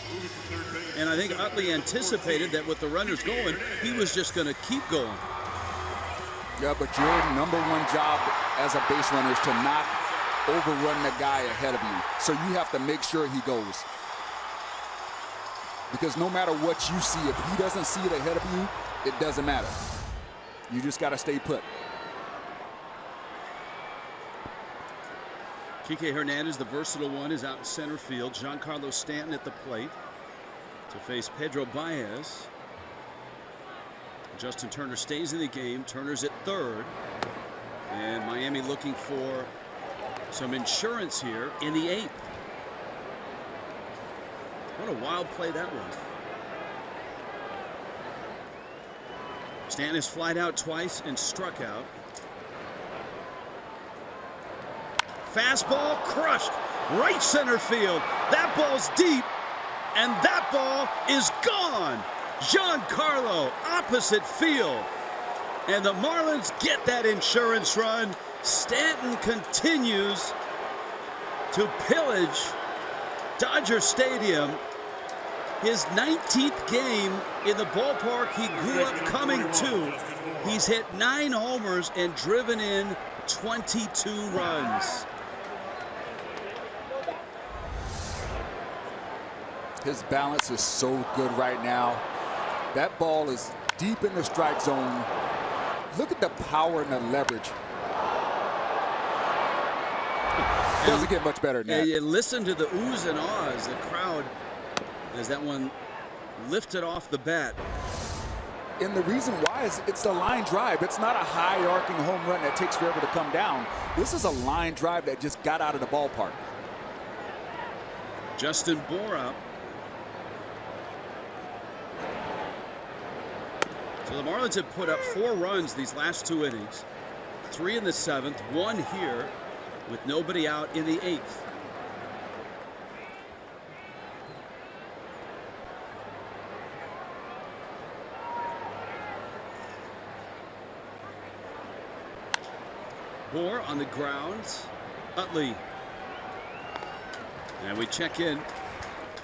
And I think Utley anticipated that with the runners going, he was just going to keep going. Yeah, but your number one job as a base runner is to not overrun the guy ahead of you. So you have to make sure he goes. Because no matter what you see, if he doesn't see it ahead of you, it doesn't matter. You just got to stay put. Kike Hernandez, the versatile one, is out in center field. Giancarlo Stanton at the plate to face Pedro Baez. Justin Turner stays in the game. Turner's at third. And Miami looking for some insurance here in the eighth. What a wild play that was. Stanton has flied out twice and struck out. Fastball crushed. Right center field. That ball's deep. And that ball is gone. Giancarlo opposite field. And the Marlins get that insurance run. Stanton continues to pillage Dodger Stadium. His 19th game in the ballpark he grew up coming to. He's hit 9 homers and driven in 22 runs. His balance is so good right now. That ball is deep in the strike zone. Look at the power and the leverage. Doesn't get much better than that. And listen to the oohs and ahs, the crowd, as that one lifted off the bat. And the reason why is it's a line drive. It's not a high arcing home run that takes forever to come down. This is a line drive that just got out of the ballpark. Justin Bour up. So the Marlins have put up 4 runs these last 2 innings. 3 in the 7th, 1 here with nobody out in the 8th. Bour on the ground. Utley. And we check in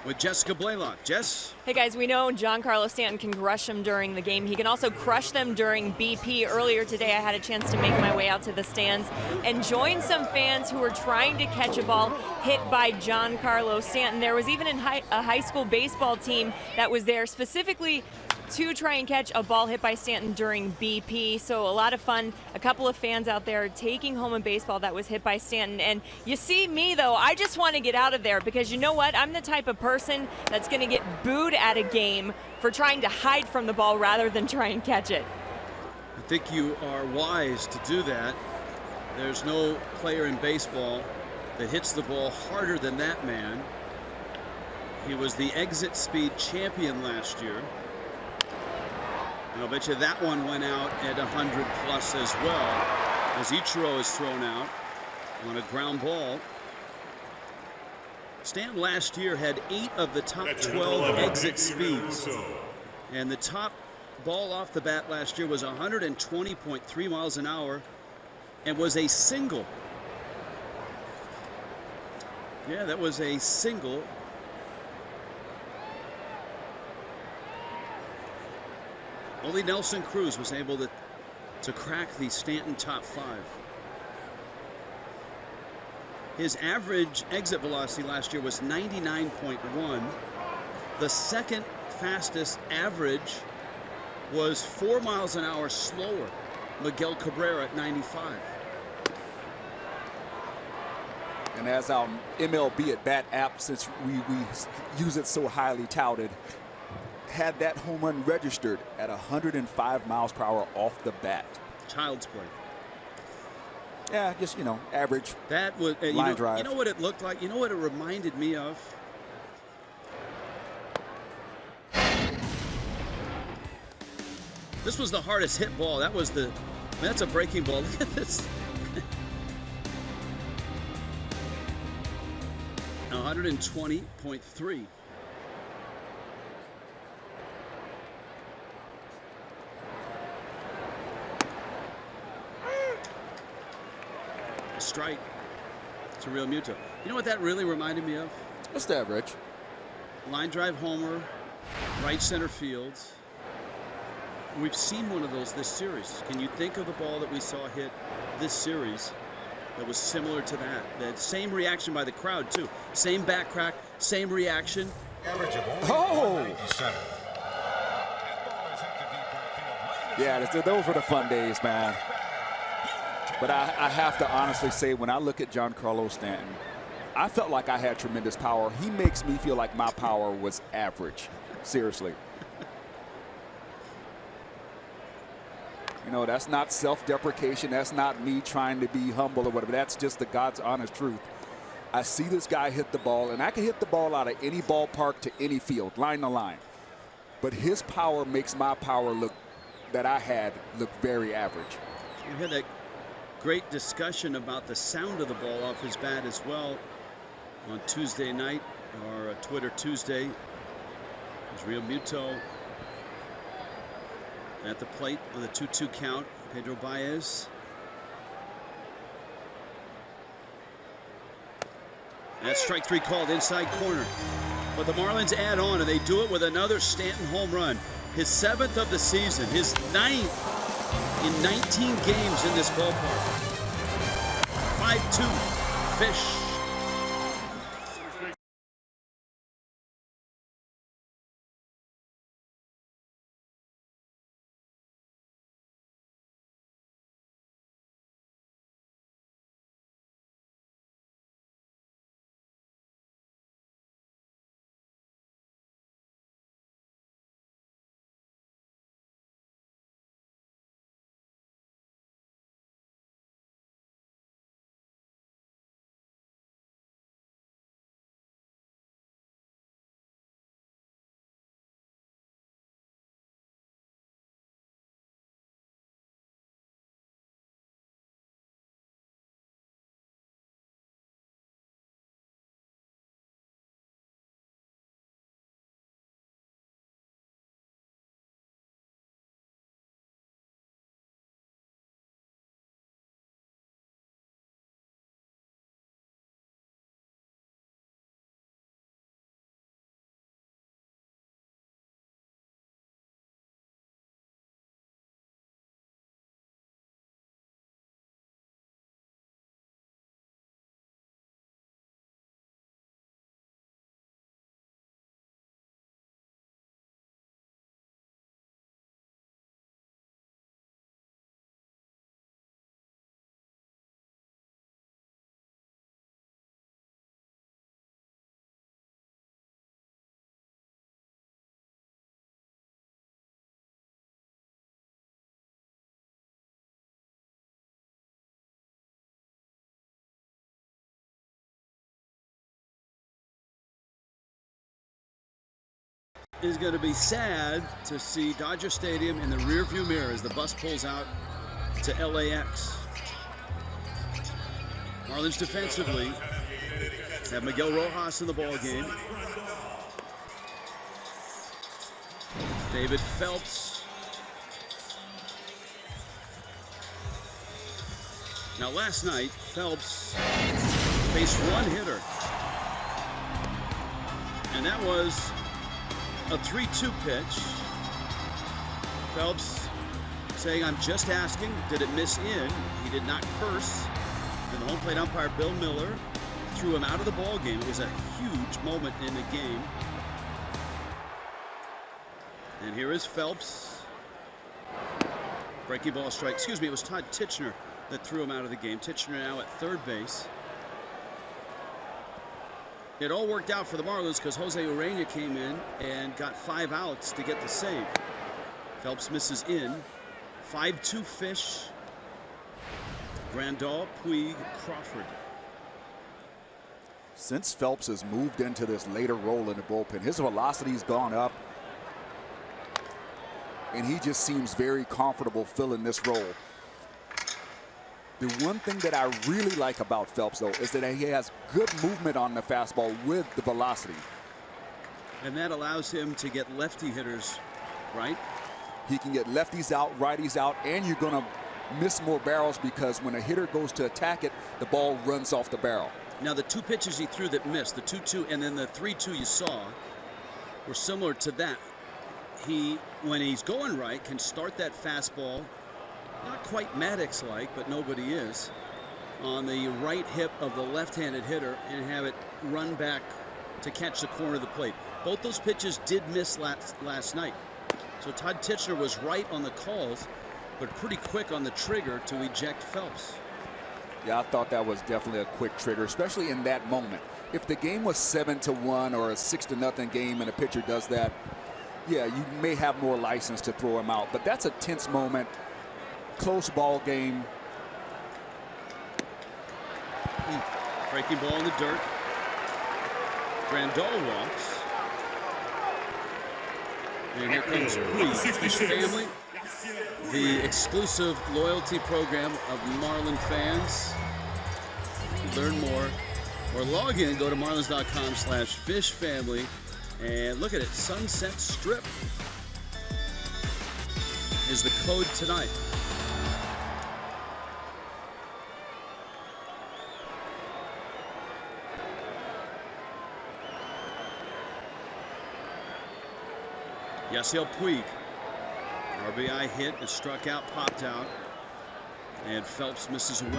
with Jessica Blaylock. Jess? Hey guys, we know Giancarlo Stanton can crush them during the game. He can also crush them during BP. Earlier today, I had a chance to make my way out to the stands and join some fans who were trying to catch a ball hit by Giancarlo Stanton. There was even a high school baseball team that was there specifically to try and catch a ball hit by Stanton during BP. So a lot of fun. A couple of fans out there taking home a baseball that was hit by Stanton. And you see me, though, I just want to get out of there because you know what? I'm the type of person that's going to get booed at a game for trying to hide from the ball rather than try and catch it. I think you are wise to do that. There's no player in baseball that hits the ball harder than that man. He was the exit speed champion last year. And I'll bet you that one went out at 100 plus as well, as Ichiro is thrown out on a ground ball. Stanton last year had 8 of the top 12 exit speeds. And the top ball off the bat last year was 120.3 miles an hour and was a single. Yeah, that was a single. Only Nelson Cruz was able to crack the Stanton top 5. His average exit velocity last year was 99.1. The second fastest average was 4 miles an hour slower. Miguel Cabrera at 95. And as our MLB at Bat app, since we use it so highly touted, had that home run registered at 105 miles per hour off the bat. Child's play. Yeah, just, average. That was line drive. You know what it looked like? You know what it reminded me of? This was the hardest hit ball. That was that's a breaking ball. Look at this. 120.3. A strike. It's a real Muto. You know what that really reminded me of? What's that, Rich? Line drive homer, right center field. We've seen one of those this series. Can you think of the ball that we saw hit this series that was similar to that? That same reaction by the crowd, too. Same back crack, same reaction. Oh! Yeah, those were the fun days, man. But I have to honestly say, when I look at Giancarlo Stanton, I felt like I had tremendous power. He makes me feel like my power was average. Seriously. That's not self-deprecation. That's not me trying to be humble or whatever. That's just the God's honest truth. I see this guy hit the ball, and I can hit the ball out of any ballpark to any field, line to line. But his power makes my power look very average. We had that great discussion about the sound of the ball off his bat as well on Tuesday night, or Twitter Tuesday. It was Real Muto at the plate with a 2-2 count. Pedro Baez. That's strike 3 called inside corner. But the Marlins add on, and they do it with another Stanton home run. His 7th of the season, his 9th in 19 games in this ballpark. 5-2, Fish. Is going to be sad to see Dodger Stadium in the rearview mirror as the bus pulls out to LAX. Marlins defensively have Miguel Rojas in the ball game. David Phelps. Now last night, Phelps faced one hitter, and that was a 3-2 pitch. Phelps saying, "I'm just asking, did it miss in?" He did not curse. And the home plate umpire, Bill Miller, threw him out of the ball game. It was a huge moment in the game. And here is Phelps. Breaking ball strike. Excuse me, it was Todd Tichenor that threw him out of the game. Tichenor now at third base. It all worked out for the Marlins because Jose Urena came in and got 5 outs to get the save. Phelps misses in. 5-2 Fish. Grandal, Puig, Crawford. Since Phelps has moved into this later role in the bullpen, his velocity's gone up, and he just seems very comfortable filling this role. The one thing that I really like about Phelps, though, is that he has good movement on the fastball with the velocity. And that allows him to get lefty hitters, right? He can get lefties out, righties out, and you're going to miss more barrels because when a hitter goes to attack it, the ball runs off the barrel. Now, the 2 pitches he threw that missed, the 2-2 and then the 3-2 you saw, were similar to that. He, when he's going right, can start that fastball, not quite Maddox-like, but nobody is, on the right hip of the left-handed hitter and have it run back to catch the corner of the plate. Both those pitches did miss last night. So Todd Tichenor was right on the calls, but pretty quick on the trigger to eject Phelps. Yeah, I thought that was definitely a quick trigger, especially in that moment. If the game was 7-1 or a 6-0 game and a pitcher does that, yeah, you may have more license to throw him out. But that's a tense moment, close ball game. Breaking ball in the dirt. Grandal walks. And here comes Puig, Fish Family, the exclusive loyalty program of Marlin fans. Learn more or log in, go to marlins.com/fishfamily and look at it. Sunset Strip is the code tonight. Yasiel Puig, RBI hit, is struck out, popped out, and Phelps misses away.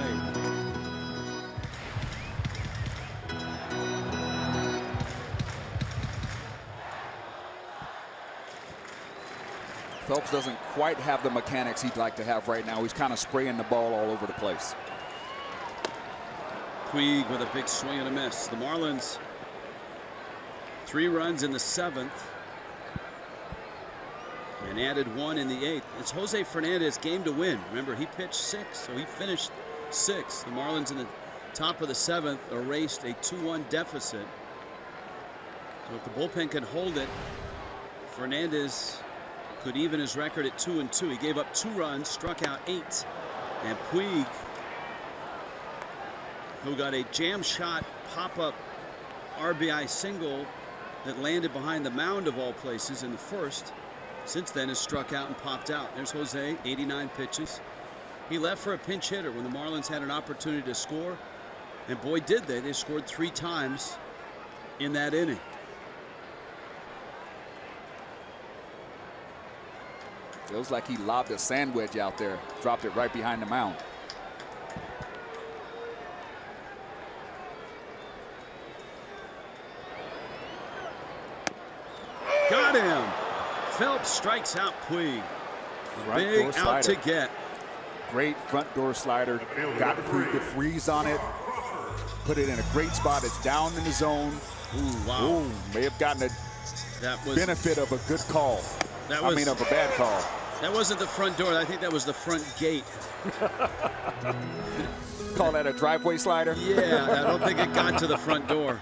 Phelps doesn't quite have the mechanics he'd like to have right now. He's kind of spraying the ball all over the place. Puig with a big swing and a miss. The Marlins 3 runs in the 7th and added 1 in the 8th. It's Jose Fernandez game to win. Remember, he pitched 6, so he finished 6th. The Marlins in the top of the 7th erased a 2-1 deficit. So if the bullpen can hold it, Fernandez could even his record at 2-2. He gave up 2 runs, struck out 8. And Puig, who got a jam shot pop-up RBI single that landed behind the mound of all places in the first, since then has struck out and popped out. There's Jose, 89 pitches. He left for a pinch hitter when the Marlins had an opportunity to score, and boy did they. They scored 3 times in that inning. Feels like he lobbed a sand wedge out there, dropped it right behind the mound. Got him. Phelps strikes out Puig. Big out to get. Great front door slider. Got Puig to freeze on it. Put it in a great spot. It's down in the zone. Ooh, wow. Ooh, may have gotten a benefit of a good call. Of a bad call. That wasn't the front door. I think that was the front gate. Call that a driveway slider? Yeah, I don't think it got to the front door.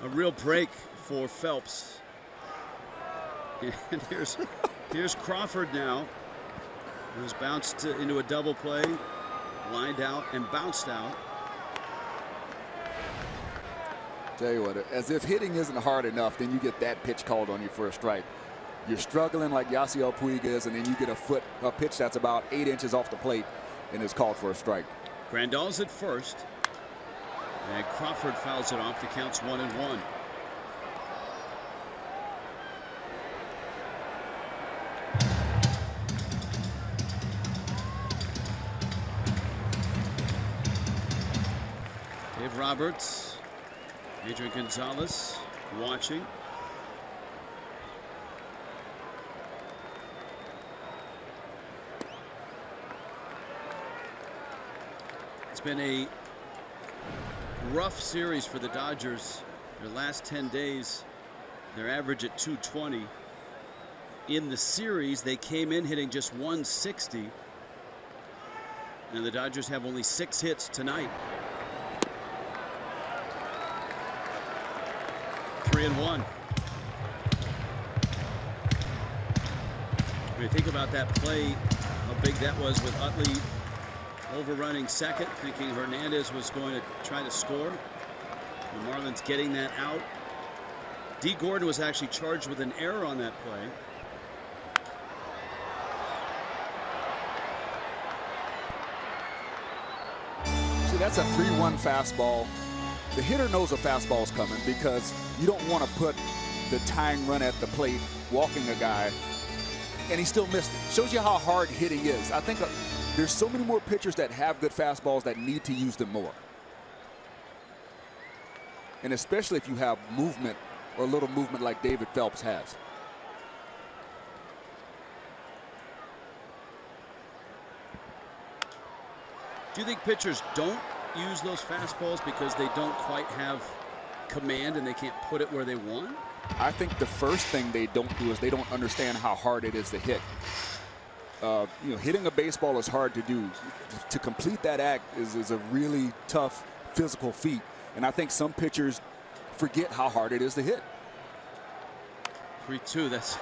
A real break for Phelps. And here's Crawford now, who's bounced into a double play, lined out and bounced out. Tell you what, as if hitting isn't hard enough, then you get that pitch called on you for a strike. You're struggling like Yasiel Puig is, and then you get a pitch that's about 8 inches off the plate and is called for a strike. Grandal's at first, and Crawford fouls it off. The count's 1-1. Dave Roberts, Adrian Gonzalez watching. It's been a rough series for the Dodgers. Their last 10 days, they're average at 220. In the series, they came in hitting just 160. And the Dodgers have only 6 hits tonight. 3-1. When you think about that play, how big that was with Utley overrunning second, thinking Hernandez was going to try to score. The Marlins getting that out. Dee Gordon was actually charged with an error on that play. See, that's a 3-1 fastball. The hitter knows a fastball's coming because you don't want to put the tying run at the plate, walking a guy, and he still missed it. Shows you how hard hitting is. I think there's so many more pitchers that have good fastballs that need to use them more. And especially if you have movement or a little movement like David Phelps has. Do you think pitchers don't use those fastballs because they don't quite have command and they can't put it where they want? I think the first thing they don't do is they don't understand how hard it is to hit. Hitting a baseball is hard to do. To complete that act is a really tough physical feat, And I think some pitchers forget how hard it is to hit. 3-2. That's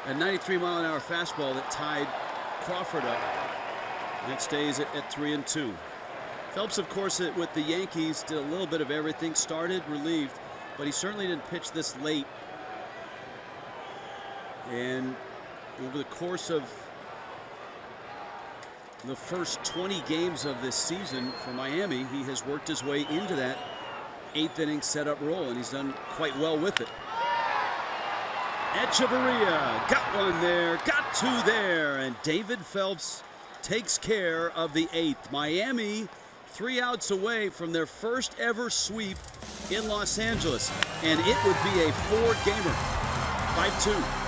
a 93-mile-an-hour fastball that tied Crawford up. And it stays at 3-2. Phelps, of course, with the Yankees, did a little bit of everything. Started, relieved, but he certainly didn't pitch this late. And over the course of the first 20 games of this season for Miami, he has worked his way into that 8th inning setup role, and he's done quite well with it. Echeverria got one there, got two there, and David Phelps takes care of the 8th. Miami 3 outs away from their first ever sweep in Los Angeles, and it would be a 4-gamer. 5-2.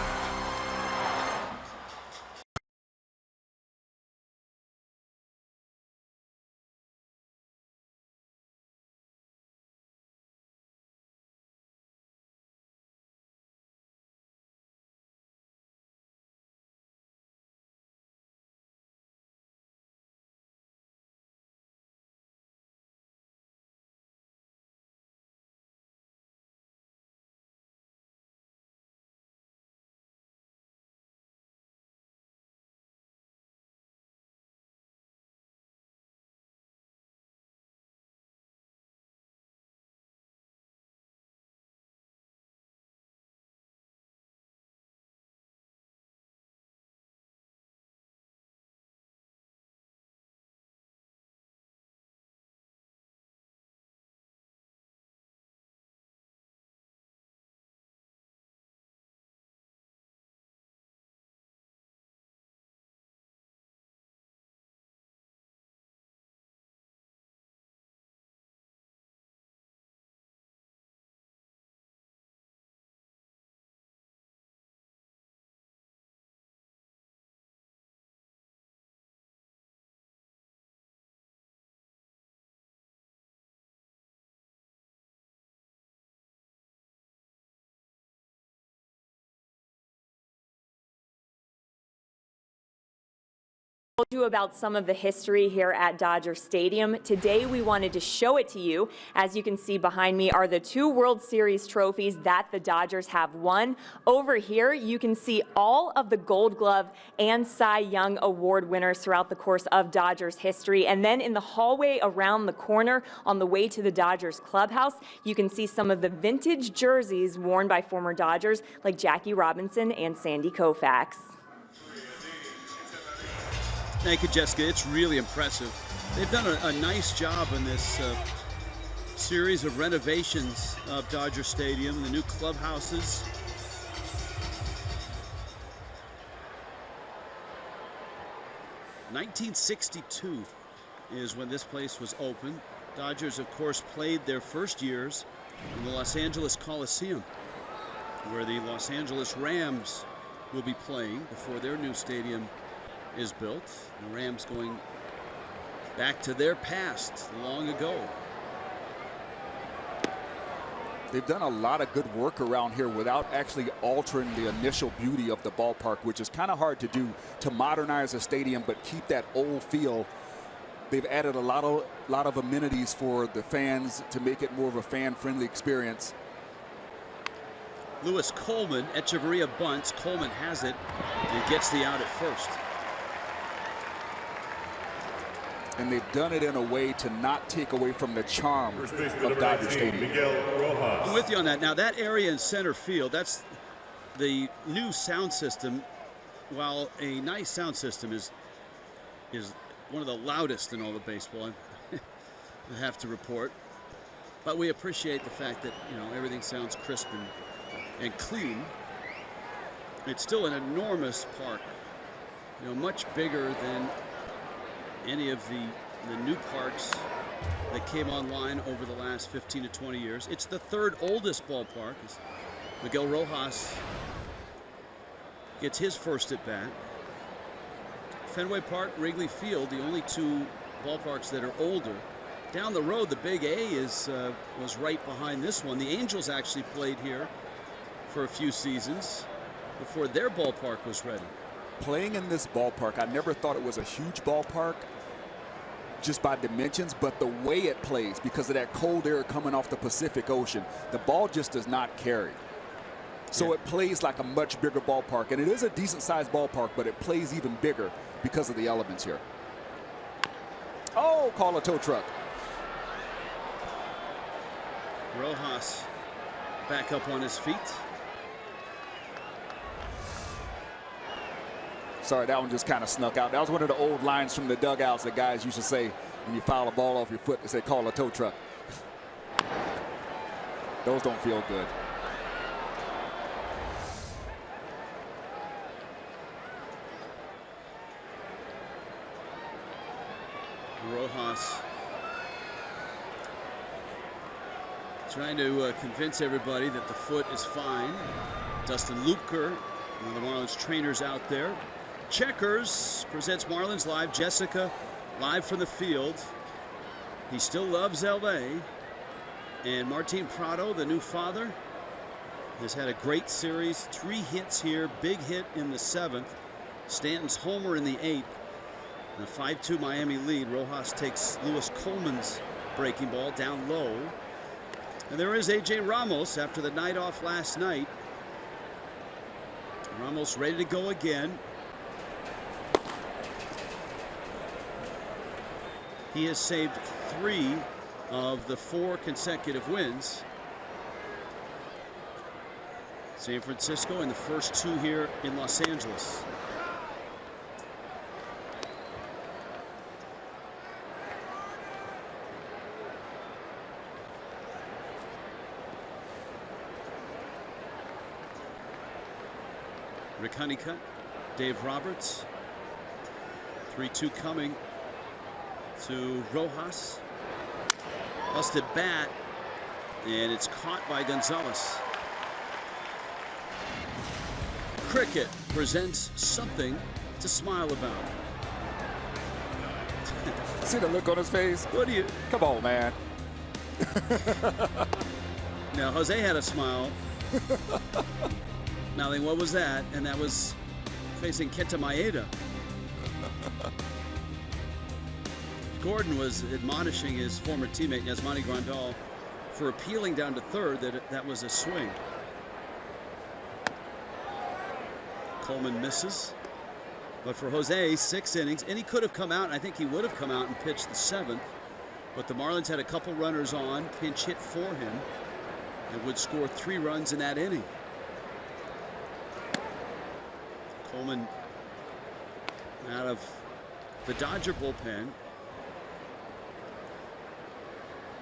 You about some of the history here at Dodger Stadium. Today we wanted to show it to you. As you can see behind me are the 2 World Series trophies that the Dodgers have won. Over here you can see all of the Gold Glove and Cy Young Award winners throughout the course of Dodgers history. And then in the hallway around the corner on the way to the Dodgers clubhouse, you can see some of the vintage jerseys worn by former Dodgers like Jackie Robinson and Sandy Koufax. Thank you, Jessica. It's really impressive. They've done a nice job in this series of renovations of Dodger Stadium, the new clubhouses. '62 is when this place was opened. Dodgers, of course, played their first years in the Los Angeles Coliseum, where the Los Angeles Rams will be playing before their new stadium is built. The Rams going back to their past long ago. They've done a lot of good work around here without actually altering the initial beauty of the ballpark, which is kind of hard to do, to modernize a stadium but keep that old feel. They've added a lot of amenities for the fans to make it more of a fan-friendly experience. Lewis Coleman, Echeverria bunts. Coleman has it and gets the out at first. And they've done it in a way to not take away from the charm of Dodger Stadium. I'm with you on that. Now that area in center field, that's the new sound system. While a nice sound system is one of the loudest in all of baseball, I have to report. But we appreciate the fact that, you know, everything sounds crisp and clean. It's still an enormous park, you know, much bigger than any of the new parks that came online over the last 15 to 20 years. It's the 3rd oldest ballpark. As Miguel Rojas gets his first at bat. Fenway Park, Wrigley Field, the only 2 ballparks that are older. Down the road, the Big A was right behind this one. The Angels actually played here for a few seasons before their ballpark was ready. Playing in this ballpark, I never thought it was a huge ballpark, just by dimensions, but the way it plays because of that cold air coming off the Pacific Ocean. The ball just does not carry. So it plays like a much bigger ballpark, and it is a decent-sized ballpark, but it plays even bigger because of the elements here. Oh, call a tow truck. Rojas back up on his feet. Sorry, that one just kind of snuck out. That was one of the old lines from the dugouts that guys used to say when you foul a ball off your foot. They say, call a tow truck. Those don't feel good. Rojas trying to convince everybody that the foot is fine. Dustin Lupker, one of the Marlins trainers out there. Checkers presents Marlins Live. Jessica live from the field. He still loves LA. And Martin Prado, the new father, has had a great series. 3 hits here, big hit in the 7th. Stanton's homer in the 8th. And a 5-2 Miami lead. Rojas takes Lewis Coleman's breaking ball down low. And there is A.J. Ramos after the night off last night. Ramos ready to go again. He has saved 3 of the 4 consecutive wins. San Francisco and the first 2 here in Los Angeles. Rick Honeycutt, Dave Roberts. 3-2 coming to Rojas. Busted bat, and it's caught by Gonzalez. Cricket presents something to smile about. See the look on his face? What do you? Come on, man. Now, Jose had a smile. Nothing. What was that? And that was facing Kenta Maeda. Gordon was admonishing his former teammate Yasmani Grandal for appealing down to third that was a swing. Coleman misses, but for Jose, 6 innings, and he could have come out, and I think he would have come out and pitched the 7th, but the Marlins had a couple runners on, pinch hit for him, and would score 3 runs in that inning. Coleman out of the Dodger bullpen.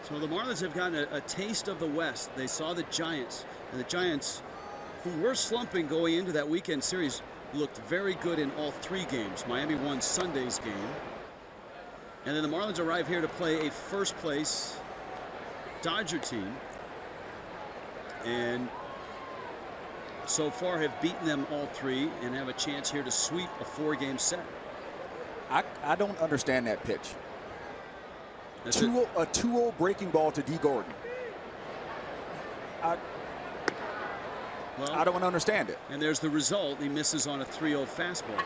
So the Marlins have gotten a taste of the West. They saw the Giants, and the Giants, who were slumping going into that weekend series, looked very good in all 3 games. Miami won Sunday's game. And then the Marlins arrive here to play a first-place Dodger team. And so far have beaten them all 3 and have a chance here to sweep a 4-game set. I don't understand that pitch. A 2-0 breaking ball to D. Gordon. I don't understand it. And there's the result. He misses on a 3-0 fastball.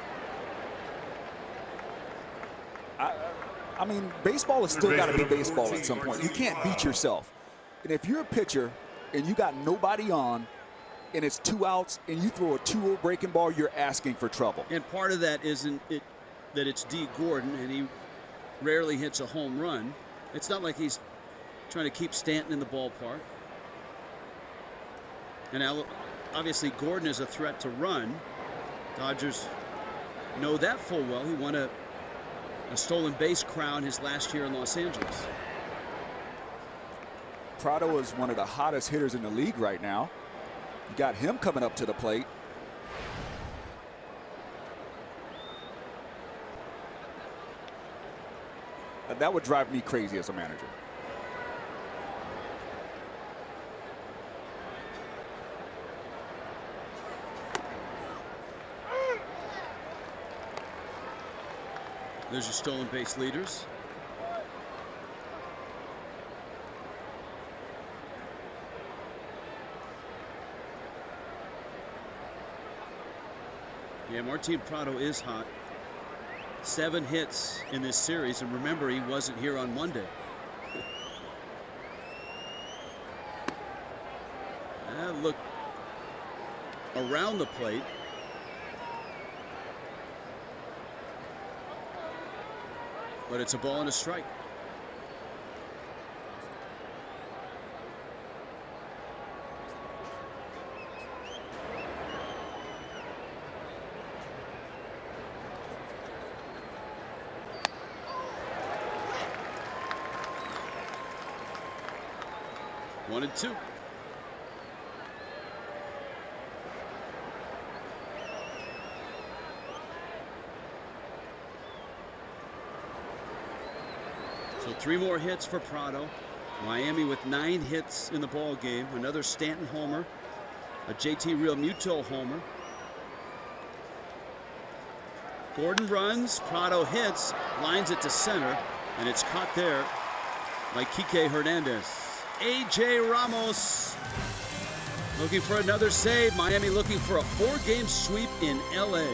I mean, baseball has still got to be baseball at some point. You can't beat yourself. And if you're a pitcher and you got nobody on, and it's 2 outs, and you throw a 2-0 breaking ball, you're asking for trouble. And part of that isn't it that it's D. Gordon, and he rarely hits a home run. It's not like he's trying to keep Stanton in the ballpark. And obviously Gordon is a threat to run. Dodgers know that full well. He won a stolen base crown his last year in Los Angeles. Prado is one of the hottest hitters in the league right now. You got him coming up to the plate. That would drive me crazy as a manager. There's your stolen base leaders. Yeah, Martin Prado is hot. 7 hits in this series, and remember, he wasn't here on Monday. Look around the plate. But it's a ball and a strike. One and two. So 3 more hits for Prado. Miami with 9 hits in the ball game. Another Stanton homer, a JT Realmuto homer. Gordon runs, Prado hits, lines it to center, and it's caught there by Kike Hernandez. A.J. Ramos looking for another save. Miami looking for a 4-game sweep in L.A.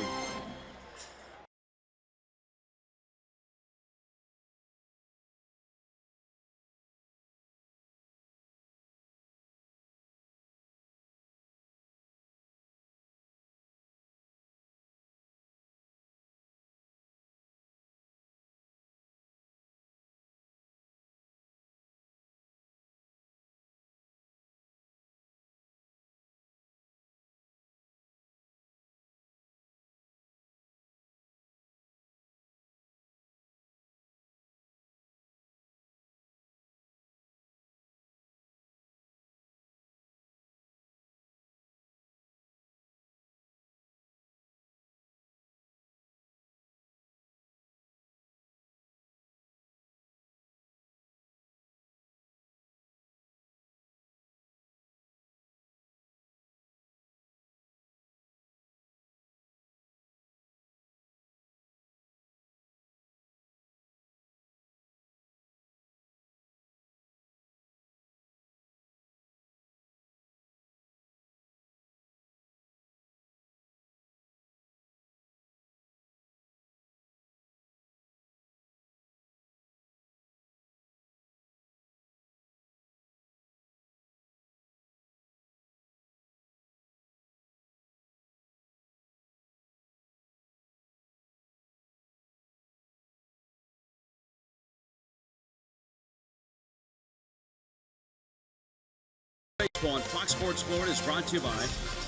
On Fox Sports Florida is brought to you by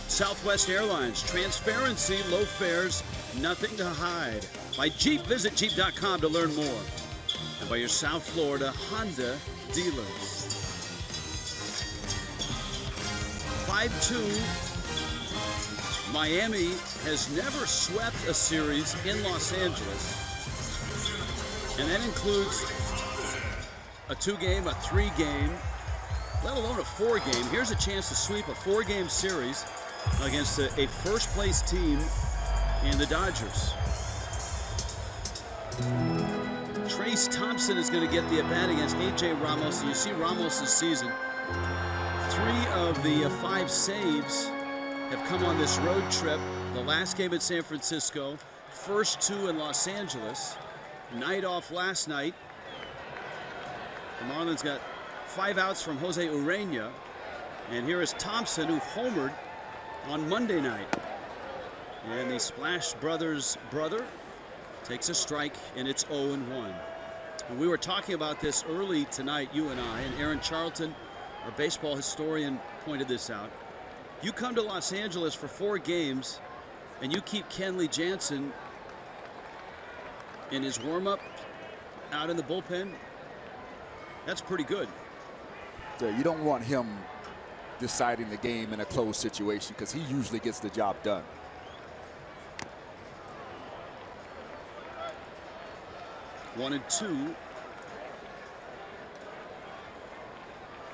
Southwest Airlines. Transparency, low fares, nothing to hide. By Jeep, visit Jeep.com to learn more. And by your South Florida Honda dealers. 5-2. Miami has never swept a series in Los Angeles. And that includes a 2-game, a 3-game, let alone a 4-game. Here's a chance to sweep a 4-game series against a first-place team in the Dodgers. Trace Thompson is going to get the at-bat against A.J. Ramos. And you see Ramos this season. 3 of the 5 saves have come on this road trip. The last game in San Francisco, first 2 in Los Angeles. Night off last night. The Marlins got 5 outs from Jose Urena. And here is Thompson, who homered on Monday night. And the Splash Brothers brother takes a strike, and it's 0-1. And we were talking about this early tonight, you and I, and Aaron Charlton, our baseball historian, pointed this out. You come to Los Angeles for 4 games, and you keep Kenley Jansen in his warm-up out in the bullpen. That's pretty good. Yeah, you don't want him deciding the game in a close situation because he usually gets the job done. One and 2.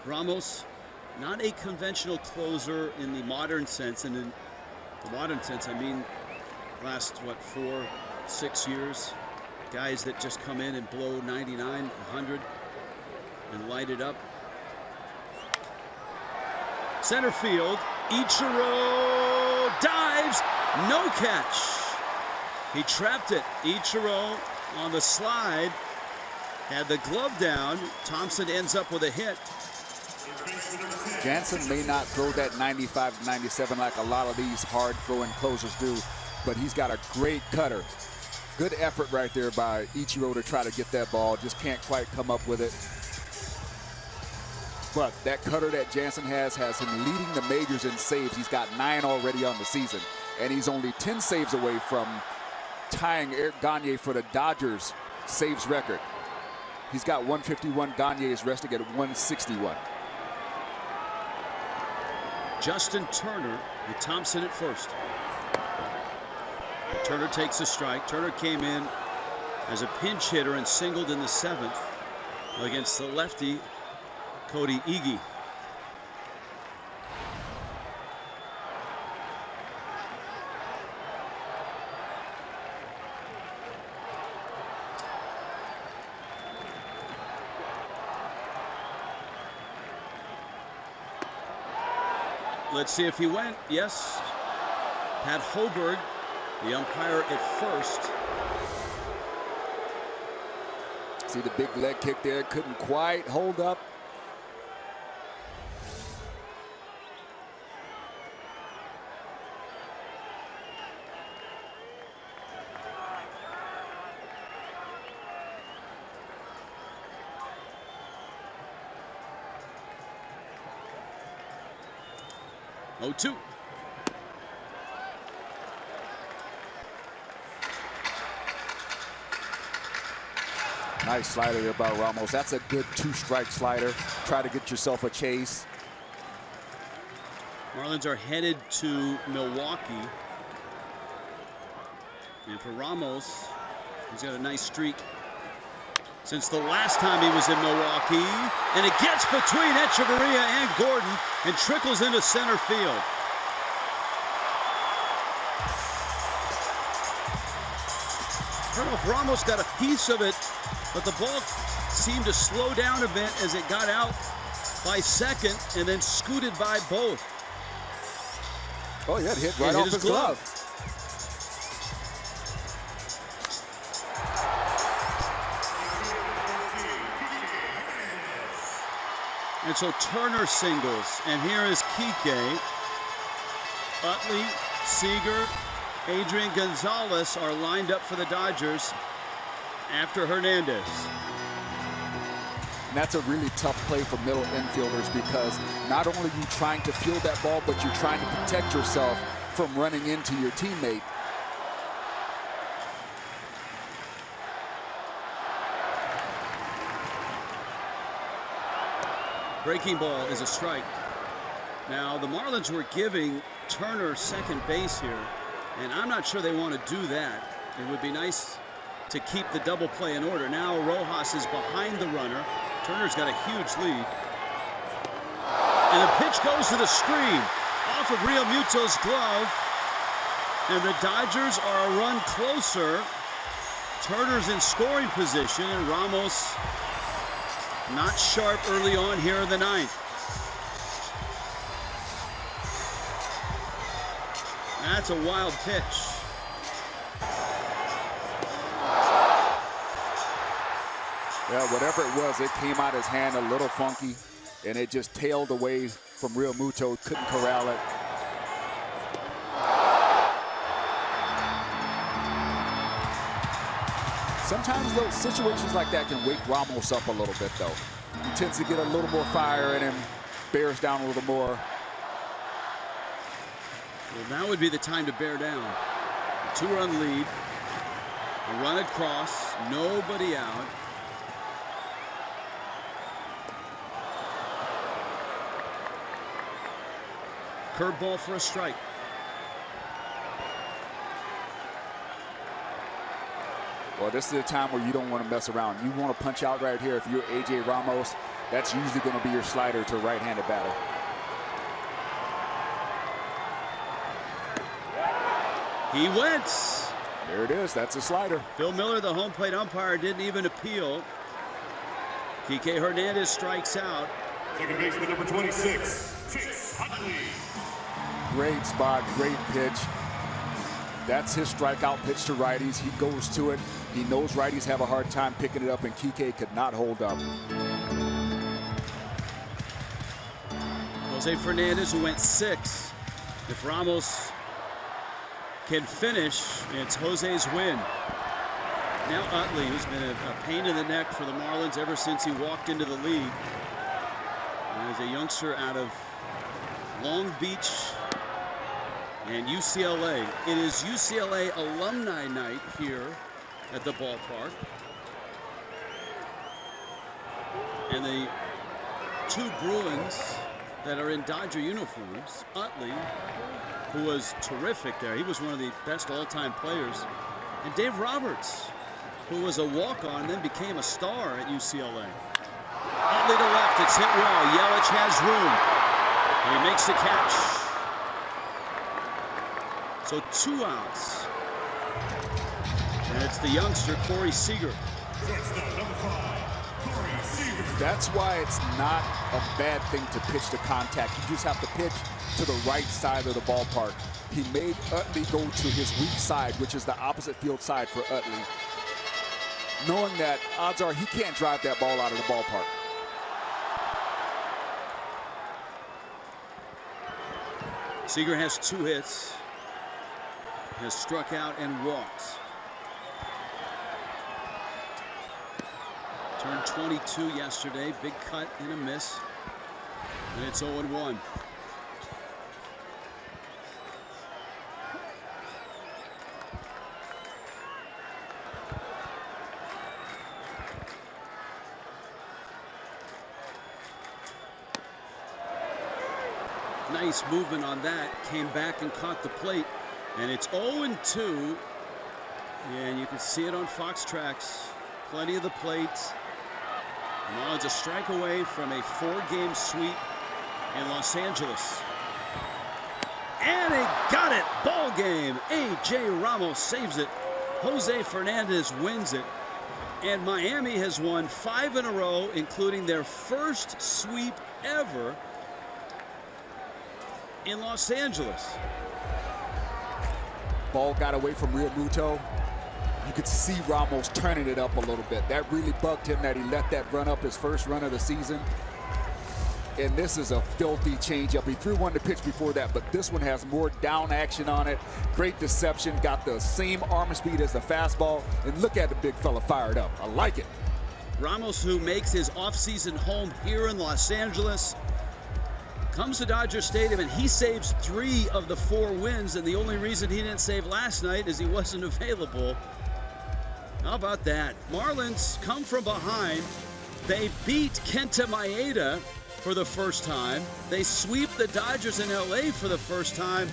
Ramos, not a conventional closer in the modern sense, and in the modern sense, I mean last, 4-6 years. Guys that just come in and blow 99, 100, and light it up. Center field, Ichiro dives, no catch. He trapped it. Ichiro on the slide. Had the glove down. Thompson ends up with a hit. Jansen may not throw that 95-97 like a lot of these hard-throwing closers do, but he's got a great cutter. Good effort right there by Ichiro to try to get that ball. Just can't quite come up with it. But that cutter that Jansen has him leading the majors in saves. He's got 9 already on the season, and he's only 10 saves away from tying Eric Gagne for the Dodgers saves record. He's got 151. Gagne is resting at 161. Justin Turner with Thompson at first. Turner takes a strike. Turner came in as a pinch hitter and singled in the 7th against the lefty Cody Ige. Let's see if he went. Yes. Pat Hoberg, the umpire at first. See the big leg kick there. Couldn't quite hold up. Oh, 2. Nice slider there by Ramos. That's a good 2-strike slider. Try to get yourself a chase. Marlins are headed to Milwaukee. And for Ramos, he's got a nice streak since the last time he was in Milwaukee. And it gets between Echeverria and Gordon and trickles into center field. I don't know if Ramos got a piece of it, but the ball seemed to slow down a bit as it got out by second and then scooted by both. Oh, yeah, it hit right off his glove. And so Turner singles, and here is Kike. Utley, Seager, Adrian Gonzalez are lined up for the Dodgers after Hernandez. And that's a really tough play for middle infielders because not only are you trying to field that ball, but you're trying to protect yourself from running into your teammate. Breaking ball is a strike. Now, the Marlins were giving Turner second base here, and I'm not sure they want to do that. It would be nice to keep the double play in order. Now Rojas is behind the runner. Turner's got a huge lead. And the pitch goes to the screen off of Real Muto's glove. And the Dodgers are a run closer. Turner's in scoring position, and Ramos not sharp early on here in the 9th. That's a wild pitch. Yeah, whatever it was, it came out his hand a little funky, and it just tailed away from Real Muto. Couldn't corral it. Sometimes those situations like that can wake Ramos up a little bit, though. He tends to get a little more fire in him, bears down a little more. Well, now would be the time to bear down. A 2-run lead, a run across, nobody out. Curveball for a strike. Well, this is a time where you don't want to mess around. You want to punch out right here. If you're A.J. Ramos, that's usually going to be your slider to a right-handed batter. He went. There it is. That's a slider. Bill Miller, the home plate umpire, didn't even appeal. Kike Hernandez strikes out. Second baseman number 26, Chase Utley. Great spot, great pitch. That's his strikeout pitch to righties. He goes to it. He knows righties have a hard time picking it up, and Kike could not hold up. Jose Fernandez, who went 6. If Ramos can finish, it's Jose's win. Now Utley, who's been a pain in the neck for the Marlins ever since he walked into the league. As a youngster out of Long Beach and UCLA. It is UCLA alumni night here at the ballpark. And the 2 Bruins that are in Dodger uniforms, Utley, who was terrific there. He was one of the best all-time players. And Dave Roberts, who was a walk-on and then became a star at UCLA. Utley to left, it's hit well. Yelich has room. And he makes the catch. So 2 outs. And it's the youngster, Corey Seager. That's why it's not a bad thing to pitch to contact. You just have to pitch to the right side of the ballpark. He made Utley go to his weak side, which is the opposite field side for Utley, knowing that odds are he can't drive that ball out of the ballpark. Seager has 2 hits, has struck out and walked. Turned 22 yesterday, big cut and a miss, and it's 0-1. Nice movement on that. Came back and caught the plate. And it's 0-2. And you can see it on Fox Tracks. Plenty of the plate. Marlins a strike away from a 4-game sweep in Los Angeles. And he got it. Ball game. A.J. Ramos saves it. Jose Fernandez wins it. And Miami has won 5 in a row, including their first sweep ever in Los Angeles. Ball got away from Realmuto. You could see Ramos turning it up a little bit. That really bugged him that he let that run up his first run of the season. And this is a filthy changeup. He threw one to pitch before that, but this one has more down action on it. Great deception, got the same arm speed as the fastball. And look at the big fella fired up. I like it. Ramos, who makes his offseason home here in Los Angeles, comes to Dodger Stadium and he saves 3 of the 4 wins, and the only reason he didn't save last night is he wasn't available. How about that? Marlins come from behind. They beat Kenta Maeda for the first time. They sweep the Dodgers in LA for the first time.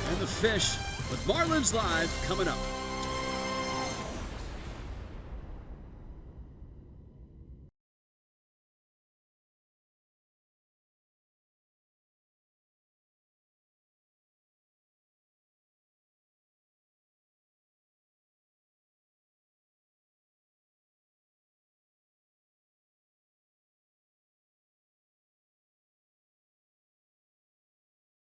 And the Fish with Marlins Live coming up.